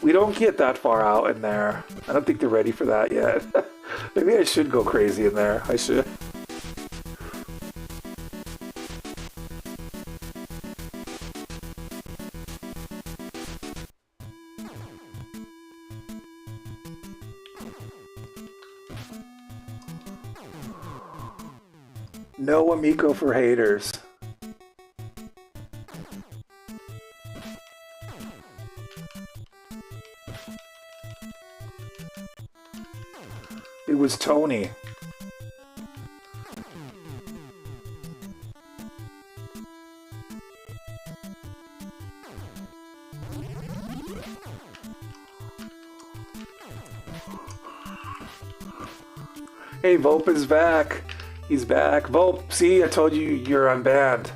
We don't get that far out in there. I don't think they're ready for that yet. Maybe I should go crazy in there. I should. No Amico for haters. It was Tony. Hey, Volp is back. He's back. Volp, see, I told you you're unbanned.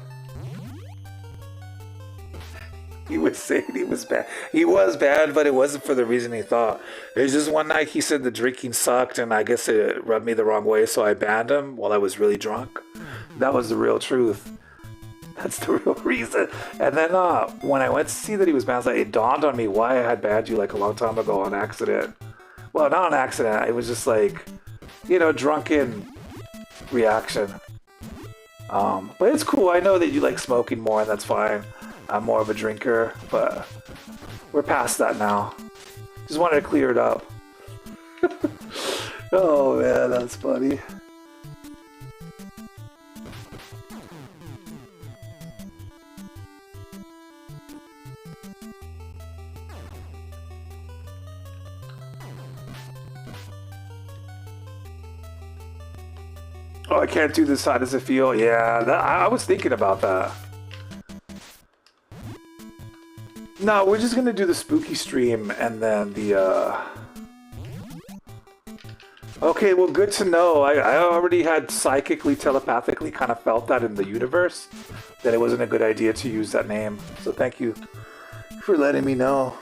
He was saying he was bad. He was bad, but it wasn't for the reason he thought. There's just one night he said the drinking sucked, and I guess it rubbed me the wrong way, so I banned him while I was really drunk. That was the real truth. That's the real reason. And then when I went to see that he was banned, it dawned on me why I had banned you like a long time ago on accident. Well, not on accident. It was just like, you know, drunken reaction. But it's cool. I know that you like smoking more, and that's fine. I'm more of a drinker, but we're past that now. Just wanted to clear it up. Oh man, that's funny. Oh, I can't do this. How does it feel? Yeah, I was thinking about that. No, we're just gonna do the spooky stream and then the, Okay, well, good to know. I already had psychically, telepathically kind of felt that in the universe, that it wasn't a good idea to use that name. So thank you for letting me know.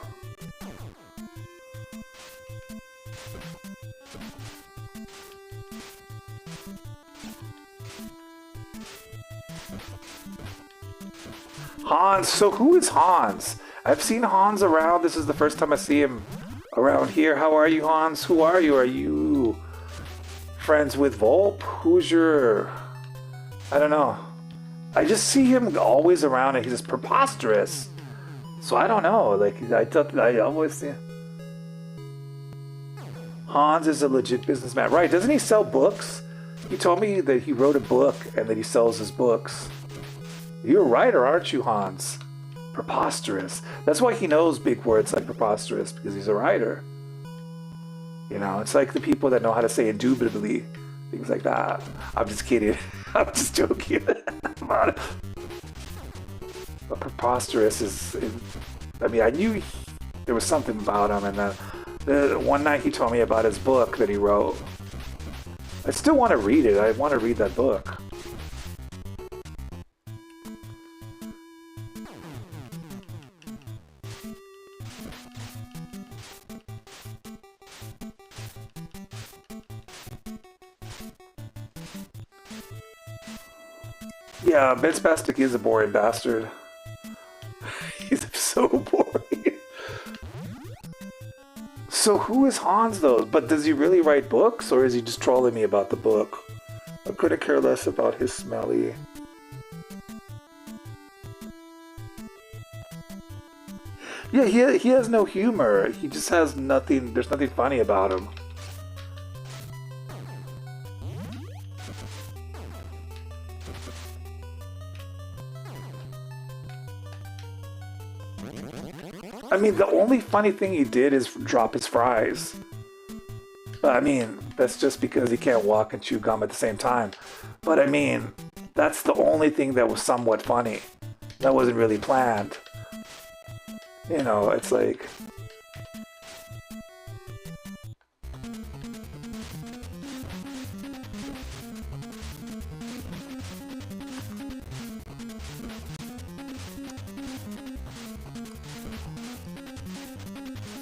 Hans, so who is Hans? I've seen Hans around. This is the first time I see him around here. How are you, Hans? Who are you? Are you friends with Volp? Who's your... I don't know. I just see him always around and he's just preposterous. So I don't know. Like, I thought I always see him. Hans is a legit businessman. Right, doesn't he sell books? He told me that he wrote a book and that he sells his books. You're a writer, aren't you, Hans? Preposterous. That's why he knows big words like preposterous, because he's a writer. You know, it's like the people that know how to say indubitably, things like that. I'm just kidding. I'm just joking. But preposterous is, I mean, I knew there was something about him, and then one night he told me about his book that he wrote. I still want to read it. I want to read that book. Yeah, Ben Spastic is a boring bastard. He's so boring. So who is Hans, though? But does he really write books, or is he just trolling me about the book? I couldn't care less about his smelly... Yeah, he has no humor. He just has nothing... There's nothing funny about him. I mean, the only funny thing he did is drop his fries. But I mean, that's just because he can't walk and chew gum at the same time. But I mean, that's the only thing that was somewhat funny. That wasn't really planned. You know, it's like...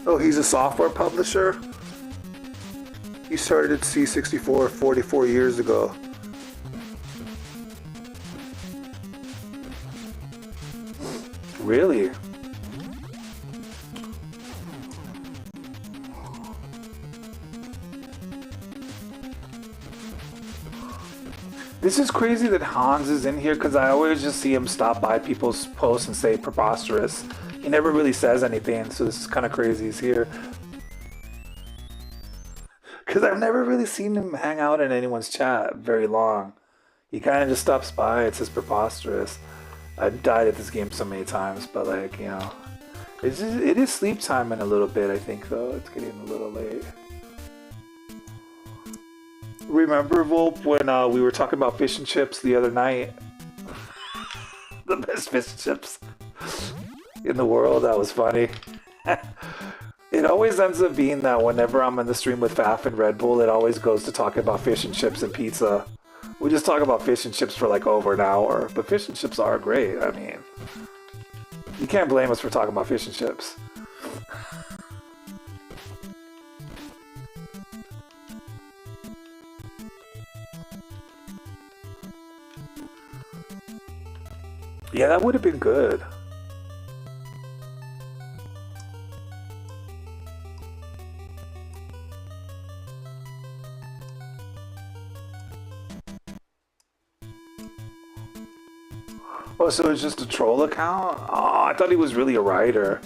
Oh, he's a software publisher? He started C64 44 years ago. Really? This is crazy that Hans is in here because I always just see him stop by people's posts and say preposterous. He never really says anything, so this is kind of crazy he's here. Because I've never really seen him hang out in anyone's chat very long. He kind of just stops by, it says preposterous. I've died at this game so many times, but like, you know. It is sleep time in a little bit, I think, though. It's getting a little late. Remember, Volp, when we were talking about fish and chips the other night? The best fish and chips in the world. That was funny. It always ends up being that whenever I'm in the stream with Faf and Red Bull, it always goes to talking about fish and chips and pizza. We just talk about fish and chips for like over an hour, but fish and chips are great. I mean, you can't blame us for talking about fish and chips. Yeah, that would have been good. Oh, so it's just a troll account? Oh, I thought he was really a writer.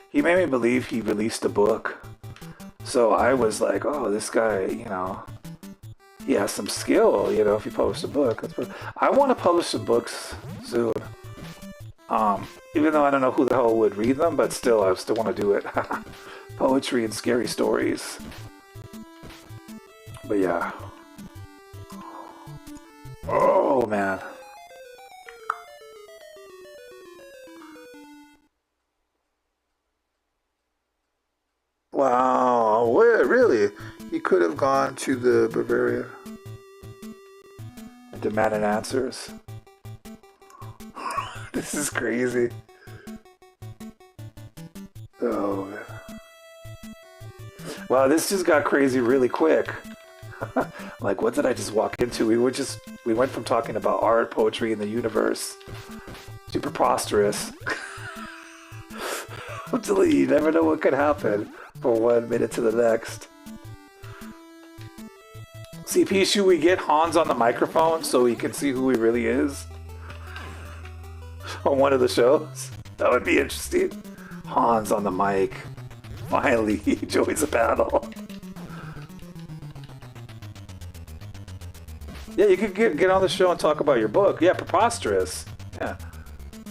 He made me believe he released a book. So I was like, oh, this guy, you know, he has some skill, you know, if he published a book. I want to publish some books soon. Even though I don't know who the hell would read them, but still, I still want to do it. Poetry and scary stories. But yeah. Oh, man. Wow, where, really? He could have gone to the Bavaria and demanded answers. This is crazy. Oh, man. Wow, this just got crazy really quick. Like, what did I just walk into? We went from talking about art, poetry, and the universe to preposterous. You never know what could happen from 1 minute to the next. CP, should we get Hans on the microphone so he can see who he really is? On one of the shows? That would be interesting. Hans on the mic. Finally, he joins a battle. Yeah, you could get on the show and talk about your book. Yeah, preposterous. Yeah.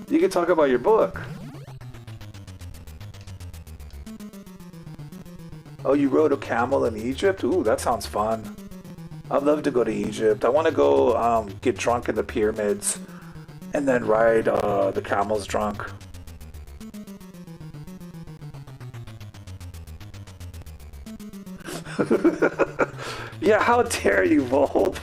You could talk about your book. Oh, you rode a camel in Egypt? Ooh, that sounds fun. I'd love to go to Egypt. I want to go get drunk in the pyramids and then ride the camels drunk. Yeah, how dare you, Volp?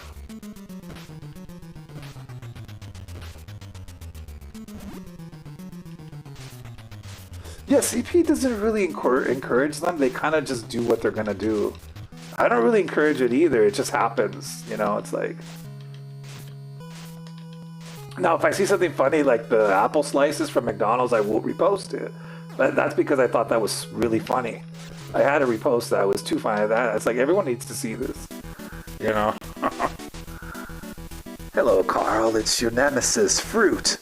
Yeah, CP doesn't really encourage them. They kind of just do what they're gonna do. I don't really encourage it either. It just happens, you know. It's like, now if I see something funny like the apple slices from McDonald's, I will repost it. But that's because I thought that was really funny. I had to repost that. It was too funny. That it's like everyone needs to see this, you know. Hello, Carl. It's your nemesis, fruit.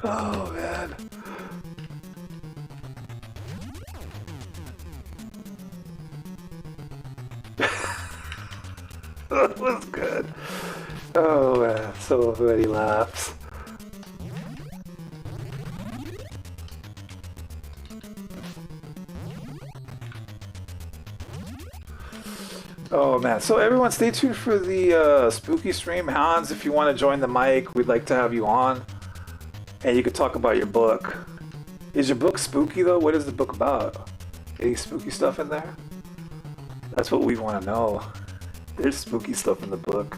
Oh, man. That was good. Oh, man. So many laughs. Oh, man. So everyone stay tuned for the spooky stream. Hans, if you want to join the mic, we'd like to have you on. And you could talk about your book. Is your book spooky, though? What is the book about? Any spooky stuff in there? That's what we want to know. There's spooky stuff in the book.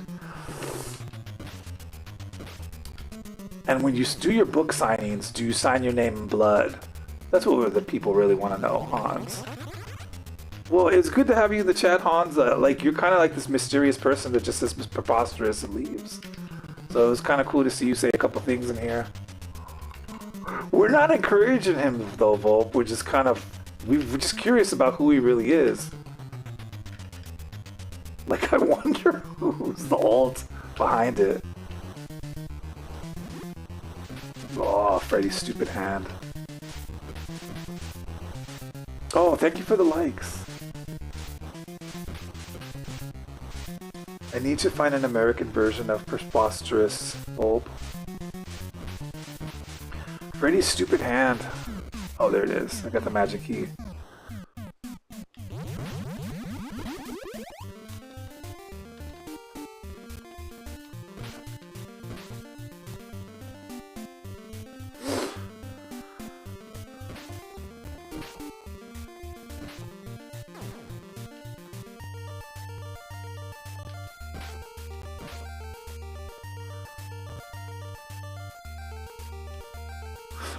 And when you do your book signings, do you sign your name in blood? That's what the people really want to know, Hans. Well, it's good to have you in the chat, Hans. Like, you're kind of like this mysterious person that just says preposterous and leaves. So it was kind of cool to see you say a couple things in here. We're not encouraging him, though, Volp. We're just kind of... We're just curious about who he really is. Like, I wonder who's the alt behind it. Oh, Freddy's stupid hand. Oh, thank you for the likes. I need to find an American version of preposterous Volp. Freddy's stupid hand. Oh, there it is. I got the magic key.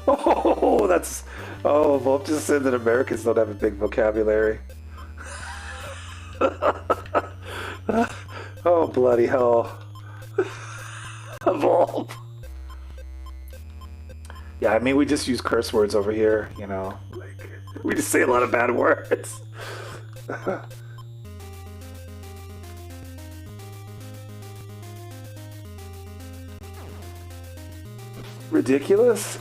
Oh, that's... Oh, Volp just said that Americans don't have a big vocabulary. Oh, bloody hell. Volp. Yeah, I mean, we just use curse words over here, you know. Like, we just say a lot of bad words. Ridiculous?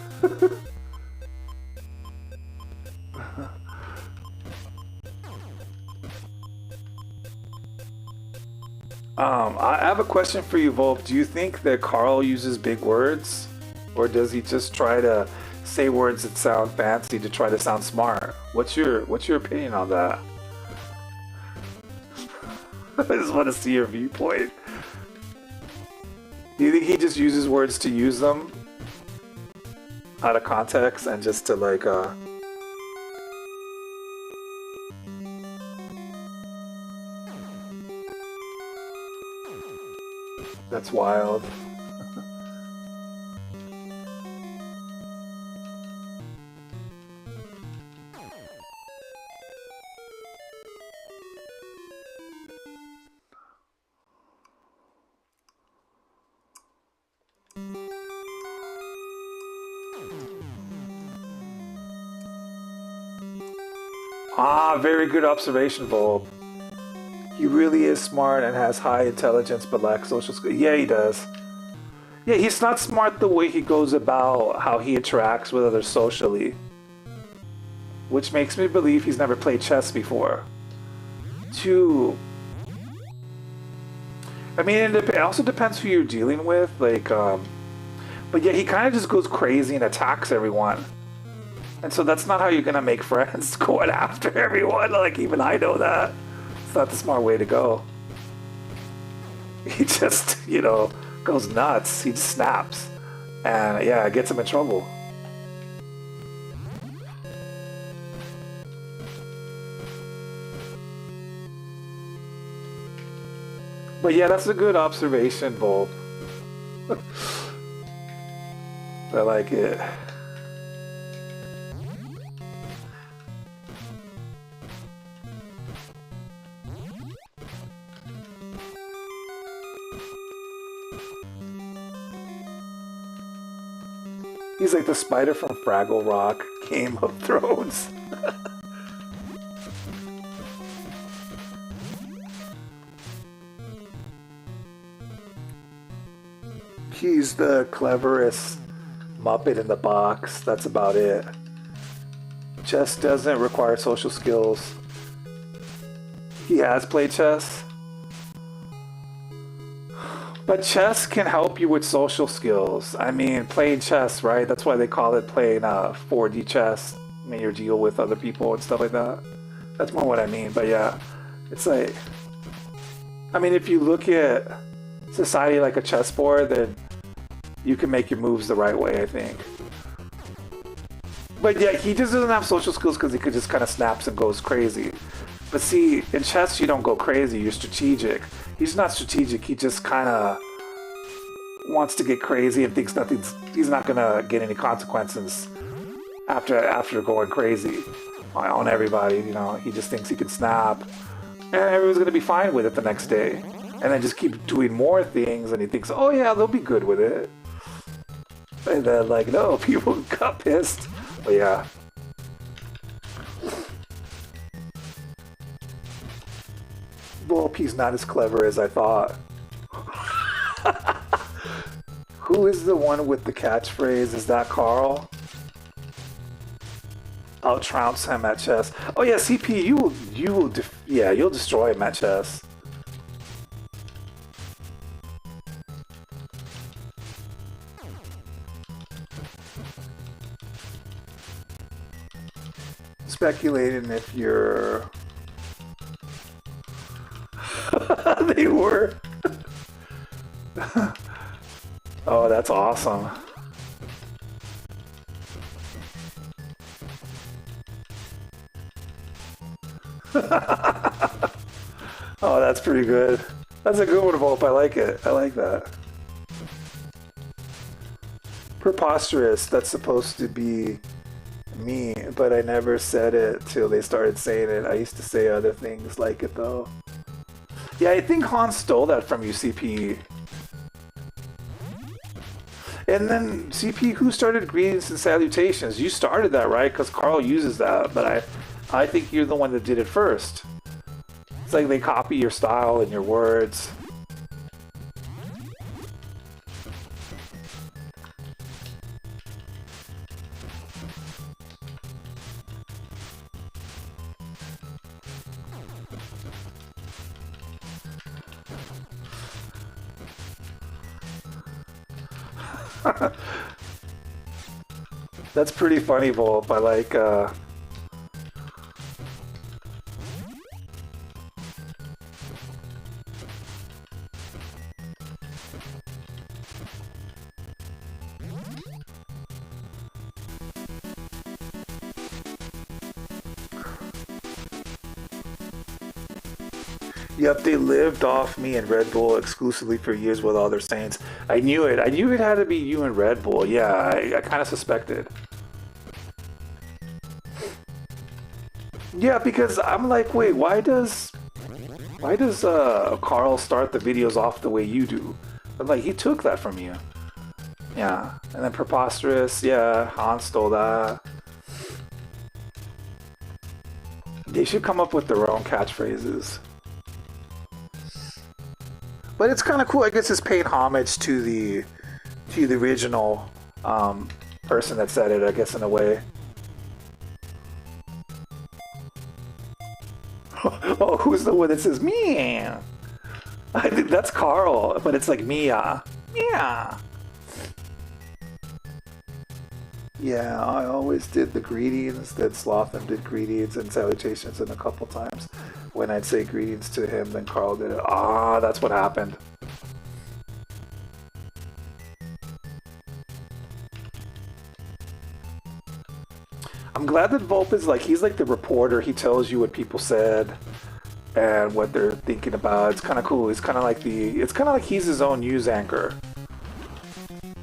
I have a question for you, Volp. Do you think that Carl uses big words? Or does he just try to say words that sound fancy to try to sound smart? What's your opinion on that? I just want to see your viewpoint. Do you think he just uses words to use them? Out of context and just to like That's wild. Ah, very good observation, Volp. He really is smart and has high intelligence but lacks social skills. Yeah, he does. Yeah, he's not smart the way he goes about how he interacts with others socially. Which makes me believe he's never played chess before. Two... I mean, it also depends who you're dealing with, like, but yeah, he kind of just goes crazy and attacks everyone. And so that's not how you're gonna make friends, going after everyone. Like, even I know that. It's not the smart way to go. He just, you know, goes nuts. He just snaps. And yeah, it gets him in trouble. But yeah, that's a good observation, Volp. I like it. He's like the spider from Fraggle Rock, Game of Thrones. He's the cleverest Muppet in the box. That's about it. Chess doesn't require social skills. He has played chess. But chess can help you with social skills. I mean, playing chess, right? That's why they call it playing 4D chess. I mean, you deal with other people and stuff like that. That's more what I mean. But yeah, it's like... I mean, if you look at society like a chessboard, then you can make your moves the right way, I think. But yeah, he just doesn't have social skills because he could just kind of snaps and goes crazy. But see, in chess you don't go crazy, you're strategic. He's not strategic, he just kind of wants to get crazy and thinks he's not gonna get any consequences after going crazy on everybody. You know, he just thinks he can snap, and everyone's gonna be fine with it the next day. And then just keep doing more things, and he thinks, oh yeah, they'll be good with it. And then like, no, people got pissed. But yeah. Volpe's not as clever as I thought. Who is the one with the catchphrase? Is that Carl? I'll trounce him at chess. Oh yeah, CP, you'll destroy him at chess. Speculating if you're... They were. Oh, that's awesome. Oh, that's pretty good. That's a good one, Volpe. I like it. I like that. Preposterous. That's supposed to be me, but I never said it till they started saying it. I used to say other things like it, though. Yeah, I think Han stole that from you, CP. And then, CP, who started greetings and salutations? You started that, right? Because Carl uses that, but I think you're the one that did it first. It's like they copy your style and your words. That's pretty funny, Volp. I like, Yep, they lived off me and Red Bull exclusively for years with all their saints. I knew it. I knew it had to be you and Red Bull. Yeah, I kind of suspected. Yeah, because I'm like, wait, why does Carl start the videos off the way you do? But like, he took that from you. Yeah, and then Preposterous. Yeah, Han stole that. They should come up with their own catchphrases. But it's kind of cool. I guess it's paying homage to the original person that said it, I guess, in a way. Oh, who's the one that says "Mia"? I think that's Carl, but it's like Mia. Mia. Yeah, I always did the greetings. Then Slothan did greetings and salutations, and a couple times when I'd say greetings to him, then Carl did it. Ah, that's what happened. I'm glad that Volp is like, he's like the reporter. He tells you what people said and what they're thinking about. It's kind of cool. It's kind of like he's his own news anchor.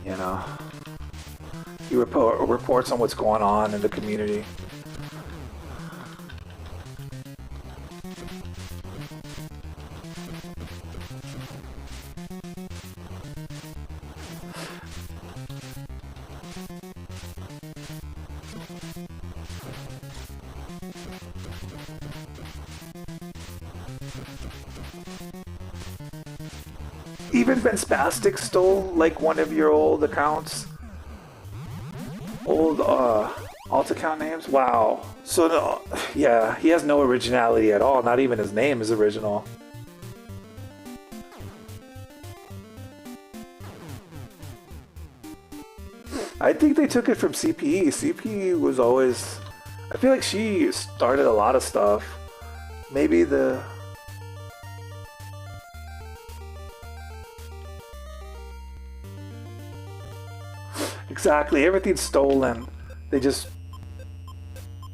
You know? He reports on what's going on in the community. Even Ben Spastic stole like one of your old accounts. Old alt account names? Wow. So no, yeah, he has no originality at all. Not even his name is original. I think they took it from CPE. CPE was always... I feel like she started a lot of stuff. Maybe the... Exactly, everything's stolen. They just...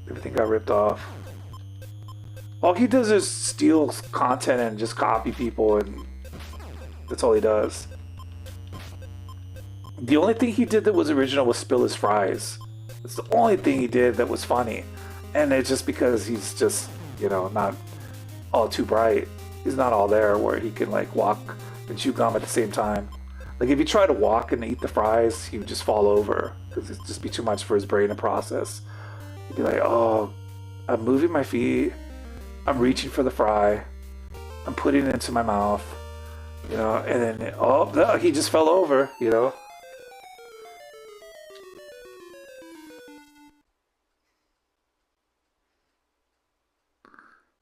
Everything got ripped off. All he does is steal content and just copy people, and that's all he does. The only thing he did that was original was spill his fries. It's the only thing he did that was funny. And it's just because he's just, not all too bright. He's not all there where he can like walk and chew gum at the same time. Like if he tried to walk and eat the fries, he would just fall over because it'd just be too much for his brain to process. He'd be like, "Oh, I'm moving my feet. I'm reaching for the fry. I'm putting it into my mouth." And then no, he just fell over.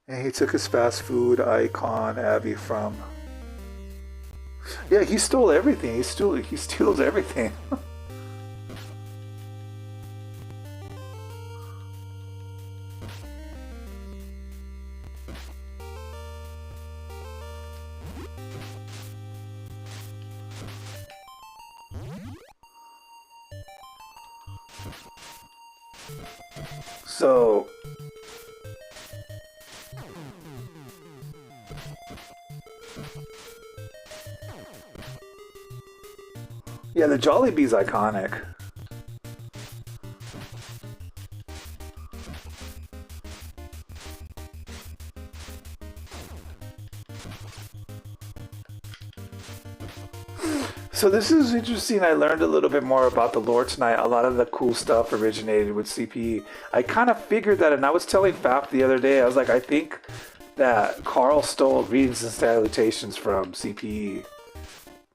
And he took his fast food icon Abby from. Yeah, he stole everything. He steals everything. So yeah, the Jollibee's iconic. So this is interesting. I learned a little bit more about the lore tonight. A lot of the cool stuff originated with CPE. I kind of figured that, and I was telling Fap the other day, I was like, I think that Carl stole greetings and salutations from CPE.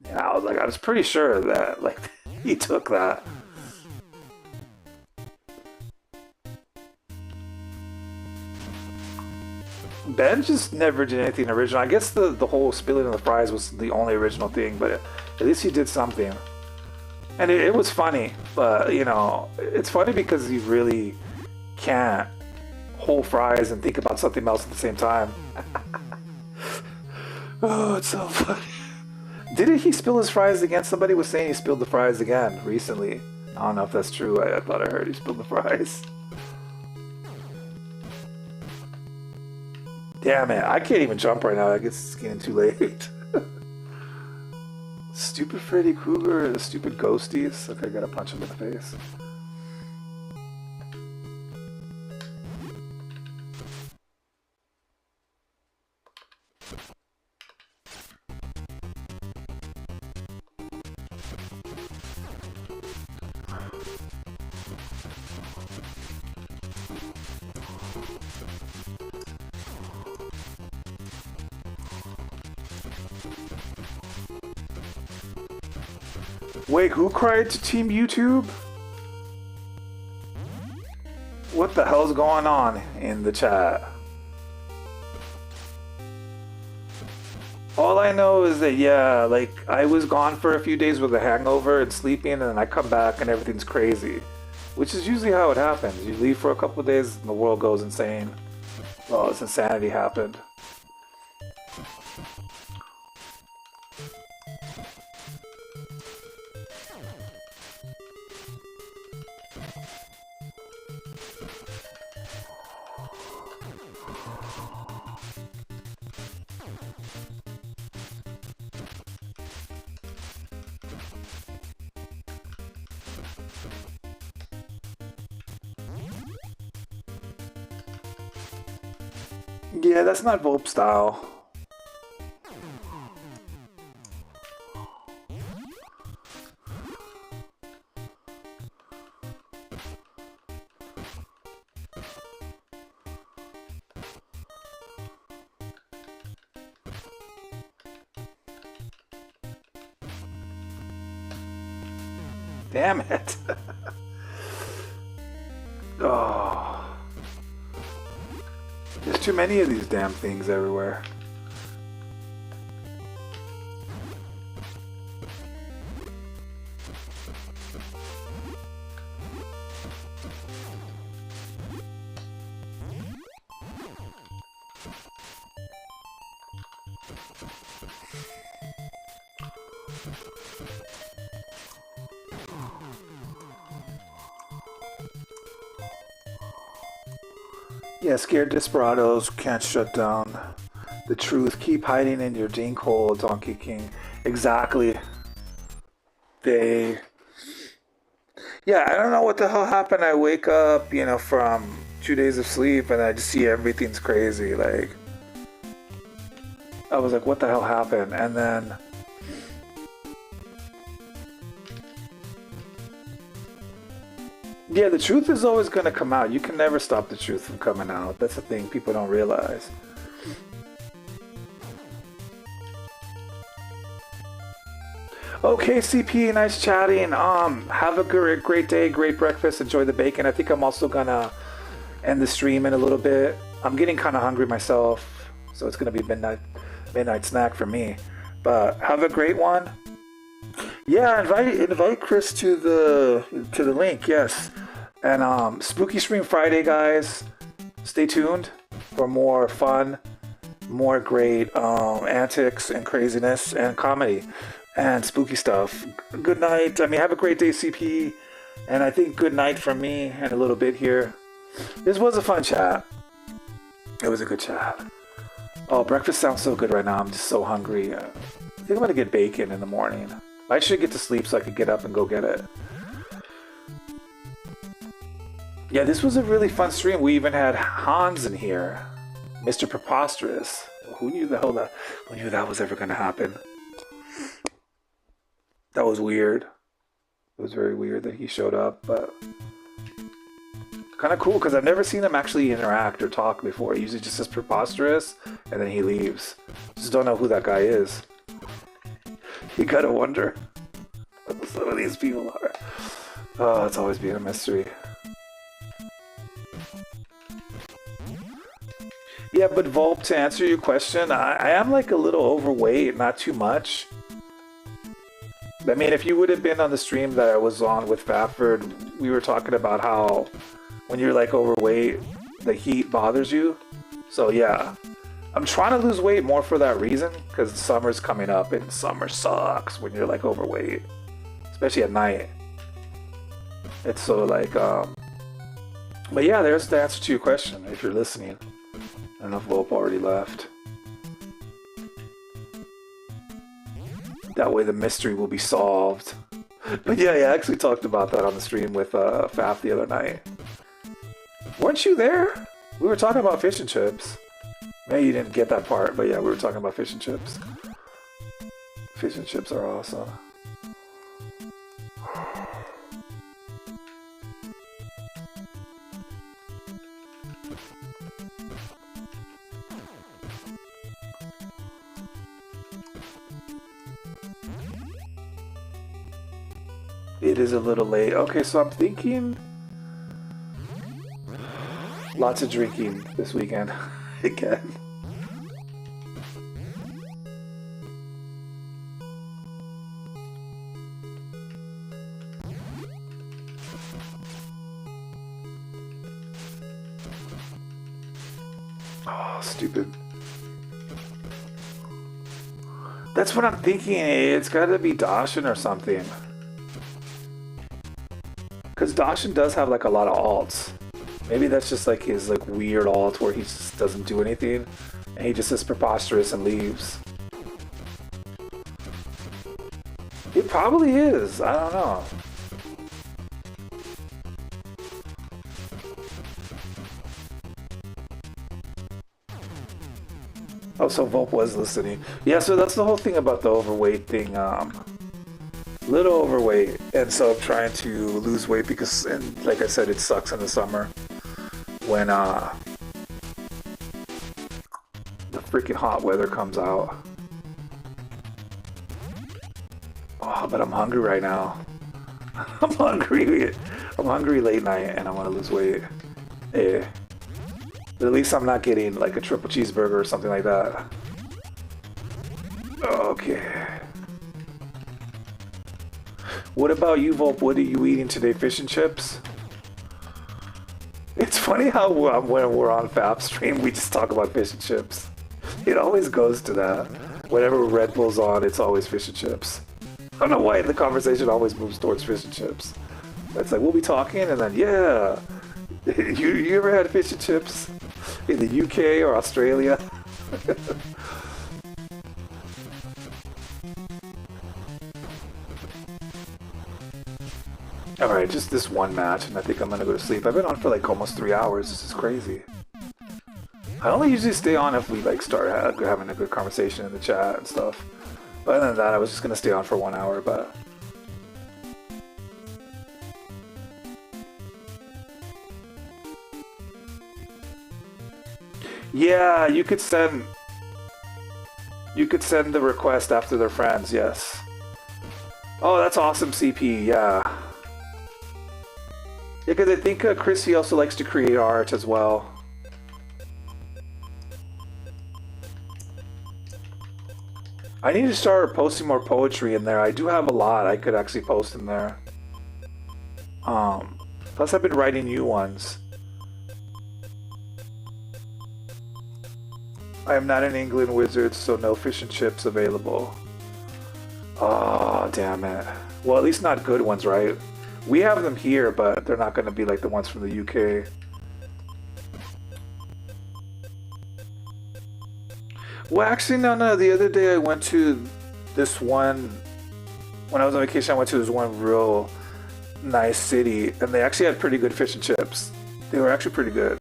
And I was pretty sure that, like, he took that. Ben just never did anything original. I guess the whole spilling of the fries was the only original thing, but at least he did something. And it was funny, but, it's funny because you really can't hold fries and think about something else at the same time. Oh, it's so funny. Didn't he spill his fries again? Somebody was saying he spilled the fries again recently. I don't know if that's true. I thought I heard he spilled the fries. Damn it, I can't even jump right now. I guess it's getting too late. Stupid Freddy Krueger, the stupid ghosties. Okay, I gotta punch him in the face. Wait, who cried to Team YouTube? What the hell's going on in the chat? All I know is that, yeah, like, I was gone for a few days with a hangover and sleeping, and then I come back and everything's crazy. Which is usually how it happens. You leave for a couple of days and the world goes insane. Well, this insanity happened. Yeah, that's not Volp style. Damn it. Oh. There's too many of these damn things everywhere. Yeah, scared desperados can't shut down the truth. Keep hiding in your dink hole, Donkey King. Exactly. They... Yeah, I don't know what the hell happened. I wake up, from 2 days of sleep and I just see everything's crazy. Like, I was like, what the hell happened? And then, yeah, the truth is always going to come out. You can never stop the truth from coming out. That's the thing people don't realize. Okay, CP, nice chatting. Have a great day, great breakfast. Enjoy the bacon. I think I'm also gonna end the stream in a little bit. I'm getting kind of hungry myself, so it's gonna be midnight snack for me. But have a great one. Yeah, invite Chris to the link. Yes, and Spooky Stream Friday, guys. Stay tuned for more fun, more great antics and craziness and comedy and spooky stuff. Good night. I mean, have a great day, CP. And I think good night from me and a little bit here. This was a fun chat. It was a good chat. Oh, breakfast sounds so good right now. I'm just so hungry. I think I'm gonna get bacon in the morning. I should get to sleep so I could get up and go get it. Yeah, this was a really fun stream. We even had Hans in here. Mr. Preposterous. Who knew that was ever gonna happen? That was weird. It was very weird that he showed up, but kind of cool because I've never seen him actually interact or talk before. He usually just says preposterous and then he leaves. Just don't know who that guy is. You gotta wonder who some of these people are. Oh, it's always been a mystery. Yeah, but Volp, to answer your question, I am like a little overweight, not too much. I mean, if you would have been on the stream that I was on with Fafford, we were talking about how when you're like overweight, the heat bothers you. So yeah, I'm trying to lose weight more for that reason, because summer's coming up and summer sucks when you're like overweight, especially at night. It's so like, but yeah, there's the answer to your question if you're listening. I don't know if Volp already left. That way the mystery will be solved. But yeah, I actually talked about that on the stream with Faf the other night. Weren't you there? We were talking about fish and chips. Maybe you didn't get that part, but yeah, we were talking about fish and chips. Fish and chips are awesome. It is a little late. Okay, so I'm thinking lots of drinking this weekend again. Oh, stupid. That's what I'm thinking. It's gotta be Dashin or something. Because Dashin does have like a lot of alts. Maybe that's just like his like weird alt where he just doesn't do anything and he just is preposterous and leaves. It probably is. I don't know. Oh, so Volp was listening. Yeah, so that's the whole thing about the overweight thing. Little overweight, and so I'm trying to lose weight because, and like I said, it sucks in the summer when the freaking hot weather comes out. Oh, but I'm hungry right now. I'm hungry. I'm hungry late night, and I want to lose weight. Yeah. But at least I'm not getting like a triple cheeseburger or something like that. Okay. What about you, Volp? What are you eating today? Fish and chips? It's funny how when we're on Fap stream, we just talk about fish and chips. It always goes to that. Whenever Red Bull's on, it's always fish and chips. I don't know why the conversation always moves towards fish and chips. It's like, we'll be talking, and then, yeah. You ever had fish and chips in the UK or Australia? Alright, just this one match, and I think I'm gonna go to sleep. I've been on for like almost 3 hours. This is crazy. I only usually stay on if we like start having a good conversation in the chat and stuff. But other than that, I was just gonna stay on for 1 hour, but... Yeah, you could send the request after they're friends, yes. Oh, that's awesome, CP, yeah. Yeah, because I think Chrissy also likes to create art as well. I need to start posting more poetry in there. I do have a lot I could actually post in there. Plus I've been writing new ones. I am not an England wizard, so no fish and chips available. Oh, damn it. Well, at least not good ones, right? We have them here, but they're not going to be like the ones from the UK. Well, actually, no. The other day I went to this one... When I was on vacation, I went to this one real nice city, and they actually had pretty good fish and chips. They were actually pretty good.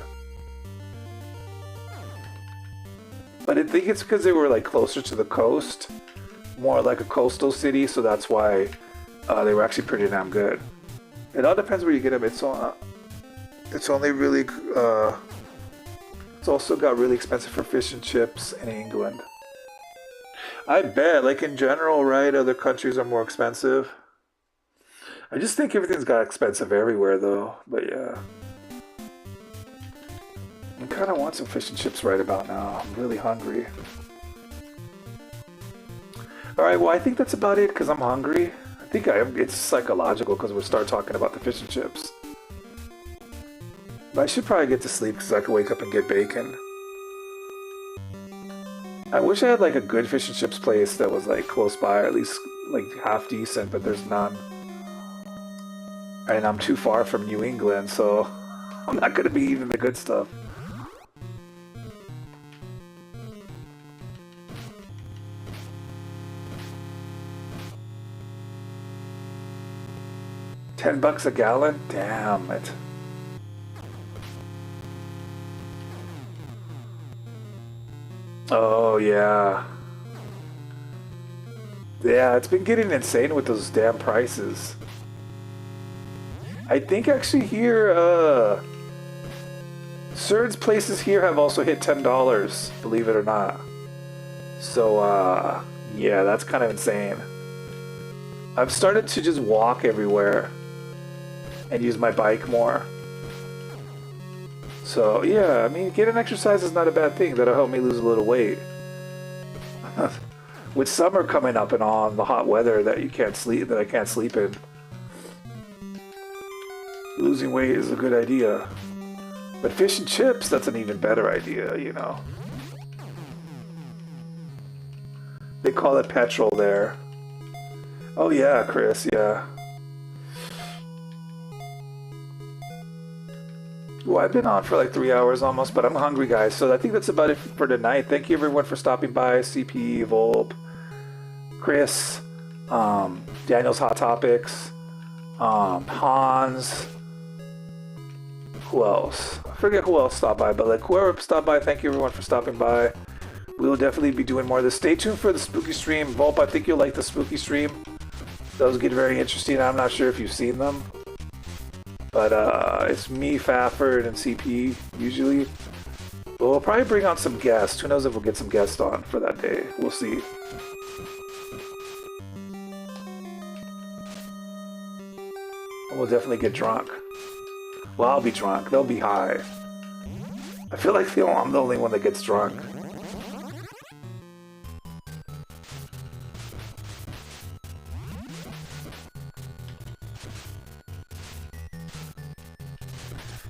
But I think it's because they were like closer to the coast, more like a coastal city, so that's why they were actually pretty damn good. It all depends where you get them. It's only really it's also got really expensive for fish and chips in England. I bet, like in general, right? Other countries are more expensive. I just think everything's got expensive everywhere, though. But yeah. I kind of want some fish and chips right about now. I'm really hungry. Alright, well I think that's about it because I'm hungry. I think it's psychological because we'll start talking about the fish and chips. But I should probably get to sleep because I can wake up and get bacon. I wish I had like a good fish and chips place that was like close by, or at least like half decent, but there's none. And I'm too far from New England, so I'm not gonna be eating the good stuff. $10 a gallon? Damn it. Oh, yeah. Yeah, it's been getting insane with those damn prices. I think actually here, certain places here have also hit $10, believe it or not. So, yeah, that's kind of insane. I've started to just walk everywhere and use my bike more. So, yeah, I mean, getting exercise is not a bad thing. That'll help me lose a little weight. With summer coming up and all, the hot weather that you can't sleep, that I can't sleep in, losing weight is a good idea. But fish and chips, that's an even better idea, you know. They call it petrol there. Oh yeah, Chris, yeah. Well, I've been on for like 3 hours almost, but I'm hungry, guys. So I think that's about it for tonight. Thank you everyone for stopping by. CP, Volp, Chris, Daniel's Hot Topics, Hans. Who else? I forget who else stopped by, but like whoever stopped by, thank you everyone for stopping by. We will definitely be doing more of this. Stay tuned for the spooky stream. Volp, I think you'll like the spooky stream. Those get very interesting. I'm not sure if you've seen them. But it's me, Fafford, and CP, usually. But we'll probably bring on some guests. Who knows if we'll get some guests on for that day. We'll see. And we'll definitely get drunk. Well, I'll be drunk. They'll be high. I feel like I'm the only one that gets drunk.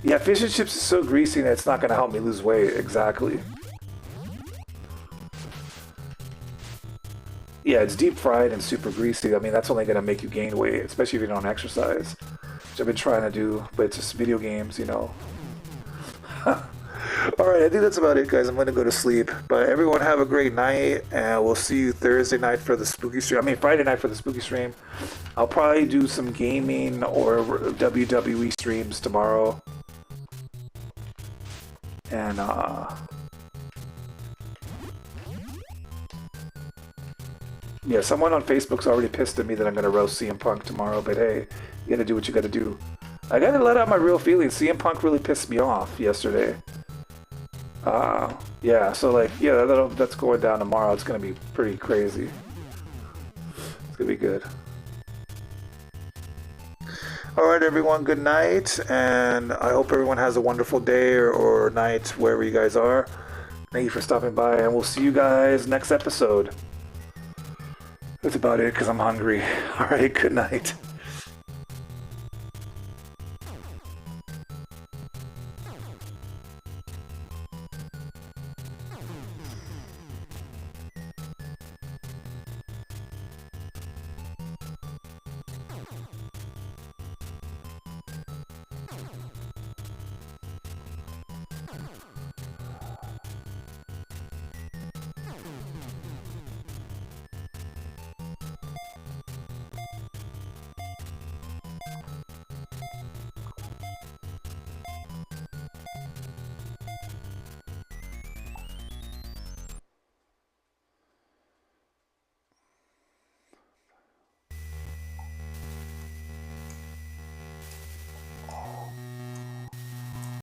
Yeah, fish and chips is so greasy that it's not going to help me lose weight. Exactly. Yeah, it's deep fried and super greasy. I mean, that's only going to make you gain weight, especially if you don't exercise. Which I've been trying to do, but it's just video games, you know. Alright, Alright, I think that's about it, guys. I'm going to go to sleep. But everyone have a great night, and we'll see you Thursday night for the spooky stream. I mean, Friday night for the spooky stream. I'll probably do some gaming or WWE streams tomorrow. And, yeah, someone on Facebook's already pissed at me that I'm going to roast CM Punk tomorrow, but hey, you got to do what you got to do. I got to let out my real feelings. CM Punk really pissed me off yesterday. Yeah, so like, yeah, that's going down tomorrow. It's going to be pretty crazy. It's going to be good. Alright, everyone, good night, and I hope everyone has a wonderful day or night wherever you guys are. Thank you for stopping by, and we'll see you guys next episode. That's about it, because I'm hungry. Alright, good night.